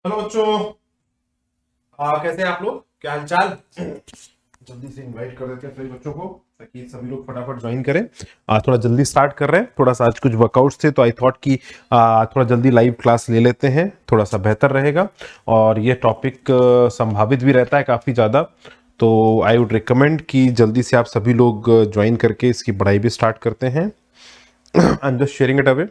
Hello बच्चों। कैसे हैं आप लोग? क्या हालचाल? जल्दी से इनवाइट कर देते हैं सभी बच्चों को ताकि सभी लोग फटाफट ज्वाइन करें। थोड़ा जल्दी स्टार्ट कर रहे हैं, थोड़ा सा आज कुछ वर्कआउट्स थे तो आई थॉट कि थोड़ा जल्दी लाइव क्लास ले लेते हैं, थोड़ा सा बेहतर रहेगा। और ये टॉपिक संभावित भी रहता है काफ़ी ज़्यादा, तो आई वुड रिकमेंड कि जल्दी से आप सभी लोग ज्वाइन करके इसकी पढ़ाई भी स्टार्ट करते हैं। I am just sharing it away.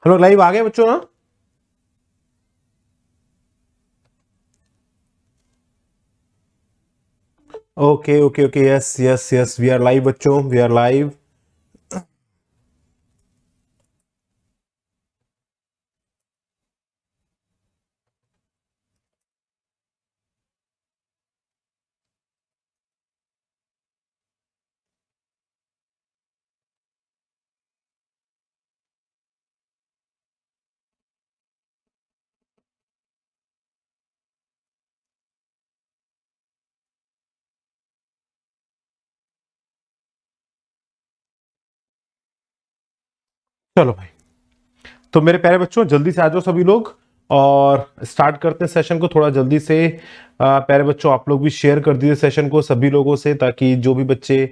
Hello, live आ गए बच्चों? हाँ, okay okay okay, yes yes yes, we are live बच्चों, वी आर लाइव। चलो भाई, तो मेरे प्यारे बच्चों जल्दी से आ जाओ सभी लोग और स्टार्ट करते हैं सेशन को थोड़ा जल्दी से। प्यारे बच्चों आप लोग भी शेयर कर दीजिए सेशन को सभी लोगों से, ताकि जो भी बच्चे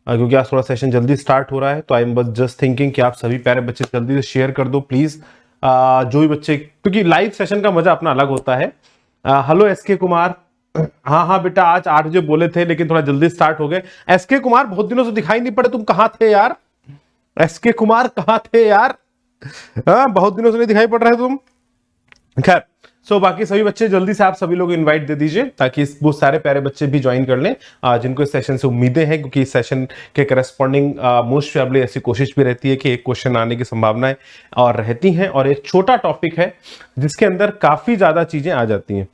क्योंकि आज थोड़ा सेशन जल्दी स्टार्ट हो रहा है, तो आई एम बस जस्ट थिंकिंग कि आप सभी प्यारे बच्चे जल्दी से शेयर कर दो प्लीज। जो भी बच्चे, क्योंकि लाइव सेशन का मजा अपना अलग होता है। हेलो एस के कुमार। हाँ हाँ बेटा, आज 8 बजे बोले थे लेकिन थोड़ा जल्दी स्टार्ट हो गए। एस के कुमार बहुत दिनों से दिखाई नहीं पड़े, तुम कहाँ थे यार? एस के कुमार कहाँ थे यार? हाँ, बहुत दिनों से नहीं दिखाई पड़ रहे तुम। खैर, सो बाकी सभी बच्चे जल्दी से आप सभी लोग इनवाइट दे दीजिए ताकि वो सारे प्यारे बच्चे भी ज्वाइन कर लें जिनको इस सेशन से उम्मीदें हैं, क्योंकि इस सेशन के करस्पॉन्डिंग मोस्ट प्रोबेबली ऐसी कोशिश भी रहती है कि एक क्वेश्चन आने की संभावनाएं और रहती हैं, और एक छोटा टॉपिक है जिसके अंदर काफी ज्यादा चीजें आ जाती हैं।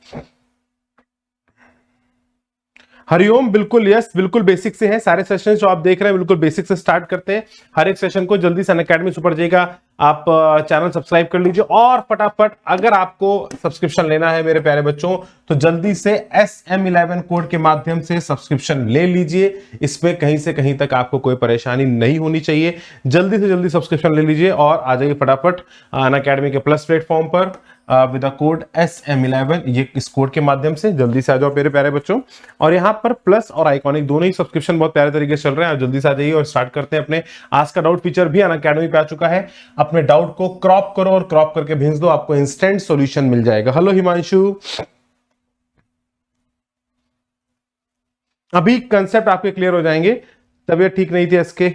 हरिओम, बिल्कुल यस, बिल्कुल बेसिक से है सारे सेशन जो आप देख रहे हैं, बिल्कुल बेसिक से स्टार्ट करते हैं हर एक सेशन को। जल्दी से अनअकैडमी सुपर जे का आप चैनल सब्सक्राइब कर लीजिए, और फटाफट अगर आपको सब्सक्रिप्शन लेना है मेरे प्यारे बच्चों तो जल्दी से SM11 कोड के माध्यम से सब्सक्रिप्शन ले लीजिए। इसमें कहीं से कहीं तक आपको कोई परेशानी नहीं होनी चाहिए। जल्दी से जल्दी सब्सक्रिप्शन ले लीजिए और आ जाइए फटाफट अनअकैडमी के प्लस प्लेटफॉर्म पर विद द कोड SM11। ये इस कोड के माध्यम से जल्दी से आ जाओ मेरे प्यारे बच्चों। और यहाँ पर प्लस और आइकॉनिक दोनों ही सब्सक्रिप्शन बहुत प्यारे तरीके से चल रहे हैं। आप जल्दी से आ जाइए और स्टार्ट करते हैं अपने आज का डाउट फीचर भी अनअकैडमी पे आ चुका है। अपने डाउट को क्रॉप करो और क्रॉप करके भेज दो, आपको इंस्टेंट सॉल्यूशन मिल जाएगा। हेलो हिमांशु, अभी कंसेप्ट आपके क्लियर हो जाएंगे। तबीयत ठीक नहीं थी इसके,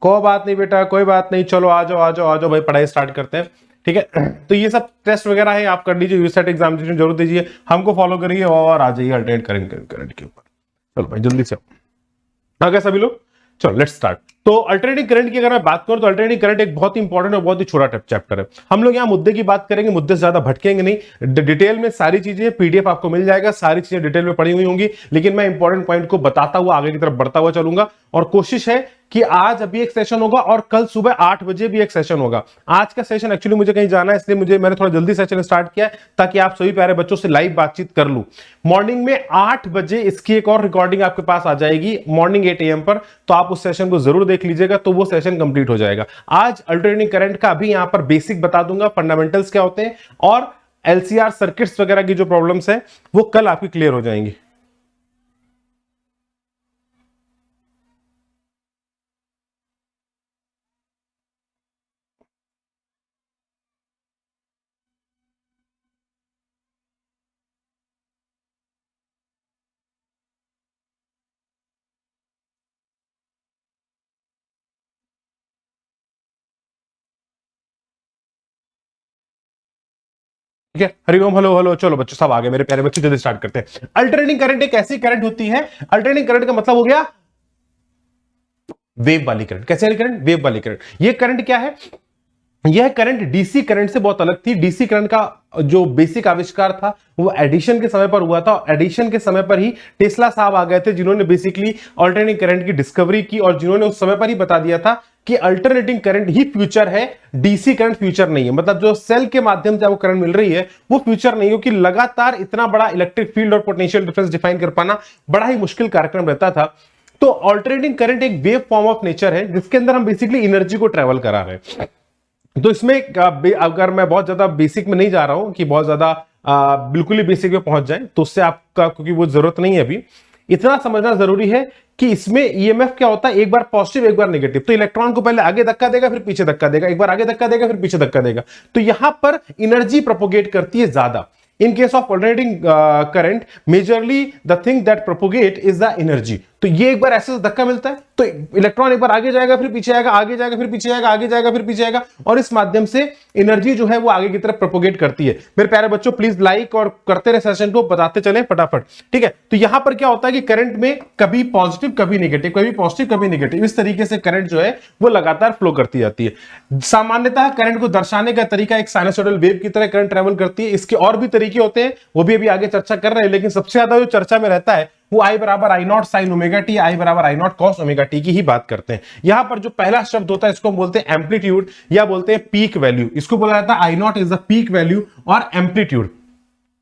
कोई बात नहीं बेटा, कोई बात नहीं, चलो आ जाओ आ जाओ आ जाओ भाई, पढ़ाई स्टार्ट करते हैं। ठीक है, तो ये सब टेस्ट वगैरह है, आप कर लीजिए, यूसेट एग्जामिनेशन जरूर दीजिए, हमको फॉलो करिए और आ जाइए अल्टरनेट करेंगे करंट के ऊपर। चलो भाई जल्दी से आ गए सभी लोग, चलो लेट्स स्टार्ट। तो अल्टरनेटिंग करंट की अगर मैं बात करूं तो अल्टरनेटिंग करंट एक बहुत ही इंपॉर्टेंट और बहुत ही छोटा चैप्टर है। हम लोग यहां मुद्दे की बात करेंगे, मुद्दे से ज्यादा भटकेंगे नहीं। डिटेल में सारी चीजें पीडीएफ आपको मिल जाएगा, सारी चीजें डिटेल में पड़ी हुई होंगी, लेकिन मैं इंपॉर्टेंट पॉइंट को बताता हुआ आगे की तरफ बढ़ता हुआ चलूंगा। और कोशिश है कि आज अभी एक सेशन होगा और कल सुबह 8 बजे भी एक सेशन होगा। आज का सेशन एक्चुअली मुझे कहीं जाना है, इसलिए मैंने थोड़ा जल्दी सेशन स्टार्ट किया है ताकि आप सभी प्यारे बच्चों से लाइव बातचीत कर लूं। मॉर्निंग में 8 बजे इसकी एक और रिकॉर्डिंग आपके पास आ जाएगी मॉर्निंग 8 AM पर, तो आप उस सेशन को जरूर देख लीजिएगा, तो वो सेशन कंप्लीट हो जाएगा। आज अल्टरनेटिंग करंट का अभी यहां पर बेसिक बता दूंगा, फंडामेंटल्स क्या होते हैं, और LCR सर्किट्स वगैरह की जो प्रॉब्लम्स है वो कल आपकी क्लियर हो जाएंगी। ठीक है, हरिओम, हेलो हेलो, चलो बच्चों सब आ गए मेरे प्यारे बच्चों, जल्दी स्टार्ट करते हैं। अल्टरनेटिंग करंट एक ऐसी करंट होती है, अल्टरनेटिंग करंट का मतलब हो गया वेव वाली करंट। कैसे वाली करंट? वेव वाली करंट। ये करंट क्या है? यह करंट डीसी करंट से बहुत अलग थी। डीसी करंट का जो बेसिक आविष्कार था वो एडिशन के समय पर हुआ था। एडिशन के समय पर ही टेस्ला साहब आ गए थे जिन्होंने बेसिकली अल्टरनेटिंग करंट की डिस्कवरी की और जिन्होंने उस समय पर ही बता दिया था कि अल्टरनेटिंग करंट ही फ्यूचर है, डीसी करंट फ्यूचर नहीं है। मतलब जो सेल के माध्यम से आपको करंट मिल रही है वो फ्यूचर नहीं है, क्योंकि लगातार इतना बड़ा इलेक्ट्रिक फील्ड और पोटेंशियल डिफरेंस डिफाइन कर पाना बड़ा ही मुश्किल कार्यक्रम रहता था। तो अल्टरनेटिंग करंट एक वेव फॉर्म ऑफ नेचर है जिसके अंदर हम बेसिकली एनर्जी को ट्रेवल करा रहे हैं। तो इसमें अगर मैं बहुत ज्यादा बेसिक में नहीं जा रहा हूं कि बहुत ज्यादा बिल्कुल ही बेसिक में पहुंच जाए तो उससे आपका, क्योंकि वो जरूरत नहीं है अभी, इतना समझना जरूरी है कि इसमें ईएमएफ क्या होता है, एक बार पॉजिटिव एक बार नेगेटिव। तो इलेक्ट्रॉन को पहले आगे धक्का देगा फिर पीछे धक्का देगा, एक बार आगे धक्का देगा फिर पीछे धक्का देगा। तो यहां पर एनर्जी प्रोपोगेट करती है ज्यादा। In case of alternating current majorly the thing that propagate is the energy. तो ये एक बार ऐसे धक्का मिलता है तो इलेक्ट्रॉन एक बार आगे जाएगा फिर पीछे आएगा, आगे जाएगा फिर पीछे आएगा, आगे जाएगा फिर पीछे आएगा, और इस माध्यम से एनर्जी जो है वो आगे की तरफ प्रोपोगेट करती है। मेरे प्यारे बच्चों प्लीज लाइक और करते रहे सेशन को, बताते चले फटाफट, ठीक है। तो यहां पर क्या होता है कि करंट में कभी पॉजिटिव कभी नेगेटिव, कभी पॉजिटिव कभी नेगेटिव, इस तरीके से करंट जो है वो लगातार फ्लो करती जाती है। सामान्यतः करंट को दर्शाने का तरीका एक साइनसोइडल वेव की तरह करंट ट्रेवल करती है। इसके और भी तरीके होते हैं, वो भी अभी आगे चर्चा कर रहे हैं, लेकिन सबसे ज्यादा जो चर्चा में रहता है वो I बराबर I not sine omega t, I बराबर I nought cos omega T की ही बात करते हैं। यहां पर जो पहला शब्द होता है इसको हम बोलते हैं एम्पलीट्यूड या बोलते हैं पीक वैल्यू। इसको बोला जाता है I not is the peak value और amplitude.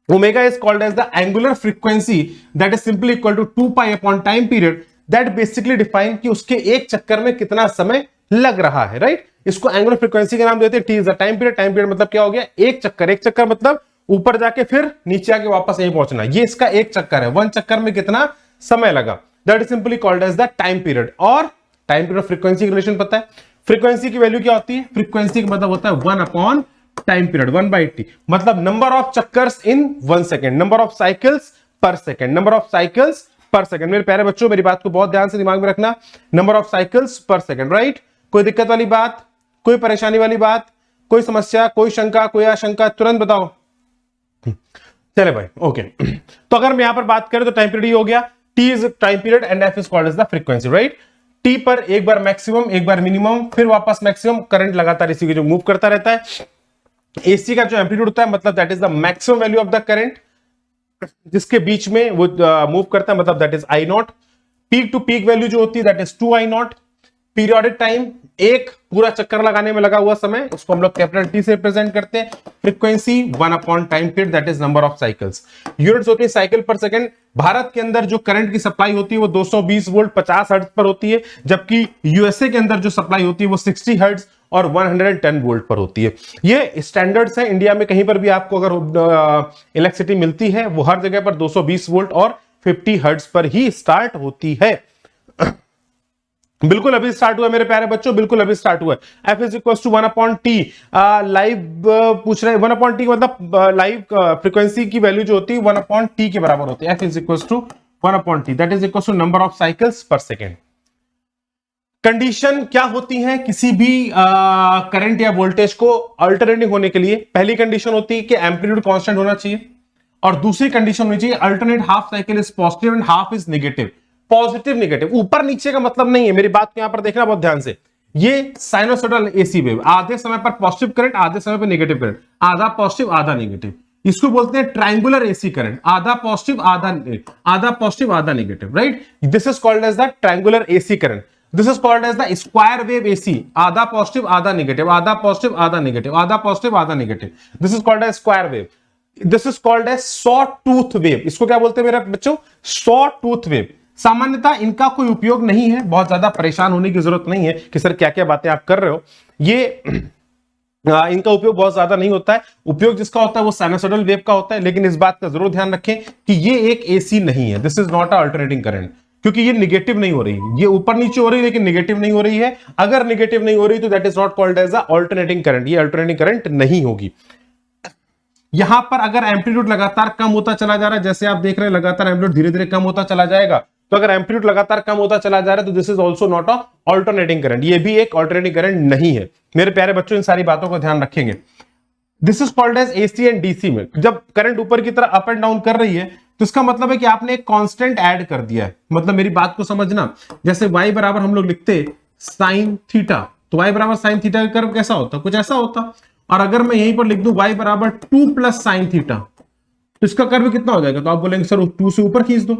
Omega is called as the angular frequency that is simply equal to 2 pi upon time period that basically define कि उसके एक चक्कर में कितना समय लग रहा है, राइट। इसको एंगुलर फ्रीक्वेंसी का नाम देते हैं। T is the time period. Time period मतलब क्या हो गया, एक चक्कर। एक चक्कर मतलब ऊपर जाके फिर नीचे आके वापस यहीं पहुंचना, ये इसका एक चक्कर है। वन चक्कर में कितना समय लगा, that is simply called as the time period. और टाइम पीरियड फ्रीक्वेंसी की रिलेशन पता है, फ्रीक्वेंसी की वैल्यू क्या होती है, फ्रीक्वेंसी का मतलब होता है 1 अपॉन टाइम पीरियड, 1/t, मतलब नंबर ऑफ चक्कर्स in 1 second, number of cycles पर सेकेंड, नंबर ऑफ साइकिल्स पर सेकेंड। मेरे प्यारे बच्चों मेरी बात को बहुत ध्यान से दिमाग में रखना, नंबर ऑफ साइकिल्स पर सेकेंड, राइट। कोई दिक्कत वाली बात, कोई परेशानी वाली बात, कोई समस्या, कोई शंका, कोई आशंका, तुरंत बताओ। चले भाई, ओके। तो अगर मैं यहां पर बात करें तो टाइम पीरियड हो गया, T is time period and F is called as the frequency, right. T पर एक बार मैक्सिमम एक बार मिनिमम फिर वापस मैक्सिमम, करंट लगातार इसी के जो मूव करता रहता है। AC का जो एम्पलीट्यूड होता है मतलब that is the maximum value of the current जिसके बीच में वो मूव करता है, मतलब that is I naught. Peak to peak value जो होती है that is 2 I naught. Periodic time एक पूरा चक्कर लगाने में लगा हुआ समय, उसको हम लोग कैपिटल T से रिप्रेजेंट करते हैं। Frequency 1 upon time period that is number of cycles. Units होती है साइकिल पर सेकंड। भारत के अंदर जो करंट की सप्लाई होती है वो 220 वोल्ट 50 हर्ट्ज पर होती है, जबकि यूएसए के अंदर जो सप्लाई होती है वो 60 हर्ट्ज और 110 वोल्ट पर होती है। ये स्टैंडर्ड्स है। इंडिया में कहीं पर भी आपको अगर इलेक्ट्रिसिटी मिलती है वो हर जगह पर 220 वोल्ट और 50 हर्ट्ज पर ही स्टार्ट होती है। बिल्कुल अभी स्टार्ट हुआ मेरे प्यारे बच्चों, बिल्कुल अभी स्टार्ट हुआ है। F is equal to 1 upon T. Live पूछ रहे हैं 1 अपॉन टी मतलब लाइव फ्रीक्वेंसी की वैल्यू जो होती है 1 अपॉन टी के बराबर होती है। F is equal to 1 upon T that is equal to number of cycles पर सेकेंड। कंडीशन क्या होती है किसी भी करंट या वोल्टेज को अल्टरनेटिंग होने के लिए? पहली कंडीशन होती है कि एम्पलीट्यूड कांस्टेंट होना चाहिए, और दूसरी कंडीशन होनी चाहिए alternate half cycle is positive and half is negative. Positive negative, ऊपर नीचे का मतलब नहीं है, मेरी बात को यहां पर देखना बहुत ध्यान से। ये साइनोसॉइडल एसी वेव, आधे समय पर पॉजिटिव करंट आधे समय पर नेगेटिव करंट, आधा पॉजिटिव आधा नेगेटिव। इसको बोलते हैं ट्रायंगुलर एसी करंट, आधा पॉजिटिव आधा पॉजिटिव आधा negative, right. This is called as the triangular AC current. This is called as the square wave AC, आधा पॉजिटिव आधा नेगेटिव, आधा पॉजिटिव आधा नेगेटिव, आधा पॉजिटिव आधा negative. This is called as square wave. This is called as sawtooth wave. इसको क्या बोलते हैं मेरे बच्चों? Saw tooth wave. सामान्यतः इनका कोई उपयोग नहीं है, बहुत ज्यादा परेशान होने की जरूरत नहीं है कि सर क्या क्या बातें आप कर रहे हो। ये इनका उपयोग बहुत ज्यादा नहीं होता है। उपयोग जिसका होता है वो साइनसॉइडल वेव का होता है, लेकिन इस बात का जरूर ध्यान रखें कि ये एक एसी नहीं है। This is not a alternating current, क्योंकि ये निगेटिव नहीं हो रही है, ये ऊपर नीचे हो रही है लेकिन निगेटिव नहीं हो रही है। अगर निगेटिव नहीं हो रही तो that is not called as a alternating current, ये अल्टरनेटिंग करंट नहीं होगी। यहां पर अगर एम्पलीट्यूड लगातार कम होता चला जा रहा है, जैसे आप देख रहे हैं लगातार एम्पलीट्यूड धीरे धीरे कम होता चला जाएगा, तो अगर एम्पलीट्यूड लगातार कम होता चला जा रहा है तो this is also not a alternating current, ये भी एक अल्टरनेटिंग करंट नहीं है। मेरे प्यारे बच्चों इन सारी बातों को ध्यान रखेंगे। This is called as AC and DC में जब करंट ऊपर की तरह अप एंड डाउन कर रही है तो इसका मतलब है कि आपने एक कांस्टेंट ऐड कर दिया है। मतलब मेरी बात को समझना, जैसे y बराबर हम लोग लिखते साइन थीटा, तो y बराबर साइन थीटा का कर्व कैसा होता, कुछ ऐसा होता। और अगर मैं यहीं पर लिख दूं y बराबर 2 प्लस साइन थीटा, तो इसका कर्व कितना हो जाएगा, तो आप बोलेंगे सर 2 से ऊपर खींच दो,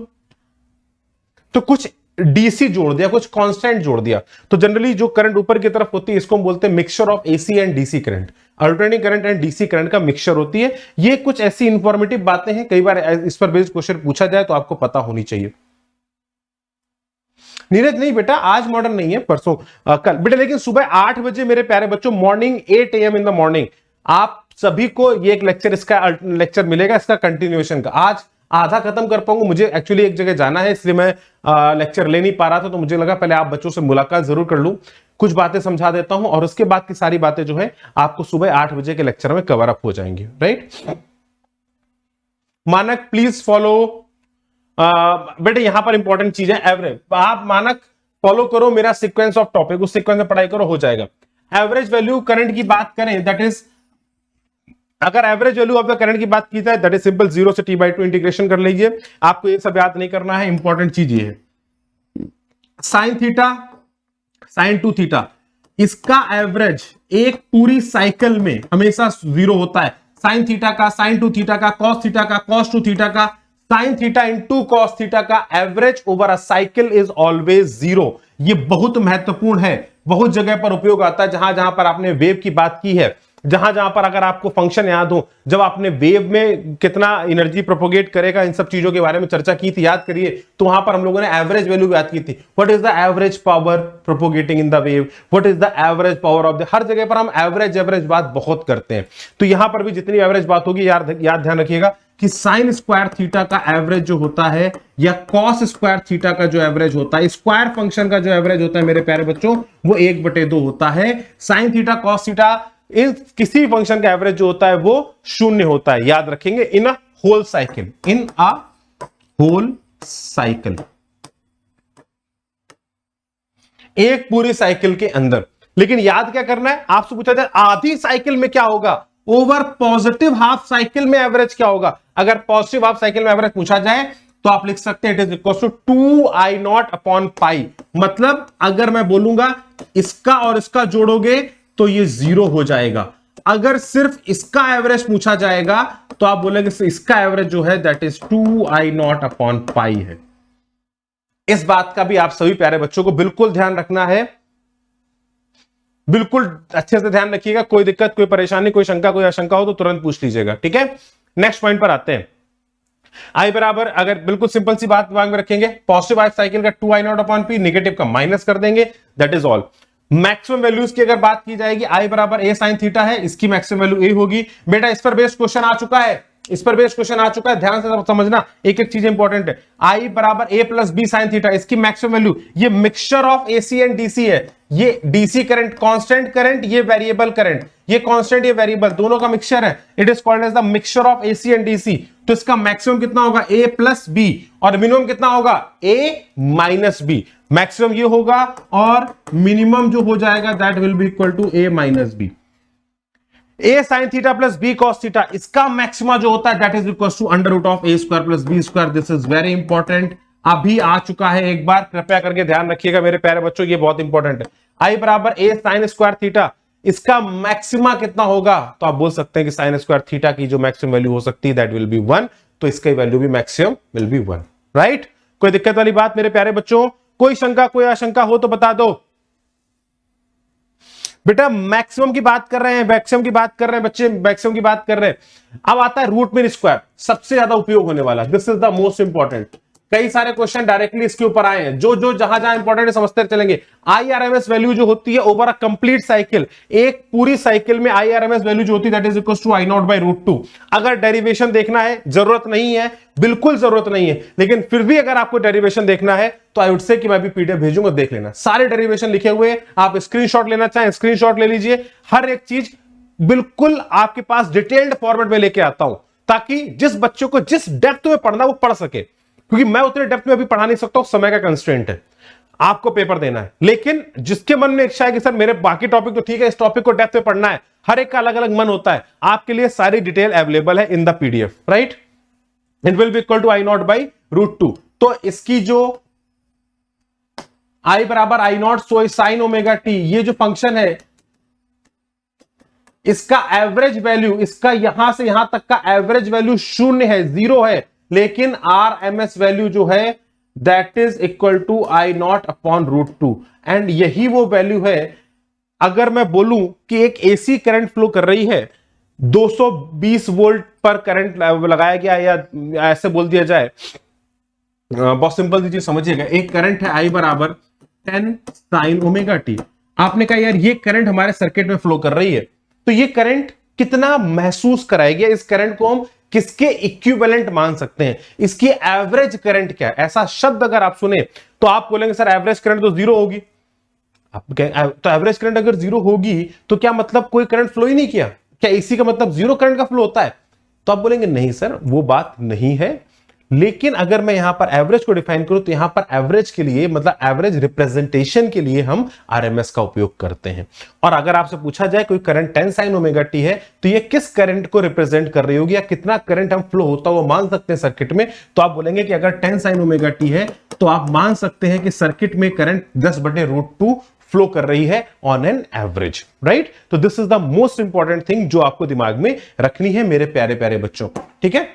तो कुछ डीसी जोड़ दिया, कुछ कांस्टेंट जोड़ दिया। तो जनरली जो करंट ऊपर की तरफ होती है इसको हम बोलते हैं mixture of AC and DC current, alternating current and DC current का मिक्सचर होती है। ये कुछ ऐसी इंफॉर्मेटिव बातें हैं, कई बार इस पर बेस्ड क्वेश्चन पूछा जाए तो आपको पता होनी चाहिए। नीरज नहीं बेटा, आज मॉडर्न नहीं है, परसों कल बेटा, लेकिन सुबह 8 बजे मेरे प्यारे बच्चों, morning 8 AM in the morning आप सभी को ये एक लेक्चर, इसका लेक्चर मिलेगा, इसका कंटिन्यूएशन का। आज आधा खत्म कर पाऊंगा, मुझे एक्चुअली एक जगह जाना है, इसलिए मैं लेक्चर ले नहीं पा रहा था, तो मुझे लगा पहले आप बच्चों से मुलाकात जरूर कर लूं, कुछ बातें समझा देता हूं, और उसके बाद की सारी बातें जो है आपको सुबह 8 बजे के लेक्चर में कवर अप हो जाएंगी। राइट मानक प्लीज फॉलो, बेटे यहां पर इंपॉर्टेंट चीज है एवरेज, आप मानक फॉलो करो मेरा सीक्वेंस ऑफ टॉपिक, उस सीक्वेंस में पढ़ाई करो, हो जाएगा। एवरेज वैल्यू करंट की बात करें, दैट इज, अगर average value of the current की बात की जाए, दैट इज सिंपल, 0 से t/2 इंटीग्रेशन कर लीजिए, आपको ये सब याद नहीं करना है, इंपॉर्टेंट चीज ये है साइन थीटा, साइन 2 थीटा, इसका एवरेज एक पूरी साइकिल में हमेशा 0 होता है। साइन थीटा का, साइन 2 थीटा का, कॉस थीटा का, कॉस 2 थीटा का, sine theta into cos theta का average over a cycle is always 0। ये बहुत महत्वपूर्ण है, बहुत जगह पर उपयोग आता है, जहां जहां पर आपने वेव की बात की है, जहां जहां पर अगर आपको फंक्शन याद हो, जब आपने वेव में कितना एनर्जी प्रोपोगेट करेगा, इन सब चीजों के बारे में चर्चा की थी, याद करिए, तो वहां पर हम लोगों ने एवरेज वैल्यू बात की थी। What is the average power propagating in the wave, what is the average power of the, हर जगह पर हम एवरेज बात बहुत करते हैं। तो यहां पर भी जितनी एवरेज बात होगी याद ध्यान रखिएगा कि साइन स्क्वायर थीटा का एवरेज जो होता है, या कॉस स्क्वायर थीटा का जो एवरेज होता है, स्क्वायर फंक्शन का जो एवरेज होता है मेरे प्यारे बच्चों, वो 1/2 होता है। साइन थीटा कॉस थीटा, इन किसी फंक्शन का एवरेज जो होता है वो 0 होता है, याद रखेंगे, in a whole cycle, in a whole cycle, एक पूरी साइकिल के अंदर। लेकिन याद क्या करना है, आपसे पूछा जाए आधी साइकिल में क्या होगा, ओवर पॉजिटिव हाफ साइकिल में एवरेज क्या होगा। अगर पॉजिटिव हाफ साइकिल में एवरेज पूछा जाए तो आप लिख सकते हैं it is equal to 2I0/π। मतलब अगर मैं बोलूंगा इसका और इसका जोड़ोगे तो ये 0 हो जाएगा। अगर सिर्फ इसका एवरेज पूछा जाएगा तो आप बोलेंगे इसका एवरेज जो है दैट इज 2I0/π है। इस बात का भी आप सभी प्यारे बच्चों को बिल्कुल ध्यान रखना है, बिल्कुल अच्छे से ध्यान रखिएगा। कोई दिक्कत, कोई परेशानी, कोई शंका, कोई आशंका हो तो तुरंत पूछ लीजिएगा, ठीक है। नेक्स्ट पॉइंट पर आते हैं। आई बराबर, अगर बिल्कुल सिंपल सी बात दिमाग में रखेंगे, पॉजिटिव हाफ साइकिल का 2I0/p, नेगेटिव का माइनस कर देंगे, that is all. Maximum values की अगर बात की जाएगी, आई बराबर a sin थीटा है, इसकी मैक्सिमम वैल्यू a होगी। बेटा इस पर बेस्ड क्वेश्चन आ चुका है, इस पर बेस्ड क्वेश्चन आ चुका है, ध्यान से समझना, एक एक चीज इंपॉर्टेंट है। आई बराबर a plus b sin theta, इसकी मैक्सिमम वैल्यू, ये mixture of AC and DC है, ये डीसी करंट कांस्टेंट करंट, ये वेरिएबल करंट, ये कांस्टेंट ये वेरिएबल, दोनों का मिक्सचर है, it is called as the mixture of AC and DC. तो इसका मैक्सिमम कितना होगा, a प्लस b, और मिनिमम कितना होगा, a माइनस b। मैक्सिमम ये होगा और मिनिमम जो हो जाएगा that will be equal to a minus b। a sine theta plus b cos theta, इसका मैक्सिमा जो होता है that is equal to √a² plus b²। This is very important, अभी आ चुका है, एक बार कृपया करके ध्यान रखिएगा मेरे प्यारे बच्चों, ये बहुत इंपॉर्टेंट है। आई बराबर a साइन स्क्वायर थीटा, इसका मैक्सिमा कितना होगा, तो आप बोल सकते हैं कि साइन स्क्वायर थीटा की जो मैक्सिमम वैल्यू हो सकती है दैट विल बी 1, तो इसकी वैल्यू भी मैक्सिमम विल बी 1, राइट। कोई दिक्कत वाली बात मेरे प्यारे बच्चों, कोई शंका, कोई आशंका हो तो बता दो। बेटा मैक्सिमम की बात कर रहे हैं, मैक्सिमम की बात कर रहे हैं बच्चे, मैक्सिमम की बात कर रहे हैं। अब आता है रूट मीन स्क्वायर, सबसे ज्यादा उपयोग होने वाला, this is the most important. कई सारे क्वेश्चन डायरेक्टली इसके ऊपर आए हैं, जो जो जहां जहां इंपॉर्टेंट है समझते चलेंगे। IRMS वैल्यू जो होती है ओवर अ कंप्लीट साइकिल, एक पूरी साइकिल में IRMS वैल्यू जो होती है that is equal to I0/√2। अगर डेरिवेशन देखना है, जरूरत नहीं है, बिल्कुल जरूरत नहीं है, लेकिन फिर भी अगर आपको डेरिवेशन देखना है तो आई वुड से कि मैं भी PDF भेजूंगा, देख लेना, सारे डेरिवेशन लिखे हुए, आप स्क्रीनशॉट लेना चाहें स्क्रीनशॉट ले लीजिए, हर एक चीज बिल्कुल आपके पास डिटेल्ड फॉर्मेट में लेके आता हूं, ताकि जिस बच्चों को जिस डेप्थ में पढ़ना वो पढ़ सके, क्योंकि मैं उतने डेप्थ में अभी पढ़ा नहीं सकता हूं, समय का कंस्ट्रेंट है, आपको पेपर देना है। लेकिन जिसके मन में इच्छा है कि सर मेरे बाकी टॉपिक तो ठीक है, इस टॉपिक को डेप्थ में पढ़ना है, हर एक का अलग अलग मन होता है, आपके लिए सारी डिटेल अवेलेबल है in the PDF, right. It will be equal to I0/√2। तो इसकी जो आई बराबर I nought so sine omega t, ये जो फंक्शन है इसका एवरेज वैल्यू, इसका यहां से यहां तक का एवरेज वैल्यू शून्य है, जीरो है, लेकिन आर एम एस वैल्यू जो है that is equal to I naught upon root two. And यही वो वैल्यू है, अगर मैं बोलूं कि एक एसी करंट फ्लो कर रही है, 220 वोल्ट पर करंट लगाया गया, या ऐसे बोल दिया जाए, बहुत सिंपल सी चीज समझिएगा, एक करंट है आई बराबर 10 साइन ओमेगा टी। आपने कहा यार ये करंट हमारे सर्किट में फ्लो कर रही है, तो ये करंट कितना महसूस कराएगी, इस करंट को हम किसके इक्विवेलेंट मान सकते हैं, इसकी एवरेज करंट क्या है। ऐसा शब्द अगर आप सुने तो आप बोलेंगे सर एवरेज करंट तो जीरो होगी। आप तो एवरेज करंट अगर जीरो होगी तो क्या मतलब कोई करंट फ्लो ही नहीं किया, क्या एसी का मतलब जीरो करंट का फ्लो होता है? तो आप बोलेंगे नहीं सर वो बात नहीं है, लेकिन अगर मैं यहां पर एवरेज को डिफाइन करूं तो यहां पर एवरेज के लिए मतलब एवरेज रिप्रेजेंटेशन के लिए हम आरएमएस का उपयोग करते हैं। और अगर आपसे पूछा जाए कोई करंट 10 साइन ओमेगा टी है तो ये किस करंट को रिप्रेजेंट कर रही होगी, या कितना करंट हम फ्लो होता हुआ मान सकते हैं सर्किट में, तो आप बोलेंगे कि अगर 10 साइन ओमेगा टी है तो आप मान सकते हैं कि सर्किट में करंट 10/√2 फ्लो कर रही है ऑन एन एवरेज, राइट। तो this is the most important thing जो आपको दिमाग में रखनी है मेरे प्यारे प्यारे बच्चों, ठीक है।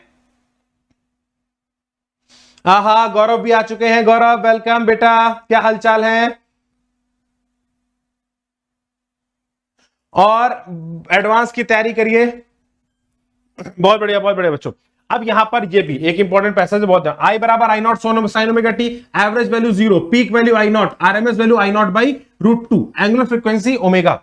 हाँ, गौरव भी आ चुके हैं। गौरव वेलकम बेटा, क्या हालचाल है? और एडवांस की तैयारी करिए। बहुत बढ़िया बच्चों। अब यहां पर ये भी एक इंपॉर्टेंट पैसेज है, बहुत आई बराबर I not sine omega T, average value 0, peak value I nought, RMS value I nought by √2, angular frequency omega.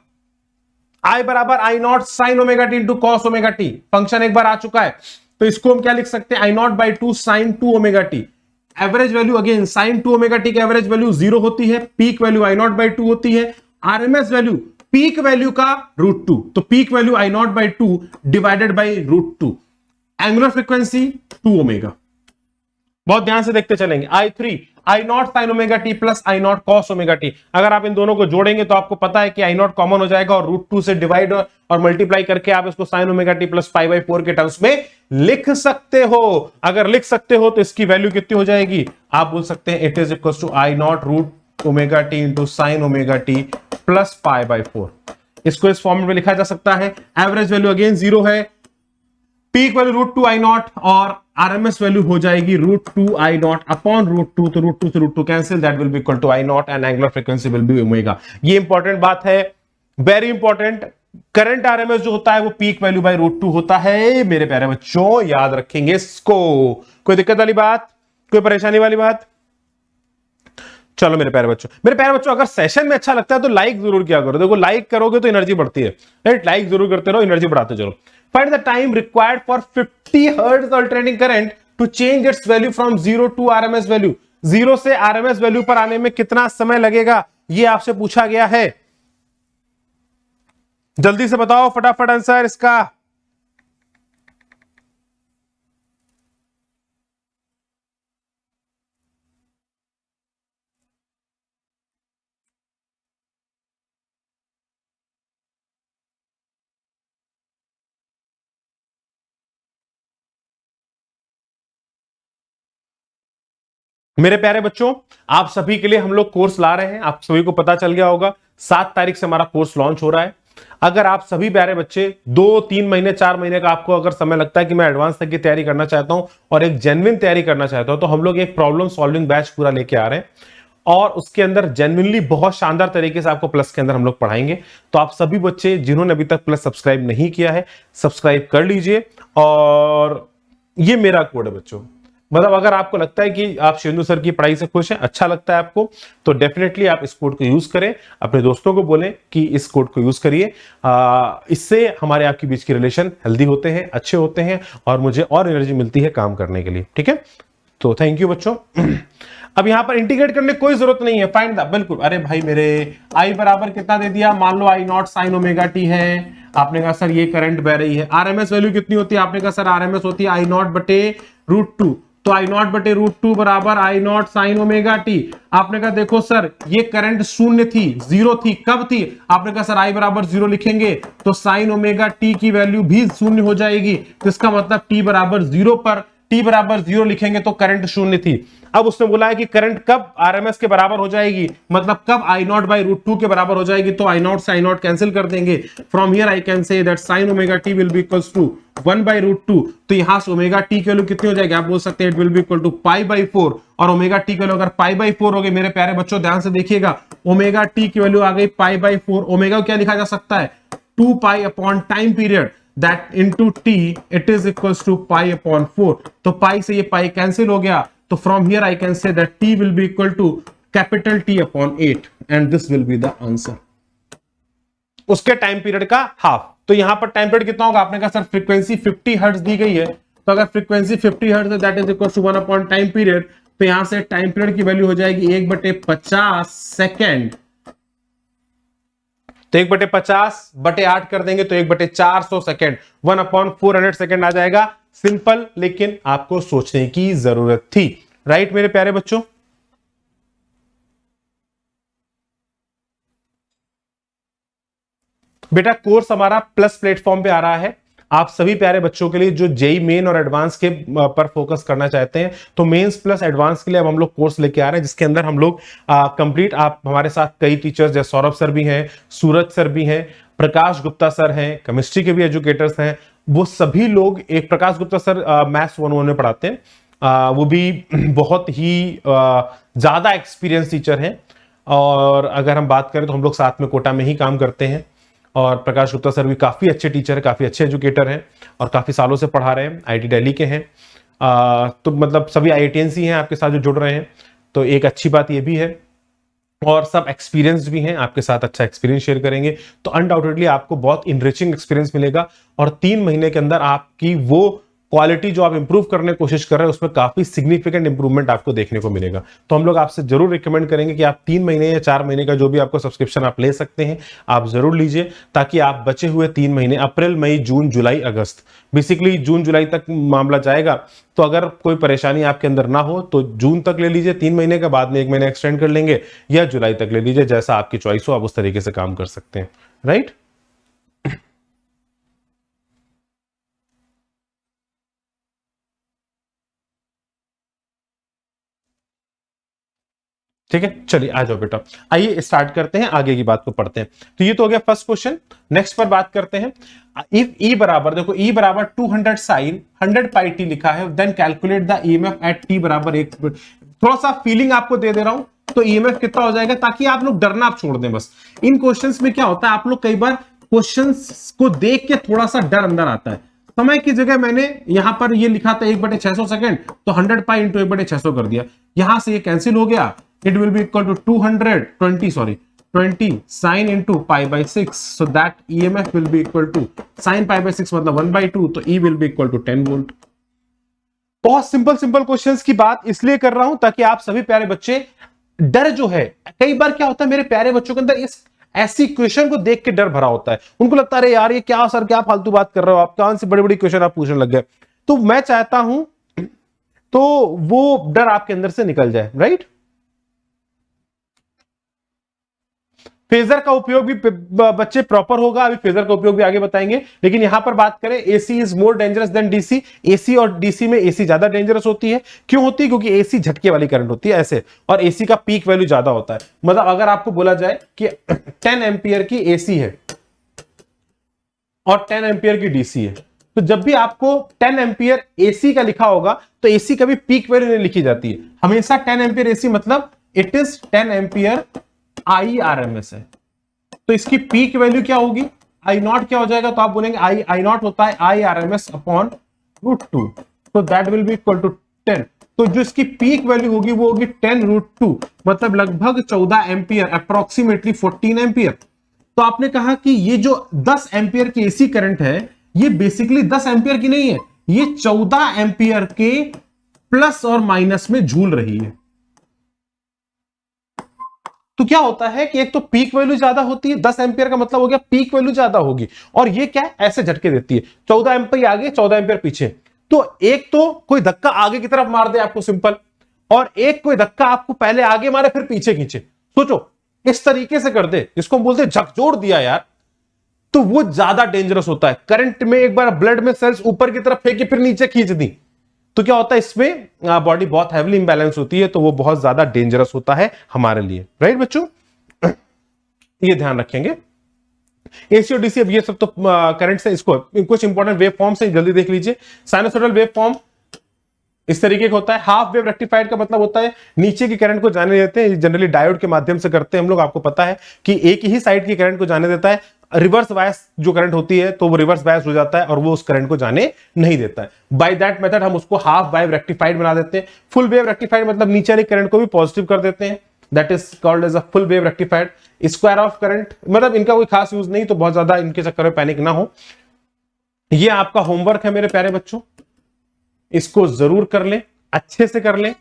I बराबर I not sine omega T into cos omega T, function एक बार आ चुका है, तो इसको हम क्या लिख सकते हैं, I nought by 2 sine 2 omega T. Average value again sine 2 omega T की एवरेज वैल्यू 0 होती है, peak value I nought by 2 होती है, आरएमएस वैल्यू पीक वैल्यू का √2, तो peak value I nought by 2 divided by √2, angular frequency 2 omega. बहुत ध्यान से देखते चलेंगे। I3 I not sine omega T plus I nought cos omega T, अगर आप इन दोनों को जोड़ेंगे तो आपको पता है कि आई नॉट कॉमन हो जाएगा और √2 से डिवाइड और मल्टीप्लाई करके आप इसको साइन ओमेगा टी प्लस π/4 के टर्म्स में लिख सकते हो। अगर लिख सकते हो तो इसकी वैल्यू कितनी हो जाएगी, आप बोल सकते हैं it is equal to I nought root omega T into sine omega T plus π/4। इसको इस फॉर्मेट में लिखा जा सकता है। एवरेज वैल्यू अगेन 0 है, पीक वैल्यू √2 आई नॉट और आरएमएस वैल्यू हो जाएगी √2 आई नॉट अपॉन √2, तो √2 से √2 cancel, that will be equal to I naught and angular frequency will be omega. ये इंपॉर्टेंट बात है, वेरी इंपॉर्टेंट। करंट आरएमएस जो होता है वो पीक वैल्यू बाय √2 होता है मेरे प्यारे बच्चों, याद रखेंगे इसको। कोई दिक्कत वाली बात, कोई परेशानी वाली बात? चलो मेरे प्यारे बच्चों, अगर सेशन में अच्छा लगता है तो लाइक जरूर किया करो। देखो लाइक करोगे तो एनर्जी बढ़ती है, राइट। लाइक जरूर करते रहो, एनर्जी बढ़ाते चलो। Find the time required for 50 hertz alternating current to change its value from 0 to RMS value. 0 से आरएमएस वैल्यू पर आने में कितना समय लगेगा, ये आपसे पूछा गया है। जल्दी से बताओ फटाफट आंसर इसका। मेरे प्यारे बच्चों, आप सभी के लिए हम लोग कोर्स ला रहे हैं। आप सभी को पता चल गया होगा 7 तारीख से हमारा कोर्स लॉन्च हो रहा है। अगर आप सभी प्यारे बच्चे 2-3 महीने 4 महीने का आपको अगर समय लगता है कि मैं एडवांस तक की तैयारी करना चाहता हूं और एक जेन्युइन तैयारी करना चाहता हूं, तो हम लोग एक प्रॉब्लम सॉल्विंग बैच पूरा लेके आ रहे हैं और उसके अंदर जेन्युइनली बहुत शानदार तरीके से आपको प्लस के अंदर हम लोग पढ़ाएंगे। तो आप सभी बच्चे जिन्होंने अभी तक प्लस सब्सक्राइब नहीं किया है, सब्सक्राइब कर लीजिए। और ये मेरा कोड है बच्चों, मतलब अगर आपको लगता है कि आप शिवेंदु सर की पढ़ाई से खुश हैं, अच्छा लगता है आपको, तो डेफिनेटली आप इस कोड को यूज करें। अपने दोस्तों को बोलें कि इस कोड को यूज करिए। इससे हमारे आपके बीच के रिलेशन हेल्दी होते हैं, अच्छे होते हैं और मुझे और एनर्जी मिलती है काम करने के लिए, ठीक है। तो थैंक यू बच्चों। अब यहां पर इंटीग्रेट करने की कोई जरूरत नहीं है, फाइंड द, बिल्कुल। अरे भाई मेरे आई बराबर कितना दे दिया, मान लो आई नॉट साइन ओमेगा टी है। आपने कहा सर ये करंट बह रही है, आरएमएस वैल्यू कितनी होती है, आपने कहा सर आरएमएस होती है आई नॉट बटे √2, तो आई नॉट बटे √2 बराबर I not sine omega T. आपने कहा देखो सर ये करंट शून्य थी, 0 थी, कब थी, आपने कहा सर आई बराबर 0 लिखेंगे तो साइन ओमेगा टी की वैल्यू भी शून्य हो जाएगी। तो इसका मतलब टी बराबर 0 पर t बराबर 0 लिखेंगे तो करंट शून्य थी। अब उसने बोला है कि करंट कब आरएमएस के बराबर हो जाएगी, मतलब कब आई नॉट बाई रूट 2 के बराबर हो जाएगी, तो आई नॉट से आई नॉट कैंसिल कर देंगे। From here I can say that sine omega T will be equals to 1 by root 2। तो यहां से ओमेगा टी की वैल्यू कितनी हो जाएगी, आप बोल सकते हैं it will be equal to pi by 4, और ओमेगा टी की वैल्यू अगर पाई बाई 4 हो गई, मेरे प्यारे बच्चों ध्यान से देखिएगा, ओमेगा टी की वैल्यू आ गई पाई बाई 4। ओमेगा क्या लिखा जा सकता है, 2 pi upon time period that into t it is equals to pi upon 4। तो पाई से ये पाई कैंसिल हो गया, तो from here I can say that t will be equal to capital T upon 8 and this will be the answer। उसके time period का half. तो यहां पर टाइम पीरियड कितना होगा, आपने कहा सर फ्रीक्वेंसी 50 हर्ट्ज दी गई है, तो अगर फ्रीक्वेंसी 50 हर्ट्ज है that is equal to 1 upon time period, तो यहां से टाइम पीरियड की वैल्यू हो जाएगी 1/50 सेकेंड। तो 1/50/8 कर देंगे तो 1/400 सेकेंड, 1/400 सेकेंड आ जाएगा। सिंपल, लेकिन आपको सोचने की जरूरत थी। राइट मेरे प्यारे बच्चों, बेटा कोर्स हमारा प्लस प्लेटफॉर्म पे आ रहा है आप सभी प्यारे बच्चों के लिए जो जेई मेन और एडवांस के पर फोकस करना चाहते हैं। तो मेंस प्लस एडवांस के लिए अब हम लोग कोर्स लेके आ रहे हैं, जिसके अंदर हम लोग कंप्लीट, आप हमारे साथ कई टीचर्स जैसे सौरभ सर भी हैं, सूरज सर भी हैं, प्रकाश गुप्ता सर हैं, केमिस्ट्री के भी एजुकेटर्स हैं, वो सभी लोग, एक प्रकाश गुप्ता सर मैथ्स 101 में पढ़ाते हैं, वो भी बहुत ही ज्यादा एक्सपीरियंस टीचर हैं। और अगर हम बात करें तो हम लोग साथ में कोटा में ही काम करते हैं, और प्रकाश गुप्ता सर भी काफ़ी अच्छे टीचर हैं, काफ़ी अच्छे एजुकेटर हैं और काफ़ी सालों से पढ़ा रहे हैं, आईआईटी दिल्ली के हैं। तो मतलब सभी IITians ही हैं आपके साथ जो जुड़ रहे हैं, तो एक अच्छी बात ये भी है, और सब एक्सपीरियंस्ड भी हैं, आपके साथ अच्छा एक्सपीरियंस शेयर करेंगे, तो अनडाउटेडली आपको बहुत इनरिचिंग एक्सपीरियंस मिलेगा। और 3 महीने के अंदर आपकी वो क्वालिटी जो आप इंप्रूव करने की कोशिश कर रहे हैं उसमें काफी सिग्निफिकेंट इंप्रूवमेंट आपको देखने को मिलेगा। तो हम लोग आपसे जरूर रिकमेंड करेंगे कि आप 3 महीने या 4 महीने का जो भी आपको सब्सक्रिप्शन आप ले सकते हैं आप जरूर लीजिए, ताकि आप बचे हुए 3 महीने अप्रैल मई जून जुलाई अगस्त, बेसिकली जून जुलाई तक मामला जाएगा, तो अगर कोई परेशानी आपके अंदर ना हो तो जून तक ले लीजिए 3 महीने का, बाद में 1 महीना एक्सटेंड कर लेंगे, या जुलाई तक ले लीजिए, जैसा आपकी चॉइस हो आप उस तरीके से काम कर सकते हैं। राइट, ठीक है, चलिए आ जाओ बेटा, आइए स्टार्ट करते हैं, आगे की बात को पढ़ते हैं। तो ये तो हो गया फर्स्ट क्वेश्चन। नेक्स्ट पर बात करते हैं, इफ ई बराबर, देखो ई बराबर 200 साइन 100 पाई टी लिखा है, then calculate the EMF at T बराबर 1। थोड़ा सा फीलिंग आपको दे दे रहा हूं, तो ईएमएफ कितना हो जाएगा, ताकि आप लोग डरना आप छोड़ दें। बस इन क्वेश्चंस में क्या होता है, आप लोग कई बार क्वेश्चंस को देख के थोड़ा सा डर अंदर आता है। समय की जगह मैंने यहां पर ये लिखा था 1/600 सेकेंड, तो 100 पाई इंटू 1/600 कर दिया, यहां से ये कैंसिल हो गया, it will be equal to 20 sin into pi by 6, so that EMF will be equal to sin pi by 6 मतलब 1/2, तो E will be equal to 10 volt. बहुत सिंपल क्वेश्चंस की बात इसलिए कर रहा हूं ताकि आप सभी प्यारे बच्चे, डर जो है, कई बार क्या होता है मेरे प्यारे बच्चों के अंदर इस ऐसी क्वेश्चन को देख के डर भरा होता है, उनको लगता है अरे यार ये क्या सर, क्या फालतू बात कर रहे हो आप, कौन सी बड़ी बड़ी क्वेश्चन आप पूछने लग गए। तो मैं चाहता हूं तो वो डर आपके अंदर से निकल जाए। राइट, फेजर का उपयोग भी बच्चे प्रॉपर होगा, अभी फेजर का उपयोग भी आगे बताएंगे, लेकिन यहां पर बात करें AC is more dangerous than DC. AC और डीसी में एसी ज्यादा डेंजरस होती है, क्यों होती है, क्योंकि एसी झटके वाली करंट होती है ऐसे, और एसी का पीक वैल्यू ज्यादा होता है। मतलब अगर आपको बोला जाए कि 10 एम्पियर की एसी है और 10 एम्पियर की डीसी है, तो जब भी आपको 10 एम्पियर एसी का लिखा होगा तो एसी कभी पीक वैल्यू नहीं लिखी जाती है, हमेशा 10 एम्पियर एसी मतलब इट इज 10 एम्पियर IRMS है। तो इसकी पीक वैल्यू क्या होगी, आई नॉट क्या हो जाएगा, तो आप बोलेंगे आई नॉट होता है IRMS अपॉन √2, तो that will be equal to 10। तो जो इसकी पीक वैल्यू होगी वो होगी 10√2, मतलब लगभग 14 एम्पियर, अप्रोक्सीमेटली 14 एम्पियर। तो आपने कहा कि ये जो 10 एम्पियर की एसी करंट है, ये बेसिकली 10 एम्पियर की नहीं है, ये 14 एम्पियर के प्लस और माइनस में झूल रही है। तो क्या होता है कि एक तो पीक वैल्यू ज्यादा होती है, 10 एम्पियर का मतलब हो गया पीक वैल्यू ज्यादा होगी, और ये क्या ऐसे झटके देती है, 14 एम्पियर आगे 14 एम्पियर पीछे। तो एक तो कोई धक्का आगे की तरफ मार दे आपको सिंपल, और एक कोई धक्का आपको पहले आगे मारे फिर पीछे खींचे, सोचो इस तरीके से कर दे, जिसको हम बोलते हैं झकझोर दिया यार, तो वो ज्यादा डेंजरस होता है। करंट में एक बार ब्लड में सेल्स ऊपर की तरफ फेंकी फिर नीचे खींच दी, तो क्या होता है इसमें बॉडी बहुत हैवीली इंबैलेंस होती है, तो वो बहुत ज्यादा डेंजरस होता है हमारे लिए, राइट बच्चों। ये ध्यान रखेंगे। एसी और डीसी, अब ये सब तो करंट से, इसको कुछ इंपॉर्टेंट वेव फॉर्म से जल्दी देख लीजिए। साइनसोइडल वेव फॉर्म इस तरीके का होता है। हाफ वेव रेक्टिफाइड का मतलब होता है नीचे की करंट को जाने देते हैं, जनरली डायोड के माध्यम से करते हैं हम लोग। आपको पता है कि एक ही साइड की करंट को जाने देता है, रिवर्स बायस जो करंट होती है तो वो रिवर्स बायस हो जाता है और वो उस करंट को जाने नहीं देता है। बाय दैट मेथड हम उसको हाफ वेव रेक्टिफाइड बना देते हैं। फुल वेव रेक्टिफाइड मतलब नीचे वाली करंट को भी पॉजिटिव कर देते हैं, that is called as a full wave rectified. Square of current मतलब इनका कोई खास यूज नहीं, तो बहुत ज्यादा इनके चक्कर में पैनिक ना हो। ये आपका होमवर्क है मेरे प्यारे बच्चों, इसको जरूर कर लें, अच्छे से कर लें,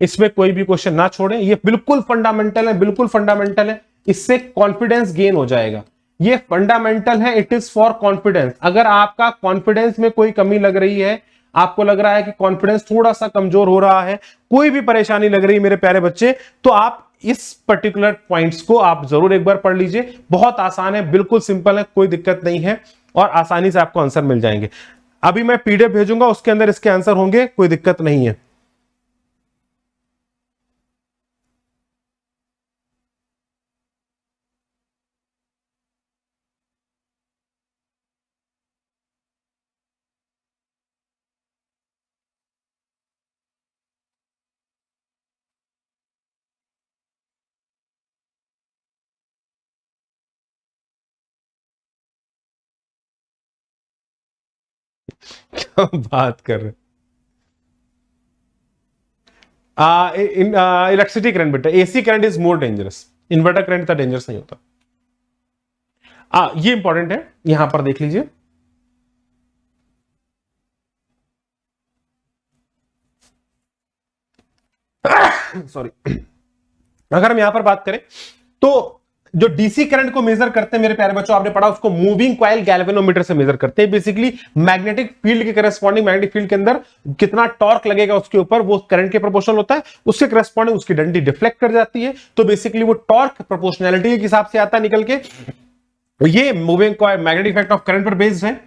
इसमें कोई भी क्वेश्चन ना छोड़ें। ये बिल्कुल फंडामेंटल है, बिल्कुल फंडामेंटल है, इससे कॉन्फिडेंस गेन हो जाएगा। ये फंडामेंटल है, इट इज फॉर कॉन्फिडेंस। अगर आपका कॉन्फिडेंस में कोई कमी लग रही है, आपको लग रहा है कि कॉन्फिडेंस थोड़ा सा कमजोर हो रहा है, कोई भी परेशानी लग रही है मेरे प्यारे बच्चे, तो आप इस पर्टिकुलर पॉइंट्स को आप जरूर एक बार पढ़ लीजिए। बहुत आसान है, बिल्कुल सिंपल है, कोई दिक्कत नहीं है और आसानी से आपको आंसर मिल जाएंगे। अभी मैं पीडीएफ भेजूंगा, उसके अंदर इसके आंसर होंगे, कोई दिक्कत नहीं है। क्या बात कर रहे, इलेक्ट्रिसिटी करंट बेटा, AC current is more dangerous, inverter current इतना डेंजरस नहीं होता। ये इंपॉर्टेंट है, यहां पर देख लीजिए। सॉरी, अगर हम यहां पर बात करें तो जो डीसी करंट को मेजर करते हैं मेरे प्यारे बच्चों, आपने पढ़ा, उसको मूविंग कॉइल गैल्वेनोमीटर से मेजर करते हैं। बेसिकली मैग्नेटिक फील्ड के करस्पॉन्डिंग, मैग्नेटिक फील्ड के अंदर कितना टॉर्क लगेगा उसके ऊपर, वो करंट के प्रोपोर्शनल होता है, उसके करस्पॉन्डिंग उसकी डंडी डिफ्लेक्ट कर जाती है। तो बेसिकली वो टॉर्क प्रोपोर्शनैलिटी के हिसाब से आता है निकल के। ये moving coil magnetic effect of current पर बेस्ड है।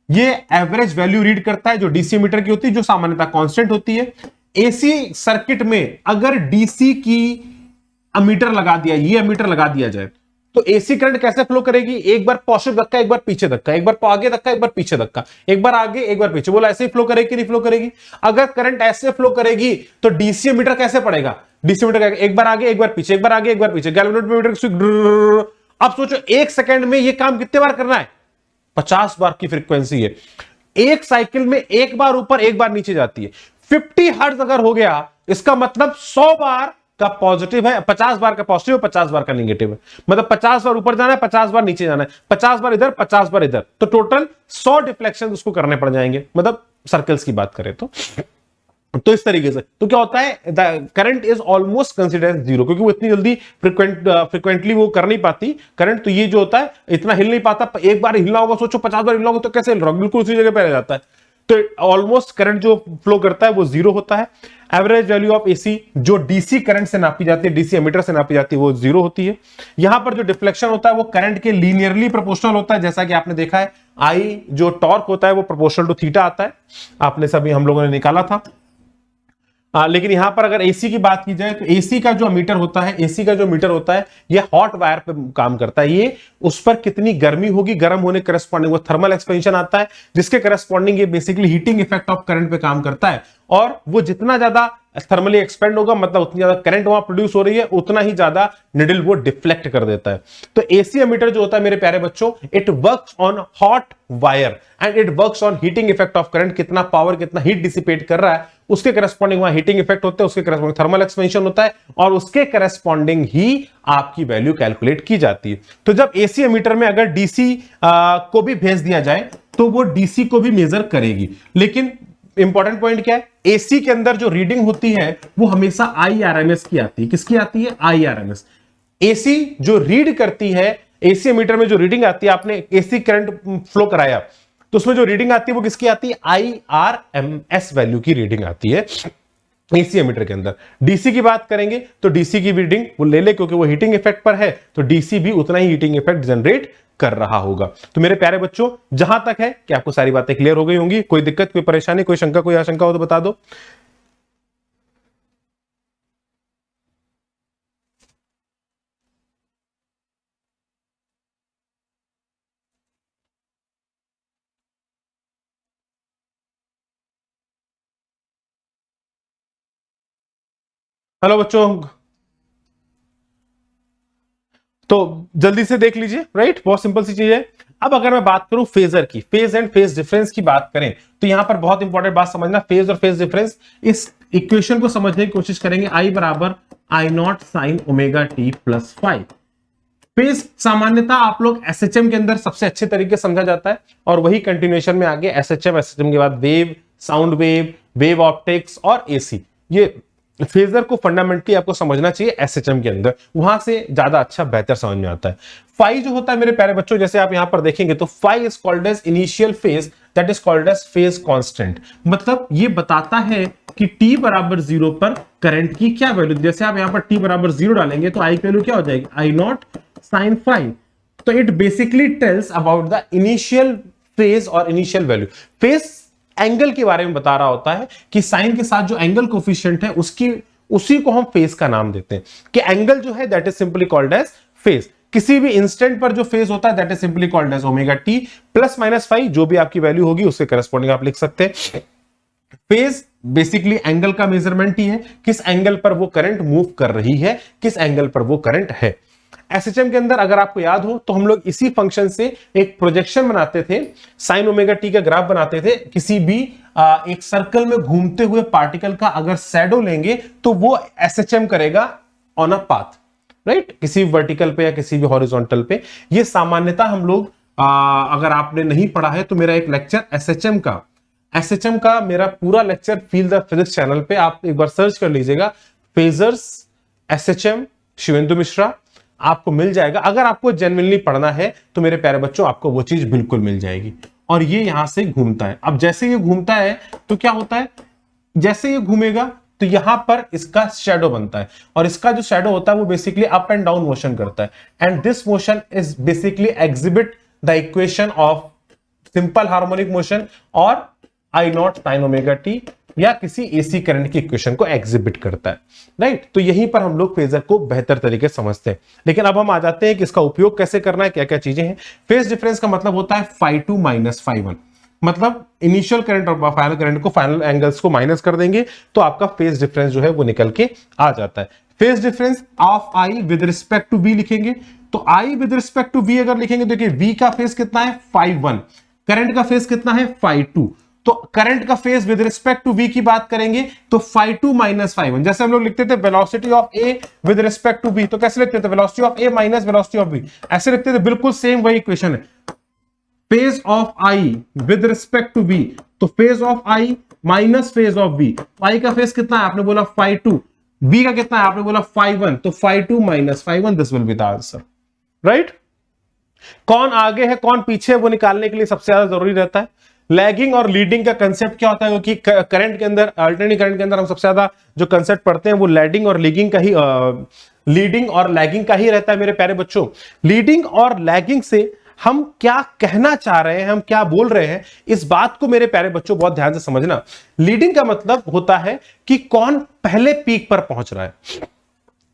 ये एवरेज वैल्यू रीड करता है जो डीसी मीटर की होती है, जो सामान्यतः कांस्टेंट होती है। एसी सर्किट में अगर डीसी की अमीटर लगा दिया, ये अमीटर लगा दिया जाए, तो एसी करंट कैसे फ्लो करेगी? एक बार पॉजिटिव धक्का, एक बार पीछे धक्का, एक बार आगे धक्का, एक बार पीछे धक्का, एक बार आगे एक बार पीछे। बोला ऐसे ही फ्लो करेगी कि नहीं फ्लो करेगी? अगर करंट ऐसे फ्लो करेगी तो डीसी मीटर कैसे पड़ेगा? डीसी मीटर एक बार आगे एक बार पीछे, एक बार आगे एक बार पीछे, गैल्वेनोमीटर। अब सोचो एक सेकंड में ये काम कितने बार करना है? 50 बार की फ्रीक्वेंसी है। एक साइकिल में एक बार ऊपर एक बार नीचे जाती है। 50 हर्ट्ज अगर हो गया, इसका मतलब 100 बार का पॉजिटिव है, 50 बार का पॉजिटिव, 50 बार का नेगेटिव है। मतलब 50 बार ऊपर जाना है, 50 बार नीचे जाना है, 50 बार इधर, 50 बार इधर, तो टोटल 100 डिफ्लेक्शन उसको करने पड़ जाएंगे। मतलब सर्कल्स की बात करें तो इस तरीके से तो क्या होता है, current is almost considered zero, क्योंकि वो इतनी जल्दी फ्रिक्वेंटली वो कर नहीं पाती करंट। तो ये जो होता है इतना हिल नहीं पाता। एक बार हिलना होगा, सोचो 50 बार हिलना होगा तो कैसे हिल रहा होगा? बिल्कुल उसी जगह पे रह जाता है। तो ऑलमोस्ट करंट जो फ्लो करता है वो जीरो होता है। एवरेज वैल्यू ऑफ एसी जो डीसी करंट से नापी जाती है, डीसी एमीटर से नापी जाती है, वो जीरो होती है। यहां पर जो डिफ्लेक्शन होता है वो करंट के लीनियरली प्रोपोर्शनल होता है, जैसा कि आपने देखा है। आई जो टॉर्क होता है वो प्रोपोर्शनल टू थीटा आता है, आपने सभी हम लोगों ने निकाला था। लेकिन यहां पर अगर एसी की बात की जाए तो एसी का जो मीटर होता है, एसी का जो मीटर होता है, ये हॉट वायर पे काम करता है। ये उस पर कितनी गर्मी होगी, गर्म होने करस्पॉन्डिंग वो थर्मल एक्सपेंशन आता है, जिसके करस्पॉन्डिंग ये basically heating effect of current पे काम करता है। और वो जितना ज्यादा थर्मली एक्सपेंड होगा, मतलब उतनी ज्यादा करंट वहां प्रोड्यूस हो रही है, उतना ही ज्यादा निडल वो डिफ्लेक्ट कर देता है। तो एसी मीटर जो होता है मेरे प्यारे बच्चों, it works on hot wire and it works on heating effect of current. कितना पावर, कितना हीट डिसिपेट कर रहा है, उसके करस्पॉन्डिंग वहां हीटिंग इफेक्ट होता है, उसके करस्पॉन्डिंग थर्मल एक्सपेंशन होता है, और उसके करस्पॉन्डिंग ही आपकी वैल्यू कैलकुलेट की जाती है। तो जब एसी मीटर में अगर डीसी को भी भेज दिया जाए तो वो डीसी को भी मेजर करेगी। लेकिन इंपॉर्टेंट पॉइंट क्या है, एसी के अंदर जो रीडिंग होती है वो हमेशा आईआरएमएस की आती है। किसकी आती है? आईआरएमएस। एसी जो रीड करती है, एसी मीटर में जो रीडिंग आती है, आपने एसी करंट फ्लो कराया तो उसमें जो रीडिंग आती है वो किसकी आती है? आईआरएमएस वैल्यू की रीडिंग आती है। एसी एमीटर के अंदर। डीसी की बात करेंगे तो डीसी की रीडिंग वो ले ले, क्योंकि वो हीटिंग इफेक्ट पर है, तो डीसी भी उतना ही हीटिंग इफेक्ट जनरेट कर रहा होगा। तो मेरे प्यारे बच्चों, जहां तक है कि आपको सारी बातें क्लियर हो गई होंगी, कोई दिक्कत, कोई परेशानी, कोई शंका, कोई आशंका हो तो बता दो। हेलो बच्चों, तो जल्दी से देख लीजिए, राइट, बहुत सिंपल सी चीज है। अब अगर मैं बात करूं फेजर की, फेज एंड फेज डिफरेंस की बात करें, तो यहां पर बहुत इंपॉर्टेंट बात समझना, फेज और फेज डिफरेंस, इस इक्वेशन को समझने की कोशिश करेंगे। आई बराबर I not sine omega T plus 5। Phase सामान्यतः आप लोग एसएचएम के अंदर सबसे अच्छे तरीके से समझा जाता है, और वही कंटिन्यूएशन में आगे एसएचएम, एसएचएम के बाद wave, sound wave, wave optics और एसी, ये फेजर को फंडामेंटली आपको समझना चाहिए एसएचएम के अंदर, वहां से ज्यादा अच्छा बेहतर समझ में आता है। फाई जो होता है मेरे प्यारे बच्चों, जैसे आप यहां पर देखेंगे तो phi is called as initial phase, that is called as phase constant. मतलब ये बताता है कि t बराबर 0 पर करंट की क्या वैल्यू, जैसे आप यहां पर t बराबर 0 डालेंगे तो i की वैल्यू क्या हो जाएगी, आई नॉट साइन 5। तो it basically tells about the initial phase और इनिशियल वैल्यू। फेज एंगल के बारे में बता रहा होता है कि साइन के साथ जो एंगल कोफिशिएंट है उसकी, उसी को हम फेज का नाम देते हैं, कि एंगल जो है that is simply called as phase. किसी भी इंस्टेंट पर जो फेज होता है that is simply called as omega T plus minus 5, जो भी आपकी वैल्यू होगी उसके करस्पॉन्डिंग आप लिख सकते हैं। फेज बेसिकली एंगल का मेजरमेंट ही है, किस एंगल पर वो करंट मूव कर रही है, किस एंगल पर वो करंट है। एसएचएम के अंदर अगर आपको याद हो तो हम लोग इसी फंक्शन से एक प्रोजेक्शन बनाते थे, साइन ओमेगा टी का ग्राफ बनाते थे। किसी भी एक सर्कल में घूमते हुए पार्टिकल का अगर शैडो लेंगे तो वो एसएचएम करेगा ऑन अ पाथ, राइट, किसी वर्टिकल पे या किसी भी हॉरिजॉन्टल पे। ये सामान्यतः हम लोग अगर आपने नहीं पढ़ा है तो मेरा एक लेक्चर एसएचएम का मेरा पूरा lecture feel the physics channel पे आप एक बार सर्च कर लीजिएगा, फेजर्स एसएचएम शिवेंदु मिश्रा, आपको मिल जाएगा। अगर आपको जेन्युइनली पढ़ना है तो मेरे प्यारे बच्चों आपको वो चीज बिल्कुल मिल जाएगी। और ये यहां से घूमता है, अब जैसे ये घूमता है तो क्या होता है, जैसे ये घूमेगा तो यहां पर इसका शैडो बनता है, और इसका जो शैडो होता है वो basically up and down motion करता है, and this motion is basically exhibit the equation of simple harmonic motion और आई नॉट साइन ओमेगा टी, या किसी एसी करंट की इक्वेशन को एग्जिबिट करता है, राइट। तो यहीं पर हम लोग फेजर को बेहतर तरीके से समझते हैं। लेकिन अब हम आ जाते हैं कि इसका उपयोग कैसे करना है, क्या क्या चीजें हैं। फेज डिफरेंस का मतलब होता है φ2 माइनस φ1, मतलब इनिशियल करंट और फाइनल करंट को, फाइनल एंगल्स को माइनस कर देंगे तो आपका फेज डिफरेंस जो है वो निकल के आ जाता है। Phase difference of I with respect to V लिखेंगे, तो I with respect to V अगर लिखेंगे, देखिए वी का फेज कितना है φ1, करंट का फेज कितना है φ2। तो करंट का phase with respect to V की बात करेंगे तो φ2 माइनस φ1, जैसे हम लोग लिखते थे velocity of A with respect to V, तो कैसे लिखते थे, velocity of A minus velocity of V, ऐसे लिखते थे। बिल्कुल सेम वही इक्वेशन है। Phase of I with respect to V, तो phase of I minus phase of V, I का फेज कितना है, आपने बोला φ2, वी का कितना है, आपने बोला φ1, तो φ2 minus φ1, this will be the answer, right. कौन आगे है कौन पीछे है वो निकालने के लिए सबसे ज्यादा जरूरी रहता है लैगिंग और लीडिंग का कंसेप्ट क्या होता है, क्योंकि करंट के अंदर, अल्टरनेटिंग करंट के अंदर हम सबसे ज्यादा जो कंसेप्ट पढ़ते हैं वो लीडिंग और लीगिंग का ही, लीडिंग और लैगिंग का ही रहता है मेरे प्यारे बच्चों। लीडिंग और लैगिंग से हम क्या कहना चाह रहे हैं, हम क्या बोल रहे हैं, इस बात को मेरे प्यारे बच्चों बहुत ध्यान से समझना। लीडिंग का मतलब होता है कि कौन पहले पीक पर पहुंच रहा है,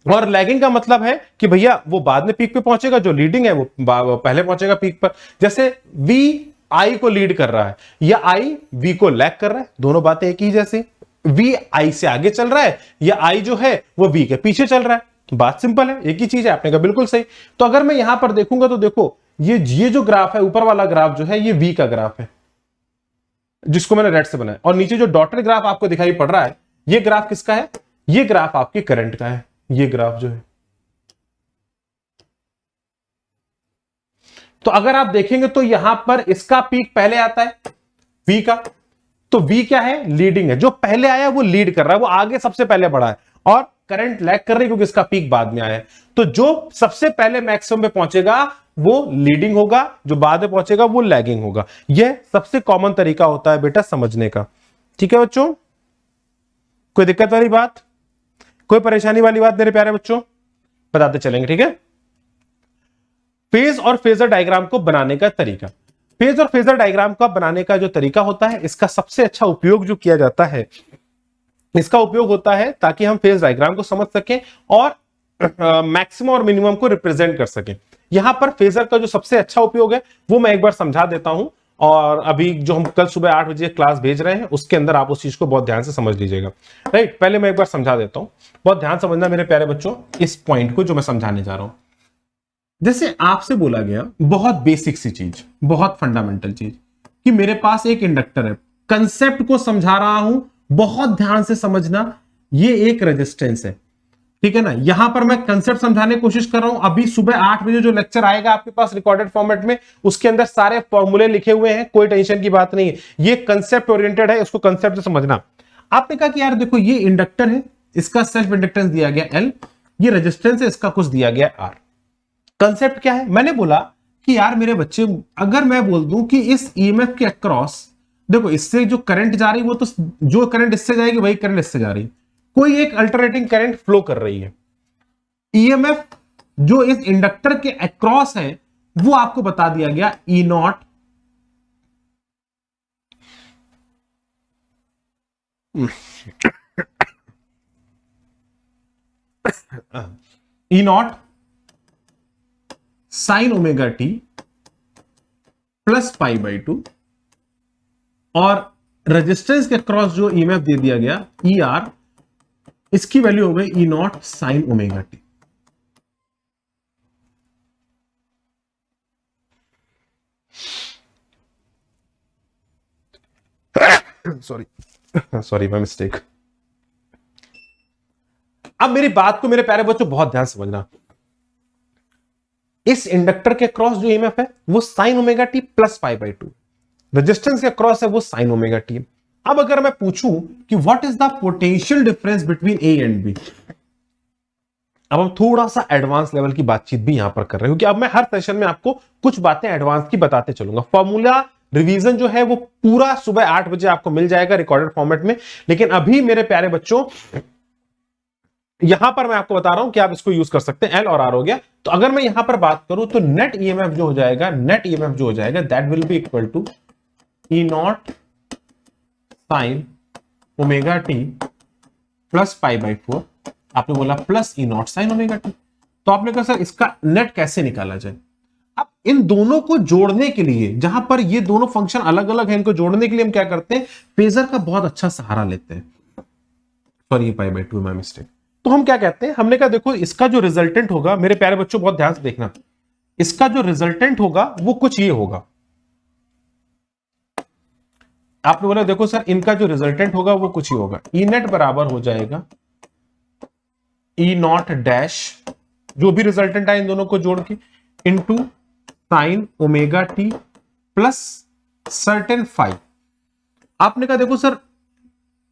और लैगिंग का मतलब है कि भैया वो बाद में पीक पे पहुंचेगा, जो लीडिंग है वो पहले पहुंचेगा पीक पर। जैसे वी आई को लीड कर रहा है या आई वी को लैग कर रहा है, दोनों बातें एक ही जैसी। वी आई से आगे चल रहा है या आई जो है वो वी के पीछे चल रहा है, बात सिंपल है, एक ही चीज है। आपने कहा बिल्कुल सही। तो अगर मैं यहां पर देखूंगा तो देखो ये जो ग्राफ है, ऊपर वाला ग्राफ जो है ये वी का ग्राफ है जिसको मैंने रेड से बनाया, और नीचे जो डॉटेड ग्राफ आपको दिखाई पड़ रहा है ये ग्राफ किसका है, ये ग्राफ आपके करंट का है, ये ग्राफ जो है। तो अगर आप देखेंगे तो यहां पर इसका पीक पहले आता है V का, तो V क्या है, लीडिंग है, जो पहले आया वो लीड कर रहा है, वो आगे सबसे पहले बढ़ा है, और करंट लैग कर रही है क्योंकि इसका पीक बाद में आया है। तो जो सबसे पहले मैक्सिमम पे पहुंचेगा वो लीडिंग होगा, जो बाद में पहुंचेगा वो लैगिंग होगा। यह सबसे कॉमन तरीका होता है बेटा समझने का, ठीक है बच्चों। कोई दिक्कत वाली बात, कोई परेशानी वाली बात मेरे प्यारे बच्चों? बताते चलेंगे, ठीक है। फेज और फेजर डायग्राम को बनाने का तरीका। फेज और फेजर डायग्राम का बनाने का जो तरीका होता है, इसका सबसे अच्छा उपयोग जो किया जाता है, इसका उपयोग होता है ताकि हम फेज डायग्राम को समझ सकें और मैक्सिमम और मिनिमम को रिप्रेजेंट कर सकें। यहां पर फेजर का जो सबसे अच्छा उपयोग है वो मैं एक बार समझा देता हूं, और अभी जो हम कल सुबह 8 बजे क्लास भेज रहे हैं उसके अंदर आप उस चीज को बहुत ध्यान से समझ लीजिएगा। राइट, पहले मैं एक बार समझा देता हूं, बहुत ध्यान समझना मेरे प्यारे बच्चों इस पॉइंट को जो मैं समझाने जा रहा हूं। जैसे आपसे बोला गया बहुत बेसिक सी चीज, बहुत फंडामेंटल चीज, कि मेरे पास एक इंडक्टर है, कंसेप्ट को समझा रहा हूं, बहुत ध्यान से समझना, ये एक रेजिस्टेंस है, ठीक है ना। यहां पर मैं कंसेप्ट समझाने की कोशिश कर रहा हूं। अभी सुबह 8 बजे जो लेक्चर आएगा आपके पास रिकॉर्डेड फॉर्मेट में, उसके अंदर सारे फॉर्मूले लिखे हुए हैं, कोई टेंशन की बात नहीं है, ये कंसेप्ट ओरिएंटेड है, इसको कंसेप्ट से समझना। आपने कहा कि यार देखो ये इंडक्टर है, इसका सेल्फ इंडक्टेंस दिया गया L, ये रेजिस्टेंस है, इसका कुछ दिया गया R। कंसेप्ट क्या है? मैंने बोला कि यार मेरे बच्चे, अगर मैं बोल दूं कि इस ईएमएफ के अक्रॉस, देखो इससे जो करंट जा रही है वो तो जो करंट इससे जाएगी वही करंट इससे जा रही है, कोई एक अल्टरनेटिंग करंट फ्लो कर रही है। ईएमएफ जो इस इंडक्टर के अक्रॉस है वो आपको बता दिया गया E not sine omega T plus pi by 2, और रेजिस्टेंस के क्रॉस जो ईएमएफ दे दिया गया ई आर, इसकी वैल्यू हो गई E not sine omega T. Sorry my mistake. अब मेरी बात को मेरे प्यारे बच्चों बहुत ध्यान समझना, इस इंडक्टर के क्रॉस जो ईएमएफ है वो sign omega T plus pi by 2, resistance के क्रॉस है वो साइन ओमेगा टी। अब अगर मैं पूछूं कि what is the potential difference between A and B, अब हम थोड़ा सा एडवांस लेवल की बातचीत भी यहां पर कर रहे हैं, क्योंकि अब मैं हर सेशन में आपको कुछ बातें एडवांस की बताते चलूंगा। फॉर्मूला रिवीजन जो है वो पूरा सुबह 8 बजे आपको मिल जाएगा रिकॉर्डेड फॉर्मेट में, लेकिन अभी मेरे प्यारे बच्चों यहां पर मैं आपको बता रहा हूं कि आप इसको यूज कर सकते हैं। एल और आर हो गया, तो अगर मैं यहां पर बात करूं तो नेट ईएमएफ जो हो जाएगा, नेट ईएमएफ जो हो जाएगा that will be equal to E not sine omega T plus pi by 4। आपने बोला plus E not sine omega T, तो आपने कहा सर इसका नेट कैसे निकाला जाए? अब इन दोनों को जोड़ने के लिए, जहां पर ये दोनों फंक्शन अलग अलग हैं, इनको जोड़ने के लिए हम क्या करते हैं, फेजर का बहुत अच्छा सहारा लेते हैं। Sorry, pi by 2 my mistake. तो हम क्या कहते हैं, हमने कहा देखो इसका जो रिजल्टेंट होगा, मेरे प्यारे बच्चों बहुत ध्यान से देखना, इसका जो रिजल्टेंट होगा वो कुछ ये होगा। आपने बोला देखो सर इनका जो रिजल्टेंट होगा वो कुछ ही होगा, ई नेट बराबर हो जाएगा ई नॉट डैश, जो भी रिजल्टेंट आए इन दोनों को जोड़ के, into sine omega T plus certain five. आपने कहा देखो सर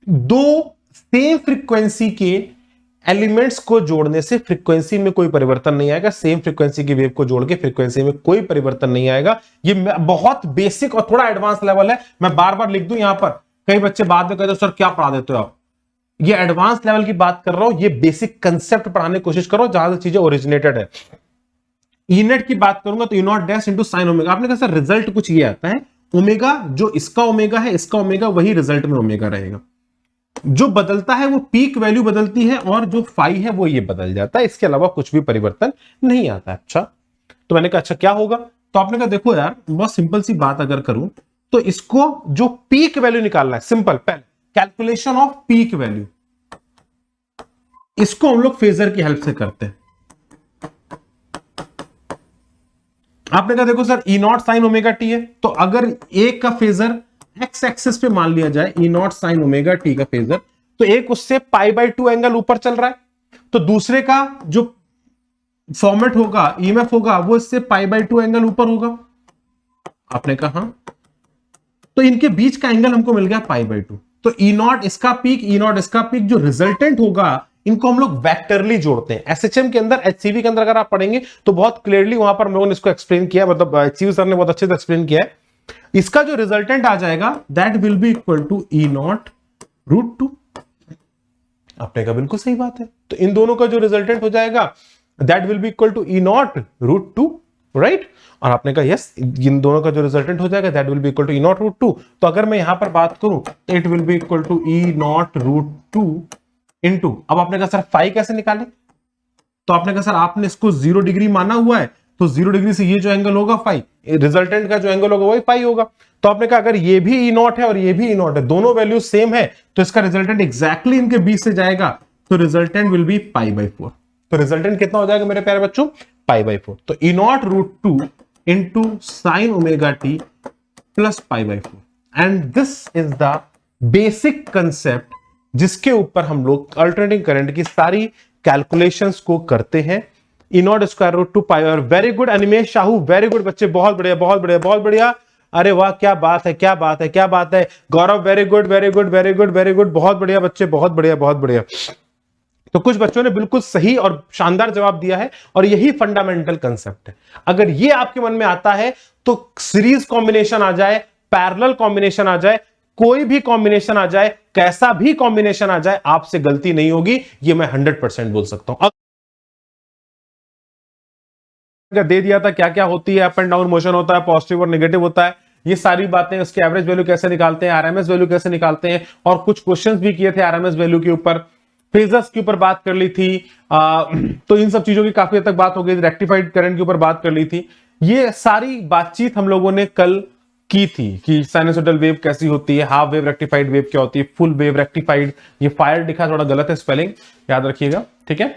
दो सेम फ्रीक्वेंसी के एलिमेंट्स को जोड़ने से फ्रीक्वेंसी में कोई परिवर्तन नहीं आएगा, सेम फ्रीक्वेंसी की वेव को जोड़ के फ्रीक्वेंसी में कोई परिवर्तन नहीं आएगा। ये बहुत बेसिक और थोड़ा एडवांस लेवल है, मैं बार बार लिख दूं यहां पर, कई बच्चे बाद में कहते हो सर क्या पढ़ा देते हो आप, ये एडवांस लेवल की बात कर रहा हूं, ये बेसिक कंसेप्ट पढ़ाने की कोशिश करो जहां से चीजें ओरिजिनेटेड है। ईनेट की बात करूंगा तो E nought dash into sine omega. आपने कहा सर रिजल्ट कुछ ये आता है, ओमेगा जो इसका ओमेगा है, इसका ओमेगा वही रिजल्ट में ओमेगा रहेगा, जो बदलता है वो पीक वैल्यू बदलती है और जो फाई है वो ये बदल जाता है, इसके अलावा कुछ भी परिवर्तन नहीं आता है। अच्छा, तो मैंने कहा अच्छा क्या होगा, तो आपने कहा देखो यार बहुत सिंपल सी बात अगर करूं तो इसको जो पीक वैल्यू निकालना है, सिंपल, पहले कैलकुलेशन ऑफ पीक वैल्यू, इसको हम लोग फेजर की हेल्प से करते हैं। आपने कहा देखो sir E not sine omega T है, तो अगर एक का फेजर एक्स एक्सिस पे मान लिया जाए ई नॉट साइन ओमेगा टी का फेजर, तो एक उससे पाई बाई 2 एंगल ऊपर चल रहा है, तो दूसरे का जो फॉर्मेट होगा, ईएमएफ होगा, वो इससे पाई बाई 2 एंगल ऊपर होगा। आपने कहा हाँ, तो इनके बीच का एंगल हमको मिल गया पाई बाई 2, तो ई नॉट इसका पीक, ई नॉट इसका पीक, जो रिजल्टेंट होगा इनको हम लोग वेक्टरली जोड़ते हैं। एसएचएम के अंदर, एचसीवी के अंदर अगर आप पढ़ेंगे तो बहुत क्लियरली वहां पर हम लोगों ने इसको एक्सप्लेन किया, मतलब एचसीवी सर ने बहुत अच्छे से एक्सप्लेन किया है। इसका जो रिजल्टेंट आ जाएगा that will be equal to E not root 2, आपने कहा बिल्कुल सही बात है। तो इन दोनों का जो रिजल्टेंट हो जाएगा that will be equal to E not root two, right. और आपने कहा यस, इन दोनों का जो रिजल्टेंट हो जाएगा that will be equal to E not root two. तो अगर मैं यहां पर बात करूं तो it will be equal to E not root two into, अब आपने कहा सर फाई कैसे निकाले, तो आपने कहा सर आपने इसको 0 डिग्री माना हुआ है, तो 0 डिग्री से ये जो एंगल होगा फाई, रिजल्टेंट का जो एंगल होगा वही फाई होगा। तो आपने कहा अगर ये भी ई नॉट है और ये भी ई नॉट है, दोनों वैल्यू सेम है, तो इसका रिजल्टेंट एग्जैक्टली इनके बीच से जाएगा, तो resultant will be pi by 4। तो रिजल्टेंट कितना हो जाएगा मेरे प्यारे बच्चों, पाई बाई 4। तो E not root two into sine omega T plus pi by 4। And this is the basic concept जिसके ऊपर हम लोग अल्टरनेटिंग करंट की सारी कैलकुलेशंस को करते हैं। E not square root two पाई। और very good Animesh Shahu, very good बच्चे, बहुत बढ़िया बहुत बढ़िया बहुत बढ़िया। अरे वाह, क्या बात है क्या बात है क्या बात है। Gaurav very good very good very good very good, बहुत बढ़िया बच्चे, बहुत बढ़िया बहुत बढ़िया। तो कुछ बच्चों ने बिल्कुल सही और शानदार जवाब दिया है, और यही फंडामेंटल कंसेप्ट है। अगर ये आपके मन में आता है तो सीरीज कॉम्बिनेशन आ जाए, पैरेलल कॉम्बिनेशन आ जाए, कोई भी कॉम्बिनेशन आ जाए, कैसा भी कॉम्बिनेशन आ जाए, आपसे गलती नहीं होगी, ये मैं 100% बोल सकता हूं। दे दिया था क्या क्या होती है, अप एंड डाउन मोशन होता है, पॉजिटिव और नेगेटिव होता है, ये सारी बातें, उसके एवरेज वैल्यू कैसे निकालते हैं, आरएमएस वैल्यू कैसे निकालते हैं, और कुछ क्वेश्चंस भी किए थे आरएमएस वैल्यू के ऊपर, फेजर्स के ऊपर बात कर ली थी। तो इन सब चीजों की काफी हद तक बात हो गई, रेक्टिफाइड करंट के ऊपर बात कर ली थी। ये सारी बातचीत हम लोगों ने कल की थी कि साइनसोइडल वेव कैसी होती है, हाफ वेव रेक्टिफाइड वेव क्या होती है, फुल वेव रेक्टिफाइड। ये फायर लिखा थोड़ा गलत है, स्पेलिंग याद रखिएगा, ठीक है।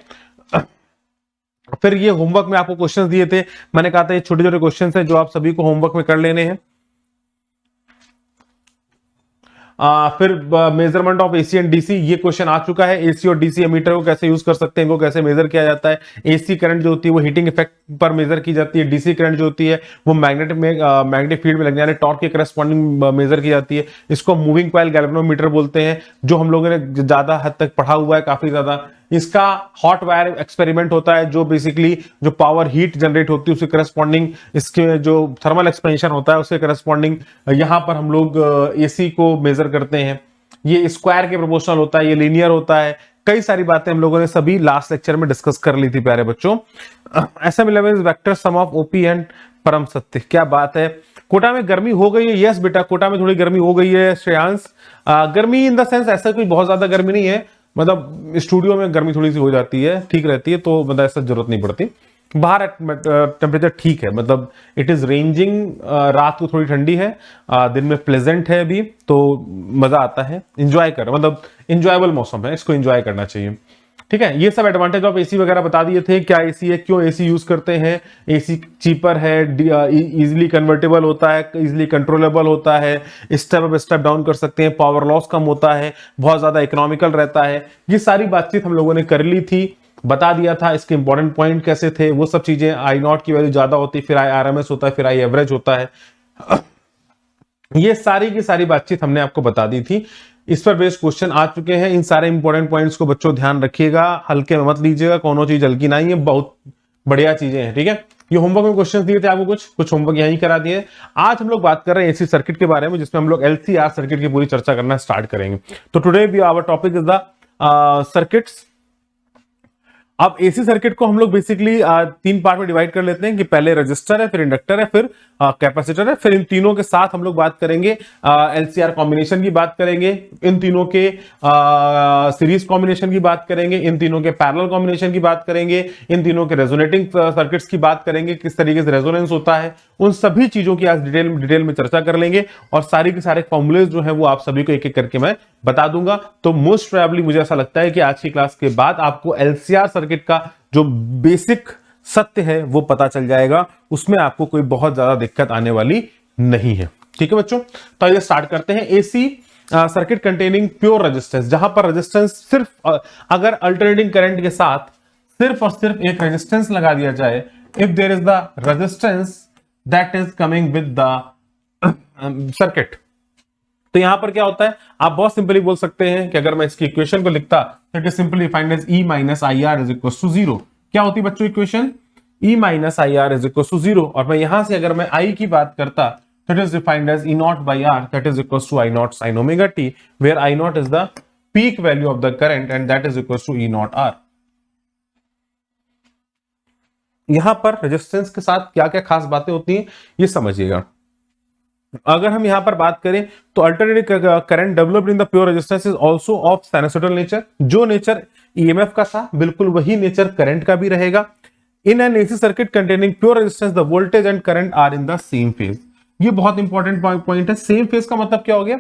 फिर ये होमवर्क में आपको क्वेश्चंस दिए थे, मैंने कहा था ये छोटे छोटे क्वेश्चंस हैं जो आप सभी को होमवर्क में कर लेने हैं। फिर measurement of AC and DC, ये क्वेश्चन आ चुका है। एसी और डीसी एमीटर को कैसे यूज कर सकते हैं, इनको कैसे मेजर किया जाता है। एसी करंट जो होती है वो हीटिंग इफेक्ट पर मेजर की जाती है, डीसी करंट जो होती है वो मैग्नेटिक फील्ड में लगने वाले टॉर्क के करस्पॉन्डिंग मेजर की जाती है। इसको मूविंग कॉइल गैल्वेनोमीटर बोलते हैं, जो हम लोगों ने ज्यादा हद तक पढ़ा हुआ है, काफी ज्यादा। इसका हॉट वायर एक्सपेरिमेंट होता है, जो बेसिकली जो पावर हीट जनरेट होती है उसके करस्पॉन्डिंग, इसके जो थर्मल एक्सपेंशन होता है उसके करस्पॉन्डिंग यहां पर हम लोग एसी को मेजर करते हैं। ये स्क्वायर के प्रोपोर्शनल होता है, ये लीनियर होता है। कई सारी बातें हम लोगों ने सभी लास्ट लेक्चर में डिस्कस कर ली थी प्यारे बच्चों। SM11 vector sum of OP and परम सत्य, क्या बात है। कोटा में गर्मी हो गई है, यस बेटा कोटा में थोड़ी गर्मी हो गई है श्रेयांश। गर्मी इन द सेंस ऐसा कोई बहुत ज्यादा गर्मी नहीं है, मतलब स्टूडियो में गर्मी थोड़ी सी हो जाती है, ठीक रहती है, तो मतलब ऐसा जरूरत नहीं पड़ती। बाहर टेम्परेचर ठीक है, मतलब इट इज रेंजिंग। रात को थोड़ी ठंडी है, दिन में प्लेजेंट है अभी, तो मजा आता है, इंजॉय कर, मतलब इंजॉयबल मौसम है, इसको इंजॉय करना चाहिए, ठीक है। ये सब एडवांटेज ऑफ एसी वगैरह बता दिए थे, क्या एसी है, क्यों एसी यूज करते हैं। एसी चीपर है, इजीली कन्वर्टेबल होता है, इजीली कंट्रोलेबल होता है, स्टेप अप स्टेप डाउन कर सकते हैं, पावर लॉस कम होता है, बहुत ज्यादा इकोनॉमिकल रहता है। ये सारी बातचीत हम लोगों ने कर ली थी, बता दिया था इसके इंपॉर्टेंट पॉइंट कैसे थे, वो सब चीजें। आई नॉट की वैल्यू ज्यादा होती है, फिर आई आरएमएस होता है, फिर आई एवरेज होता है। ये सारी की सारी बातचीत हमने आपको बता दी थी। इस पर बेस्ड क्वेश्चन आ चुके हैं। इन सारे इंपॉर्टेंट पॉइंट्स को बच्चों ध्यान रखिएगा, हल्के में मत लीजिएगा, कोनो चीज हल्की नहीं है, बहुत बढ़िया चीजें हैं, ठीक है। ये होमवर्क में क्वेश्चन दिए थे आपको, कुछ होमवर्क यहीं करा दिए। आज हम लोग बात कर रहे हैं एसी सर्किट के बारे में, जिसमें हम लोग एलसीआर सर्किट की पूरी चर्चा करना स्टार्ट करेंगे। तो today we our topic is the circuits. अब एसी सर्किट को हम लोग बेसिकली 3 पार्ट में डिवाइड कर लेते हैं कि पहले रजिस्टर है, फिर इंडक्टर है, फिर कैपेसिटर है। फिर इन तीनों के साथ हम लोग बात करेंगे एलसीआर कॉम्बिनेशन की बात करेंगे, इन तीनों के सीरीज कॉम्बिनेशन की बात करेंगे, इन तीनों के पैरेलल कॉम्बिनेशन की बात करेंगे, इन तीनों के रेजोनेटिंग सर्किट्स की बात करेंगे, किस तरीके से रेजोनेंस होता है। उन सभी चीजों की आज डिटेल में चर्चा कर लेंगे, और सारी के सारे फॉर्मूलेज जो है वो आप सभी को एक एक करके मैं बता दूंगा। तो मोस्ट प्रोबेबली मुझे ऐसा लगता है कि आज की क्लास के बाद आपको एलसीआर सर्किट का जो बेसिक सत्य है वो पता चल जाएगा, उसमें आपको कोई बहुत ज्यादा दिक्कत आने वाली नहीं है, ठीक है बच्चों। तो आइए स्टार्ट करते हैं। AC circuit containing pure resistance, जहां पर रेजिस्टेंस सिर्फ अगर अल्टरनेटिंग करंट के साथ सिर्फ और सिर्फ एक रेजिस्टेंस लगा दिया जाए, if there is the resistance that is coming with the circuit, तो यहां पर क्या होता है, आप बहुत सिंपली बोल सकते हैं कि अगर मैं इसकी इक्वेशन को लिखता तो it is simply defined as E minus I R is equal to 0। क्या होती बच्चों equation? E minus I R is equal to 0। और मैं यहां से अगर मैं I की बात करता तो it is defined as E naught by R that is equal to I not sine omega T, where I not is the peak value of the current and that is equals to E naught R. यहां पर resistance के साथ क्या क्या खास बातें होती हैं ये समझिएगा। अगर हम यहां पर बात करें तो alternating current developed in the pure resistance is also of sinusoidal nature. जो नेचर ईएमएफ का था बिल्कुल वही नेचर करंट का भी रहेगा। In an AC circuit containing pure resistance the voltage and current are in the same phase. ये बहुत इंपॉर्टेंट पॉइंट है। सेम फेज का मतलब क्या हो गया,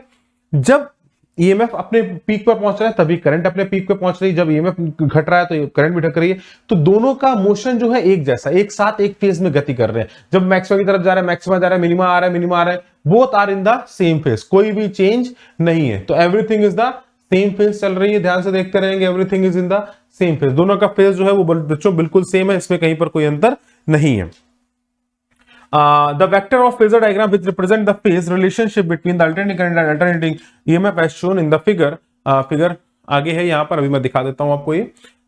जब ईएमएफ अपने पीक पर पहुंच रहा है तभी करंट अपने पीक पर पहुंच रही है, जब ईएमएफ घट रहा है तो करंट भी घट रही है, तो दोनों का मोशन जो है एक जैसा, एक साथ एक फेज में गति कर रहे हैं। जब मैक्सिमा की तरफ जा रहा है मैक्सिमा जा रहा है, मिनिमा आ रहा है मिनिमा आ रहा है, both are in the same phase, कोई भी चेंज नहीं है। तो everything is the same phase चल रही है, ध्यान से देखते रहेंगे, everything is in the same phase. दोनों का फेज जो है वो बच्चों बिल्कुल सेम है, इसमें कहीं पर कोई अंतर नहीं है। The vector of phasor diagram which represent the phase relationship between the alternating current and alternating EMF as shown in the figure. Figure आगे है यहाँ पर, अभी मैं दिखा देता हूं आपको ये।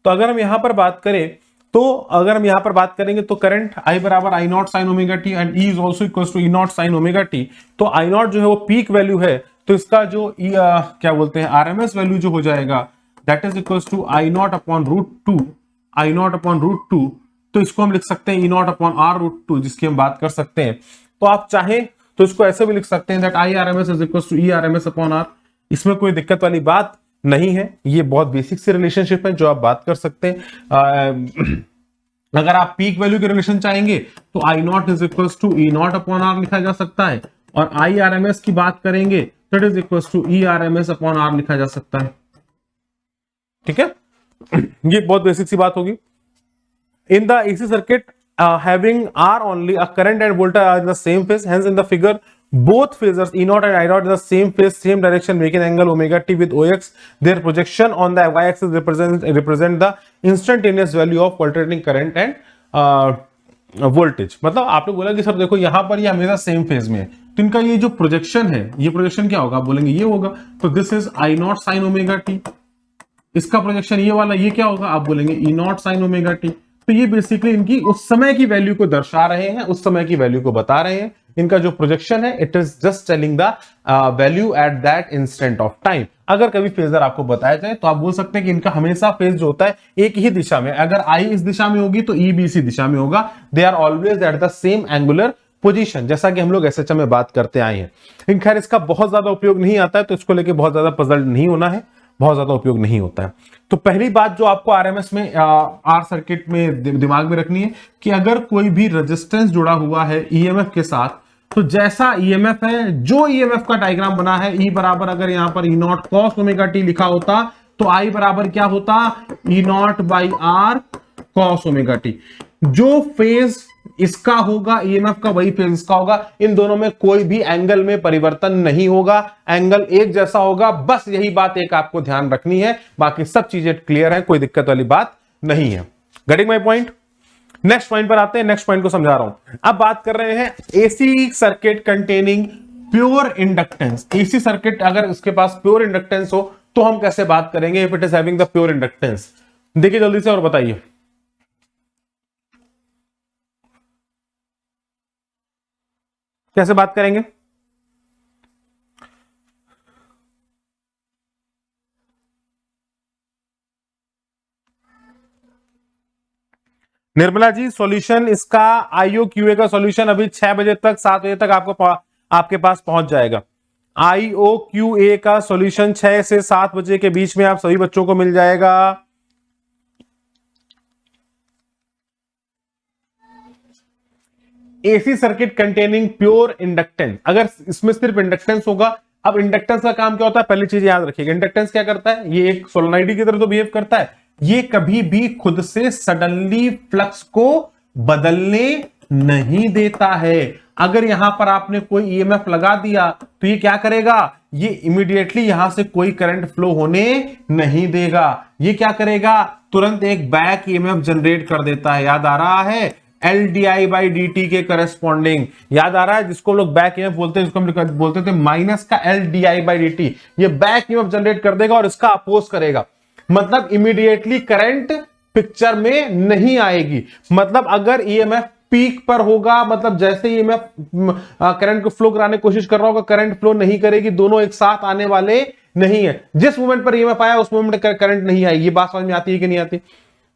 तो अगर हम यहाँ पर बात करें तो अगर हम यहाँ पर बात करेंगे तो करंट I बराबर I not sine omega T and E is also equal to E naught sine omega T. तो I नॉट जो है वो पीक वैल्यू है, तो इसका जो क्या बोलते हैं RMS वैल्यू जो हो जाएगा that is equal to I naught upon root two, I naught upon root two. तो इसको हम लिख सकते हैं E naught upon R root two, जिसकी हम बात कर सकते हैं। तो आप चाहें तो इसको ऐसे भी लिख सकते हैं that I RMS is equal to E RMS upon R। इसमें कोई दिक्कत वाली बात नहीं है, ये बहुत बेसिक सी रिलेशनशिप है जो आप बात कर सकते हैं। अगर आप पीक वैल्यू के रिलेशन चाहेंगे तो I naught is equal to E naught upon R लिखा जा सकता है, और I RMS की बात करेंगे that is equal to E RMS upon R लिखा जा सकता है। ठीक है, ये बहुत बेसिक सी बात होगी। In the AC circuit having R only, a current and voltage are in the same phase. Hence, in the figure, both phasors E naught and I naught in the same phase, same direction, making angle omega t with OX. Their projection on the y-axis represent the instantaneous value of alternating current and voltage. मतलब आपने बोला कि sir देखो यहाँ पर ये हमेशा same phase में है, तो इनका ये जो प्रोजेक्शन है, ये प्रोजेक्शन क्या होगा, आप बोलेंगे ये होगा। तो this is I not sine omega T. इसका प्रोजेक्शन ये वाला ये क्या होगा, आप बोलेंगे E naught sine omega T. तो ये बेसिकली इनकी उस समय की वैल्यू को दर्शा रहे हैं, उस समय की वैल्यू को बता रहे हैं। इनका जो प्रोजेक्शन है it is just telling the value at that instant of time. अगर कभी फेजर आपको बताया जाए तो आप बोल सकते हैं कि इनका हमेशा फेज जो होता है एक ही दिशा में, अगर I इस दिशा में होगी तो E भी इसी दिशा में होगा। They are always at the same angular position, जैसा कि हम लोग SHM में बात करते आए हैं। लेकिन खैर इसका बहुत ज्यादा उपयोग नहीं आता है, तो इसको लेके बहुत ज्यादा पजल नहीं होना है, बहुत ज्यादा उपयोग नहीं होता है। तो पहली बात जो आपको RMS में आर सर्किट में दिमाग में रखनी है कि अगर कोई भी रेजिस्टेंस जुड़ा हुआ है EMF के साथ, तो जैसा EMF है, जो EMF का डायग्राम बना है, E बराबर अगर यहां पर E naught cos omega T लिखा होता तो I बराबर क्या होता, E naught by R cos omega T. जो फेज इसका होगा EMF का वही फेज इसका होगा, इन दोनों में कोई भी एंगल में परिवर्तन नहीं होगा, एंगल एक जैसा होगा। बस यही बात एक आपको ध्यान रखनी है, बाकी सब चीजें क्लियर है, कोई दिक्कत वाली बात नहीं है। Getting my point. Next point पर आते हैं, नेक्स्ट पॉइंट को समझा रहा हूं। अब बात कर रहे हैं AC circuit containing pure inductance. AC circuit अगर इसके पास प्योर इंडक्टेंस हो तो हम कैसे बात करेंगे, if it is having the pure inductance. देखिए जल्दी से और बताइए कैसे बात करेंगे। निर्मला जी सॉल्यूशन इसका IOQA का सॉल्यूशन अभी 6 बजे तक 7 बजे तक आपके पास पहुंच जाएगा। IOQA का सॉल्यूशन 6 से 7 बजे के बीच में आप सभी बच्चों को मिल जाएगा। AC circuit containing pure inductance, अगर इसमें सिर्फ इंडक्टेंस होगा। अब इंडक्टेंस का काम क्या होता है, पहली चीज याद रखिएगा, इंडक्टेंस क्या करता है, ये एक सोलेनोइड की तरह तो बिहेव करता है, ये कभी भी खुद से सडनली फ्लक्स को बदलने नहीं देता है। अगर यहां पर आपने कोई EMF लगा दिया तो ये क्या करेगा, ये इमीडिएटली यहां से कोई करंट फ्लो होने नहीं देगा। ये क्या करेगा, तुरंत एक बैक EMF जनरेट कर देता है। याद आ रहा है, LDI/dt के करस्पॉन्डिंग, याद आ रहा है, जिसको लोग बैक EMF बोलते हैं, जिसको हम बोलते थे माइनस का LDI/dt। ये बैक EMF जनरेट कर देगा और इसका अपोज करेगा, मतलब इमीडिएटली करंट पिक्चर में नहीं आएगी। मतलब अगर EMF पीक पर होगा, मतलब जैसे EMF करंट को फ्लो कराने की कोशिश कर रहा होगा, करंट फ्लो नहीं करेगी। दोनों एक साथ आने वाले नहीं है। जिस मोमेंट पर ईएमएफ आया उस मोमेंट करंट नहीं आई। ये बात समझ में आती है कि नहीं आती?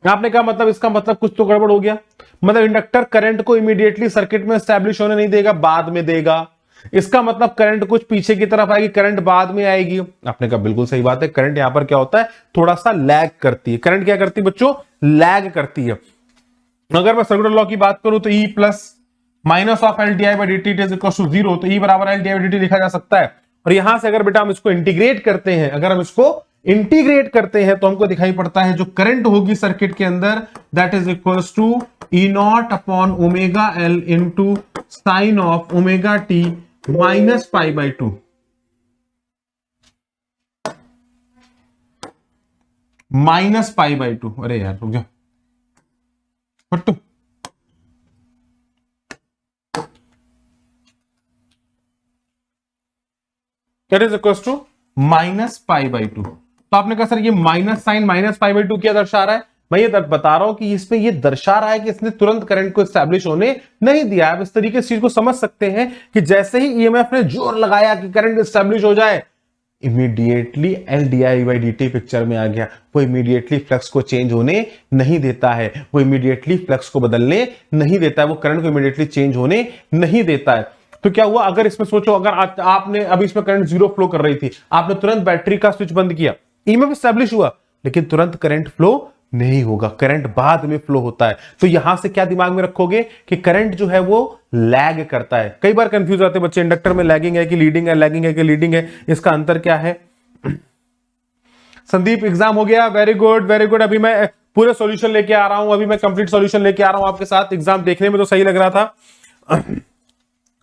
आपने कहा मतलब इसका मतलब कुछ तो गड़बड़ हो गया। मतलब इंडक्टर करंट को इमीडिएटली सर्किट में एस्टैब्लिश होने नहीं देगा, बाद में देगा। इसका मतलब करंट कुछ पीछे की तरफ आएगी, करंट बाद में आएगी। आपने कहा बिल्कुल सही बात है। करंट यहां पर क्या होता है, थोड़ा सा लैग करती है। करंट क्या करती है बच्चों, लैग करती है। अगर मैं सर्कुलर लॉ की बात करूं तो E plus minus of L D I by D T is equal to 0, तो E बराबर L D I by D T लिखा जा सकता है। और यहां से अगर बेटा हम इसको इंटीग्रेट करते हैं, अगर हम इसको इंटीग्रेट करते हैं तो हमको दिखाई पड़ता है जो करंट होगी सर्किट के अंदर, that is equals to E not upon omega L into sine of omega T minus pi by 2। Minus pi by 2, अरे यार रुक जाओ, पट्टू that is equals to minus pi by 2। तो आपने कहा सर ये minus sine minus pi by 2 क्या दर्शा रहा है? मैं ये बता रहा हूं कि इसमें ये दर्शा रहा है कि इसने तुरंत करंट को एस्टैब्लिश होने नहीं दिया। आप इस तरीके से चीज को समझ सकते हैं कि जैसे ही ईएमएफ ने जोर लगाया कि करंट एस्टैब्लिश हो जाए, immediately L D I by D T picture में आ गया। वो इमीडिएटली फ्लक्स को चेंज होने नहीं देता है, वो इमीडिएटली फ्लक्स को बदलने नहीं देता है, वो करंट को इमीडिएटली चेंज होने नहीं देता है। तो क्या हुआ, अगर इसमें सोचो, अगर आपने अभी इसमें करंट 0 फ्लो कर रही थी, आपने तुरंत बैटरी का स्विच बंद किया, ईएमएफ एस्टैब्लिश हुआ, लेकिन तुरंत करंट फ्लो नहीं होगा, करंट बाद में फ्लो होता है। तो यहां से क्या दिमाग में रखोगे कि करंट जो है वो लैग करता है। कई बार कंफ्यूज होते हैं बच्चे, इंडक्टर में लैगिंग है कि लीडिंग है, लैगिंग है कि लीडिंग है, इसका अंतर क्या है? संदीप एग्जाम हो गया, वेरी गुड वेरी गुड। अभी मैं पूरे सॉल्यूशन लेके आ रहा हूं, अभी मैं कंप्लीट सॉल्यूशन लेके आ रहा हूं आपके साथ। एग्जाम देखने में तो सही लग रहा था।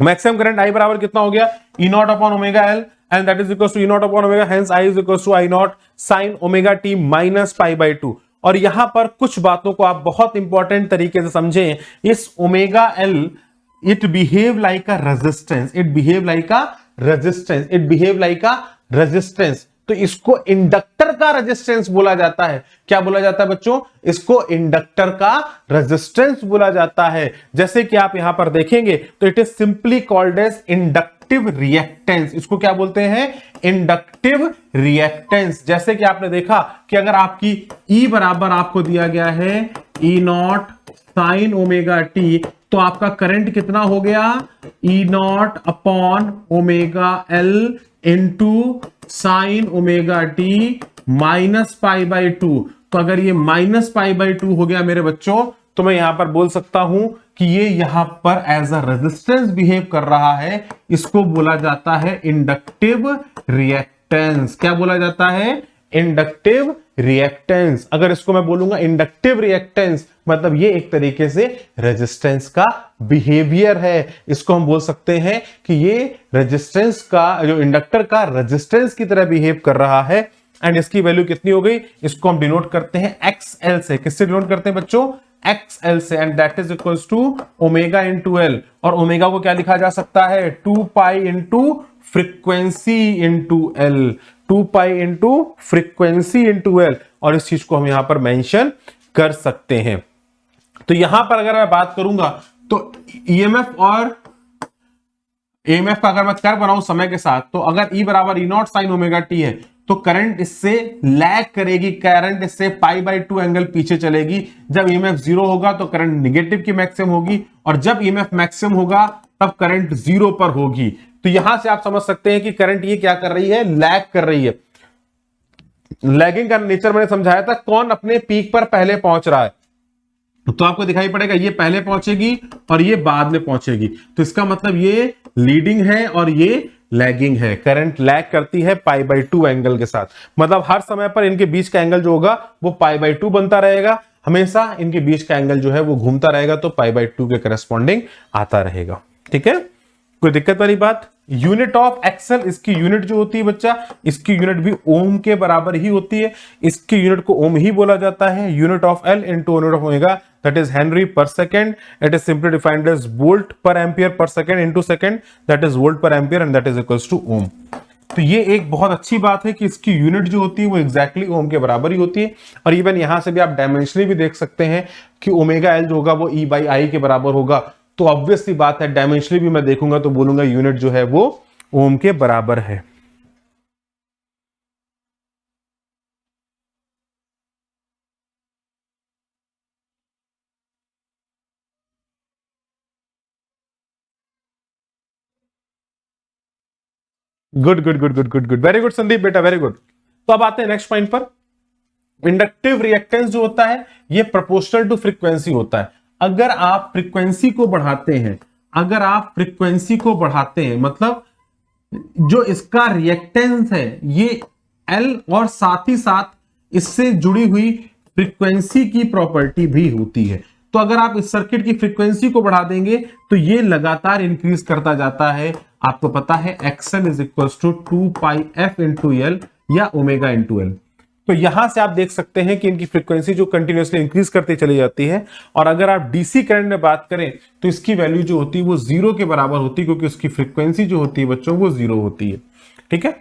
मैक्सिमम करंट आई बराबर कितना हो गया, E not upon omega L and that is equals to E not upon omega, hence I is equals to I not sine omega T minus pi by 2। और यहां पर कुछ बातों को आप बहुत इंपॉर्टेंट तरीके से समझें। इस omega L it behave like a resistance, it behave like a resistance, it behave like a resistance. तो इसको इंडक्टर का रेजिस्टेंस बोला जाता है। क्या बोला जाता है बच्चों? इसको इंडक्टर का रेजिस्टेंस बोला जाता है। जैसे कि आप यहां पर देखेंगे तो it is simply called as inductive reactance. इसको क्या बोलते हैं? Inductive reactance. जैसे कि आपने देखा कि अगर आपकी E बराबर आपको दिया गया है E naught sine omega T, तो आपका करंट कितना हो गया? E naught upon omega L into sine omega T minus pi by 2। तो अगर ये माइनस पाई बाई 2 हो गया मेरे बच्चों, तो मैं यहां पर बोल सकता हूं कि ये यहां पर एज अ रेजिस्टेंस बिहेव कर रहा है। इसको बोला जाता है इंडक्टिव रिएक्टेंस। क्या बोला जाता है? Inductive reactance. अगर इसको मैं बोलूंगा इंडक्टिव रिएक्टेंस, मतलब ये एक तरीके से रेजिस्टेंस का बिहेवियर है। इसको हम बोल सकते हैं कि ये रेजिस्टेंस का, जो इंडक्टर का रेजिस्टेंस की तरह बिहेव कर रहा है। एंड इसकी वैल्यू कितनी हो गई? इसको हम डिनोट करते हैं XL से। किससे डिनोट करते हैं बच्चों? XL से। And that is equals to omega into L. और ओमेगा को क्या लिखा जा सकता है? 2 pi into frequency into L, 2 pi into frequency into L. और इस चीज को हम यहां पर मेंशन कर सकते हैं। तो यहां पर अगर मैं बात करूंगा तो ईएमएफ और एएमएफ का अगर मैं कर्व बनाऊं समय के साथ, तो अगर E बराबर E not sine omega T है तो करंट इससे लैग करेगी, करंट इससे पाई बाई 2 एंगल पीछे चलेगी। जब ईएमएफ 0 होगा तो करंट निगेटिव की मैक्सिमम होगी, और जब ईएमएफ मैक्सिमम होगा तब करंट 0 पर होगी। तो यहां से आप समझ सकते हैं कि करंट ये क्या कर रही है? लैग कर रही है। लैगिंग का नेचर मैंने समझाया था, कौन अपने पीक पर पहले पहुंच रहा है। तो आपको दिखाई पड़ेगा ये पहले पहुंचेगी और ये बाद में पहुंचेगी। तो इसका मतलब ये लीडिंग है और ये लैगिंग है। करंट लैग करती है पाई बाई 2 एंगल के साथ। मतलब हर समय पर इनके बीच का एंगल जो होगा वो पाई बाई 2 बनता रहेगा। हमेशा इनके बीच का एंगल जो है वो घूमता रहेगा, तो पाई बाई 2 के करस्पॉन्डिंग आता रहेगा। ठीक है, कोई दिक्कत वाली बात? यूनिट ऑफ एक्सल, इसकी यूनिट जो होती है बच्चा, इसकी यूनिट भी ओम के बराबर ही होती है। इसकी यूनिट को ओम ही बोला जाता है। Unit of L into unit of omega, that is henry per second. It is simply defined as volt per ampere per second into second, that is volt per ampere and that is equals to ohm. तो ये एक बहुत अच्छी बात है कि इसकी unit जो होती है वो एग्जैक्टली ओम के बराबर ही होती है। और इवन यहां से भी आप डायमेंशनली भी देख सकते हैं कि ओमेगा एल जो होगा वो ई बाई आई के बराबर होगा। तो ऑब्वियसली बात है, डायमेंशनली भी मैं देखूंगा तो बोलूंगा यूनिट जो है वो ओम के बराबर है। Good good good good good good, very good Sandeep बेटा, वेरी गुड। तो अब आते हैं नेक्स्ट पॉइंट पर। इंडक्टिव रिएक्टेंस जो होता है ये प्रोपोर्शनल टू फ्रीक्वेंसी होता है। अगर आप फ्रीक्वेंसी को बढ़ाते हैं, अगर आप फ्रीक्वेंसी को बढ़ाते हैं, मतलब जो इसका रिएक्टेंस है ये L और साथ ही साथ इससे जुड़ी हुई फ्रीक्वेंसी की प्रॉपर्टी भी होती है। तो अगर आप इस सर्किट की फ्रीक्वेंसी को बढ़ा देंगे तो ये लगातार इंक्रीज करता जाता है। आपको पता है XL is equal to 2πf into L या ओमेगा इंटू एल। तो यहां से आप देख सकते हैं कि इनकी फ्रीक्वेंसी जो कंटिन्यूअसली इंक्रीज करती चली जाती है। और अगर आप डीसी करंट में बात करें तो इसकी वैल्यू जो होती है वो 0 के बराबर होती है, क्योंकि उसकी फ्रीक्वेंसी जो होती है बच्चों वो 0 होती है। ठीक है,